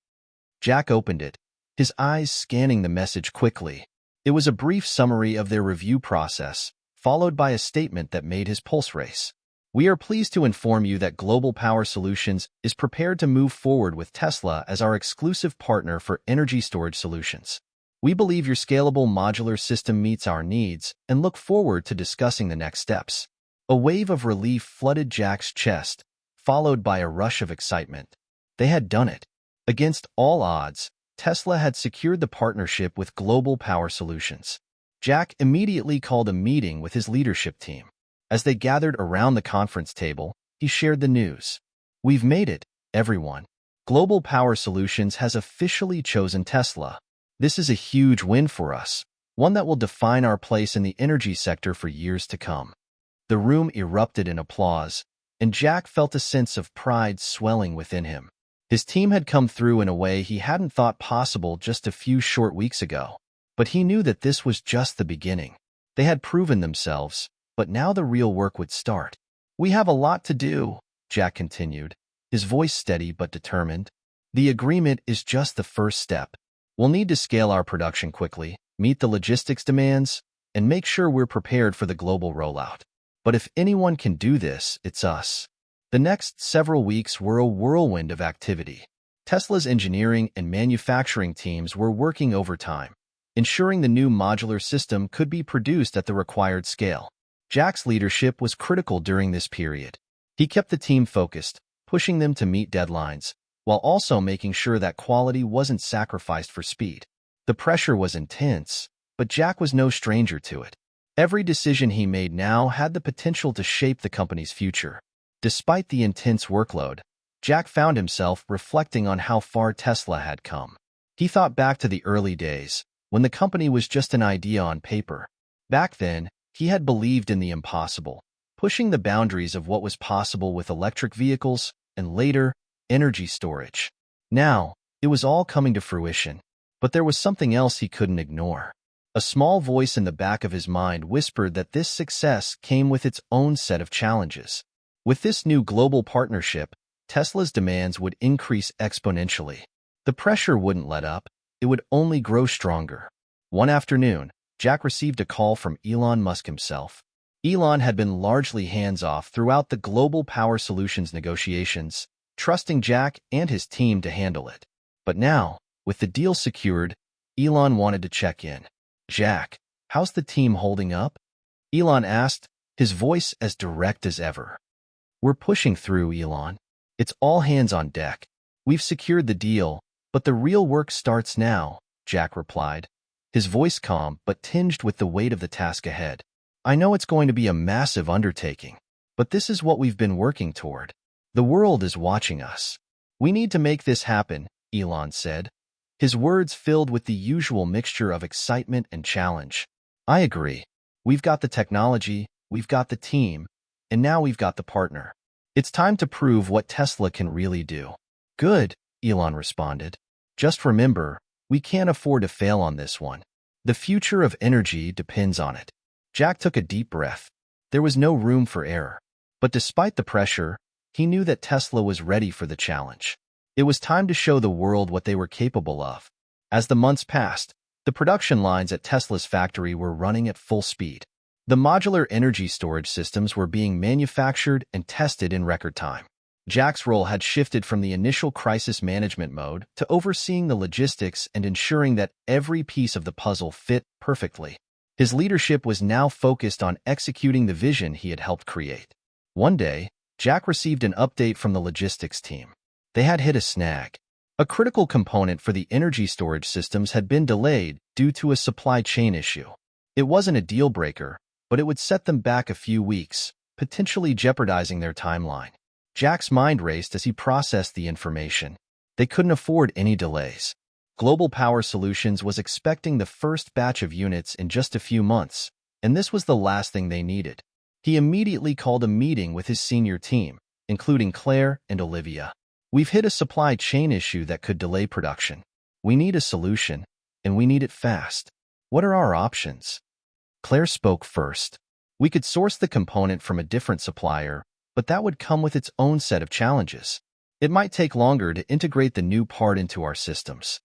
Jack opened it, his eyes scanning the message quickly. It was a brief summary of their review process, followed by a statement that made his pulse race. We are pleased to inform you that Global Power Solutions is prepared to move forward with Tesla as our exclusive partner for energy storage solutions. We believe your scalable modular system meets our needs and look forward to discussing the next steps. A wave of relief flooded Jack's chest, followed by a rush of excitement. They had done it. Against all odds, Tesla had secured the partnership with Global Power Solutions. Jack immediately called a meeting with his leadership team. As they gathered around the conference table, he shared the news. We've made it, everyone. Global Power Solutions has officially chosen Tesla. This is a huge win for us, one that will define our place in the energy sector for years to come. The room erupted in applause, and Jack felt a sense of pride swelling within him. His team had come through in a way he hadn't thought possible just a few short weeks ago, but he knew that this was just the beginning. They had proven themselves, But now the real work would start. "We have a lot to do," Jack continued, his voice steady but determined. "The agreement is just the first step. We'll need to scale our production quickly, meet the logistics demands, and make sure we're prepared for the global rollout. But if anyone can do this, it's us." The next several weeks were a whirlwind of activity. Tesla's engineering and manufacturing teams were working overtime, ensuring the new modular system could be produced at the required scale. Jack's leadership was critical during this period. He kept the team focused, pushing them to meet deadlines, while also making sure that quality wasn't sacrificed for speed. The pressure was intense, but Jack was no stranger to it. Every decision he made now had the potential to shape the company's future. Despite the intense workload, Jack found himself reflecting on how far Tesla had come. He thought back to the early days, when the company was just an idea on paper. Back then, he had believed in the impossible, pushing the boundaries of what was possible with electric vehicles and later, energy storage. Now, it was all coming to fruition, but there was something else he couldn't ignore. A small voice in the back of his mind whispered that this success came with its own set of challenges. With this new global partnership, Tesla's demands would increase exponentially. The pressure wouldn't let up, it would only grow stronger. One afternoon, Jack received a call from Elon Musk himself. Elon had been largely hands-off throughout the global power solutions negotiations, trusting Jack and his team to handle it. But now, with the deal secured, Elon wanted to check in. "Jack, how's the team holding up?" Elon asked, his voice as direct as ever. "We're pushing through, Elon. It's all hands on deck. We've secured the deal, but the real work starts now," Jack replied, his voice calm but tinged with the weight of the task ahead. "I know it's going to be a massive undertaking, but this is what we've been working toward. The world is watching us. We need to make this happen," Elon said, his words filled with the usual mixture of excitement and challenge. "I agree. We've got the technology, we've got the team, and now we've got the partner. It's time to prove what Tesla can really do." "Good," Elon responded. "Just remember, we can't afford to fail on this one. The future of energy depends on it." Jack took a deep breath. There was no room for error. But despite the pressure, he knew that Tesla was ready for the challenge. It was time to show the world what they were capable of. As the months passed, the production lines at Tesla's factory were running at full speed. The modular energy storage systems were being manufactured and tested in record time. Jack's role had shifted from the initial crisis management mode to overseeing the logistics and ensuring that every piece of the puzzle fit perfectly. His leadership was now focused on executing the vision he had helped create. One day, Jack received an update from the logistics team. They had hit a snag. A critical component for the energy storage systems had been delayed due to a supply chain issue. It wasn't a deal breaker, but it would set them back a few weeks, potentially jeopardizing their timeline. Jack's mind raced as he processed the information. They couldn't afford any delays. Global Power Solutions was expecting the first batch of units in just a few months, and this was the last thing they needed. He immediately called a meeting with his senior team, including Claire and Olivia. "We've hit a supply chain issue that could delay production. We need a solution, and we need it fast. What are our options?" Claire spoke first. "We could source the component from a different supplier, but that would come with its own set of challenges. It might take longer to integrate the new part into our systems."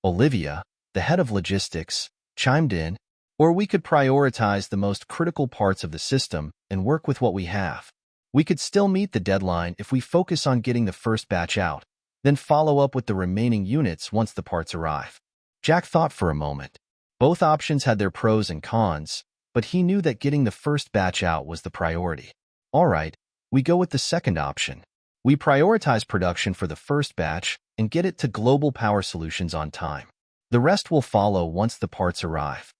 Olivia, the head of logistics, chimed in, "Or we could prioritize the most critical parts of the system and work with what we have. We could still meet the deadline if we focus on getting the first batch out, then follow up with the remaining units once the parts arrive." Jack thought for a moment. Both options had their pros and cons, but he knew that getting the first batch out was the priority. "All right, we go with the second option. We prioritize production for the first batch and get it to Global Power Solutions on time. The rest will follow once the parts arrive."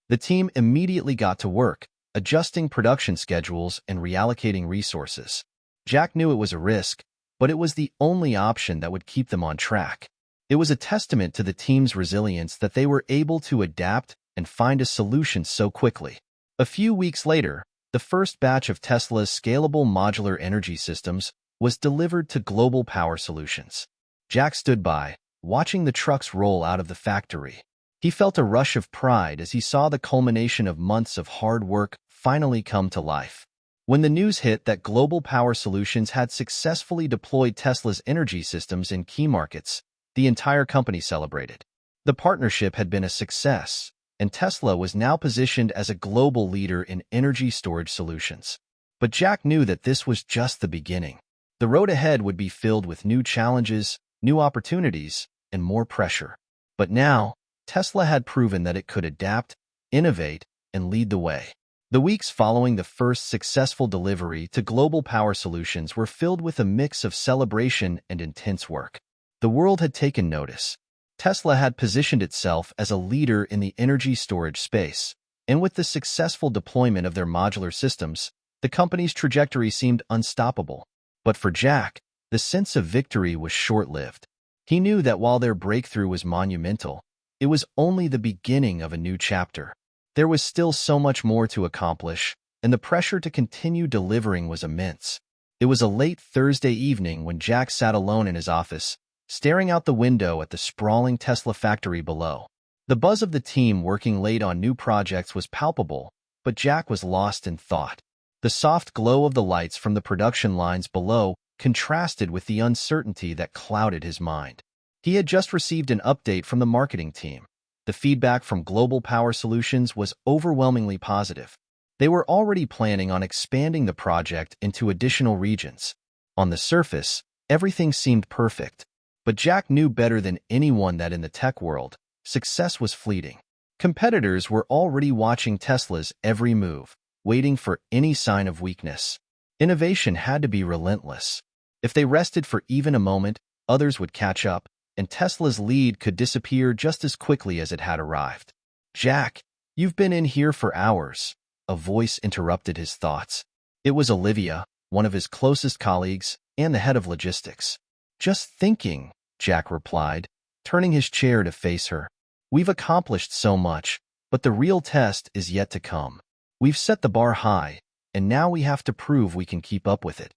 The team immediately got to work, adjusting production schedules and reallocating resources. Jack knew it was a risk, but it was the only option that would keep them on track. It was a testament to the team's resilience that they were able to adapt and find a solution so quickly. A few weeks later, the first batch of Tesla's scalable modular energy systems was delivered to Global Power Solutions. Jack stood by, watching the trucks roll out of the factory. He felt a rush of pride as he saw the culmination of months of hard work finally come to life. When the news hit that Global Power Solutions had successfully deployed Tesla's energy systems in key markets, the entire company celebrated. The partnership had been a success, and Tesla was now positioned as a global leader in energy storage solutions. But Jack knew that this was just the beginning. The road ahead would be filled with new challenges, new opportunities, and more pressure. But now, Tesla had proven that it could adapt, innovate, and lead the way. The weeks following the first successful delivery to Global Power Solutions were filled with a mix of celebration and intense work. The world had taken notice. Tesla had positioned itself as a leader in the energy storage space, and with the successful deployment of their modular systems, the company's trajectory seemed unstoppable. But for Jack, the sense of victory was short-lived. He knew that while their breakthrough was monumental, it was only the beginning of a new chapter. There was still so much more to accomplish, and the pressure to continue delivering was immense. It was a late Thursday evening when Jack sat alone in his office, staring out the window at the sprawling Tesla factory below. The buzz of the team working late on new projects was palpable, but Jack was lost in thought. The soft glow of the lights from the production lines below contrasted with the uncertainty that clouded his mind. He had just received an update from the marketing team. The feedback from Global Power Solutions was overwhelmingly positive. They were already planning on expanding the project into additional regions. On the surface, everything seemed perfect, but Jack knew better than anyone that in the tech world, success was fleeting. Competitors were already watching Tesla's every move, waiting for any sign of weakness. Innovation had to be relentless. If they rested for even a moment, others would catch up, and Tesla's lead could disappear just as quickly as it had arrived. "Jack, you've been in here for hours," a voice interrupted his thoughts. It was Olivia, one of his closest colleagues and the head of logistics. "Just thinking," Jack replied, turning his chair to face her. "We've accomplished so much, but the real test is yet to come. We've set the bar high, and now we have to prove we can keep up with it."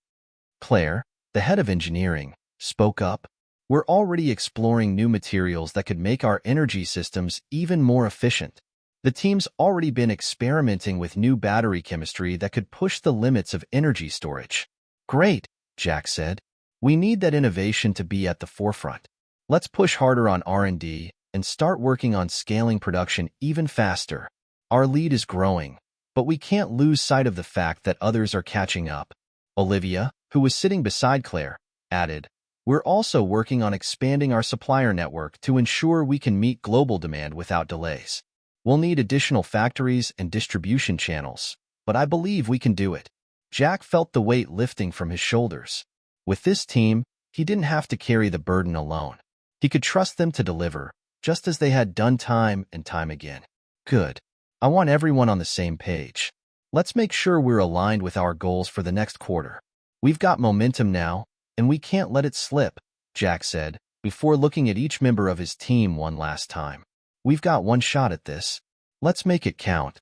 Claire, the head of engineering, spoke up. "We're already exploring new materials that could make our energy systems even more efficient. The team's already been experimenting with new battery chemistry that could push the limits of energy storage." "Great," Jack said. "We need that innovation to be at the forefront. Let's push harder on R&D and start working on scaling production even faster. Our lead is growing, but we can't lose sight of the fact that others are catching up." Olivia, who was sitting beside Claire, added, "We're also working on expanding our supplier network to ensure we can meet global demand without delays. We'll need additional factories and distribution channels, but I believe we can do it." Jack felt the weight lifting from his shoulders. With this team, he didn't have to carry the burden alone. He could trust them to deliver, just as they had done time and time again. "Good. I want everyone on the same page. Let's make sure we're aligned with our goals for the next quarter. We've got momentum now, and we can't let it slip," Jack said, before looking at each member of his team one last time. "We've got one shot at this. Let's make it count."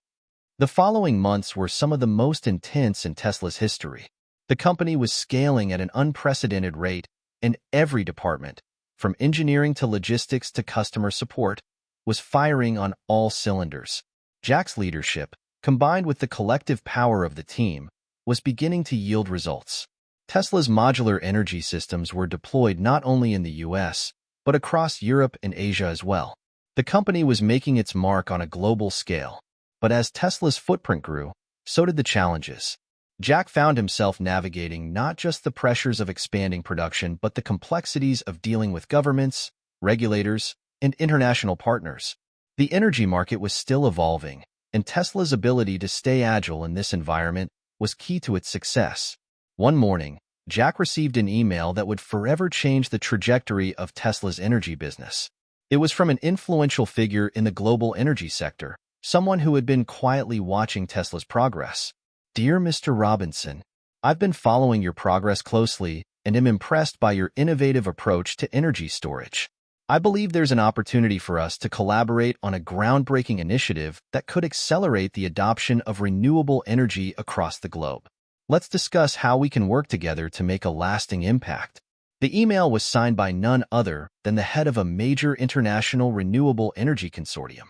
The following months were some of the most intense in Tesla's history. The company was scaling at an unprecedented rate, and every department, from engineering to logistics to customer support, was firing on all cylinders. Jack's leadership, combined with the collective power of the team, was beginning to yield results. Tesla's modular energy systems were deployed not only in the US, but across Europe and Asia as well. The company was making its mark on a global scale. But as Tesla's footprint grew, so did the challenges. Jack found himself navigating not just the pressures of expanding production, but the complexities of dealing with governments, regulators, and international partners. The energy market was still evolving, and Tesla's ability to stay agile in this environment was key to its success. One morning, Jack received an email that would forever change the trajectory of Tesla's energy business. It was from an influential figure in the global energy sector, someone who had been quietly watching Tesla's progress. "Dear Mr. Robinson, I've been following your progress closely and am impressed by your innovative approach to energy storage. I believe there's an opportunity for us to collaborate on a groundbreaking initiative that could accelerate the adoption of renewable energy across the globe. Let's discuss how we can work together to make a lasting impact." The email was signed by none other than the head of a major international renewable energy consortium.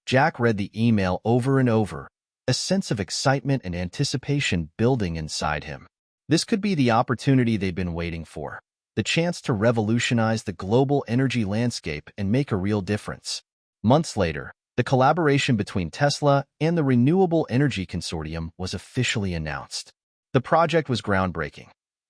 Jack read the email over and over, a sense of excitement and anticipation building inside him. This could be the opportunity they've been waiting for, the chance to revolutionize the global energy landscape and make a real difference. Months later, the collaboration between Tesla and the Renewable Energy Consortium was officially announced. The project was groundbreaking,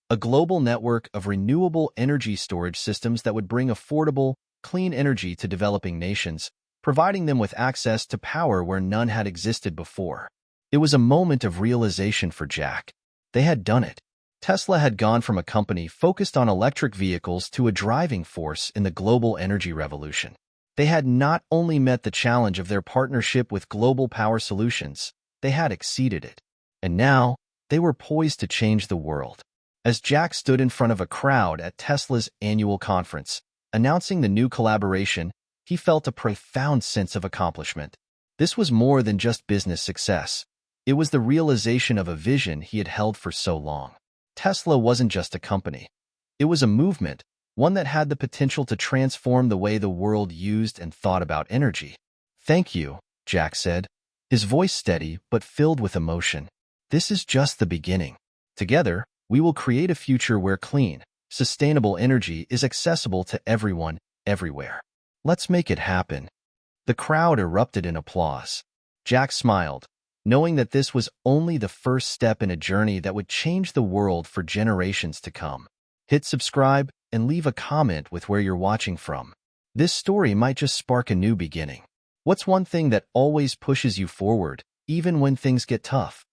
a global network of renewable energy storage systems that would bring affordable, clean energy to developing nations, providing them with access to power where none had existed before. It was a moment of realization for Jack. They had done it. Tesla had gone from a company focused on electric vehicles to a driving force in the global energy revolution. They had not only met the challenge of their partnership with Global Power Solutions, they had exceeded it. And now, they were poised to change the world. As Jack stood in front of a crowd at Tesla's annual conference, announcing the new collaboration, he felt a profound sense of accomplishment. This was more than just business success. It was the realization of a vision he had held for so long. Tesla wasn't just a company. It was a movement, one that had the potential to transform the way the world used and thought about energy. "Thank you," Jack said, his voice steady but filled with emotion. "This is just the beginning. Together, we will create a future where clean, sustainable energy is accessible to everyone, everywhere. Let's make it happen." The crowd erupted in applause. Jack smiled, knowing that this was only the first step in a journey that would change the world for generations to come. Hit subscribe and leave a comment with where you're watching from. This story might just spark a new beginning. What's one thing that always pushes you forward, even when things get tough?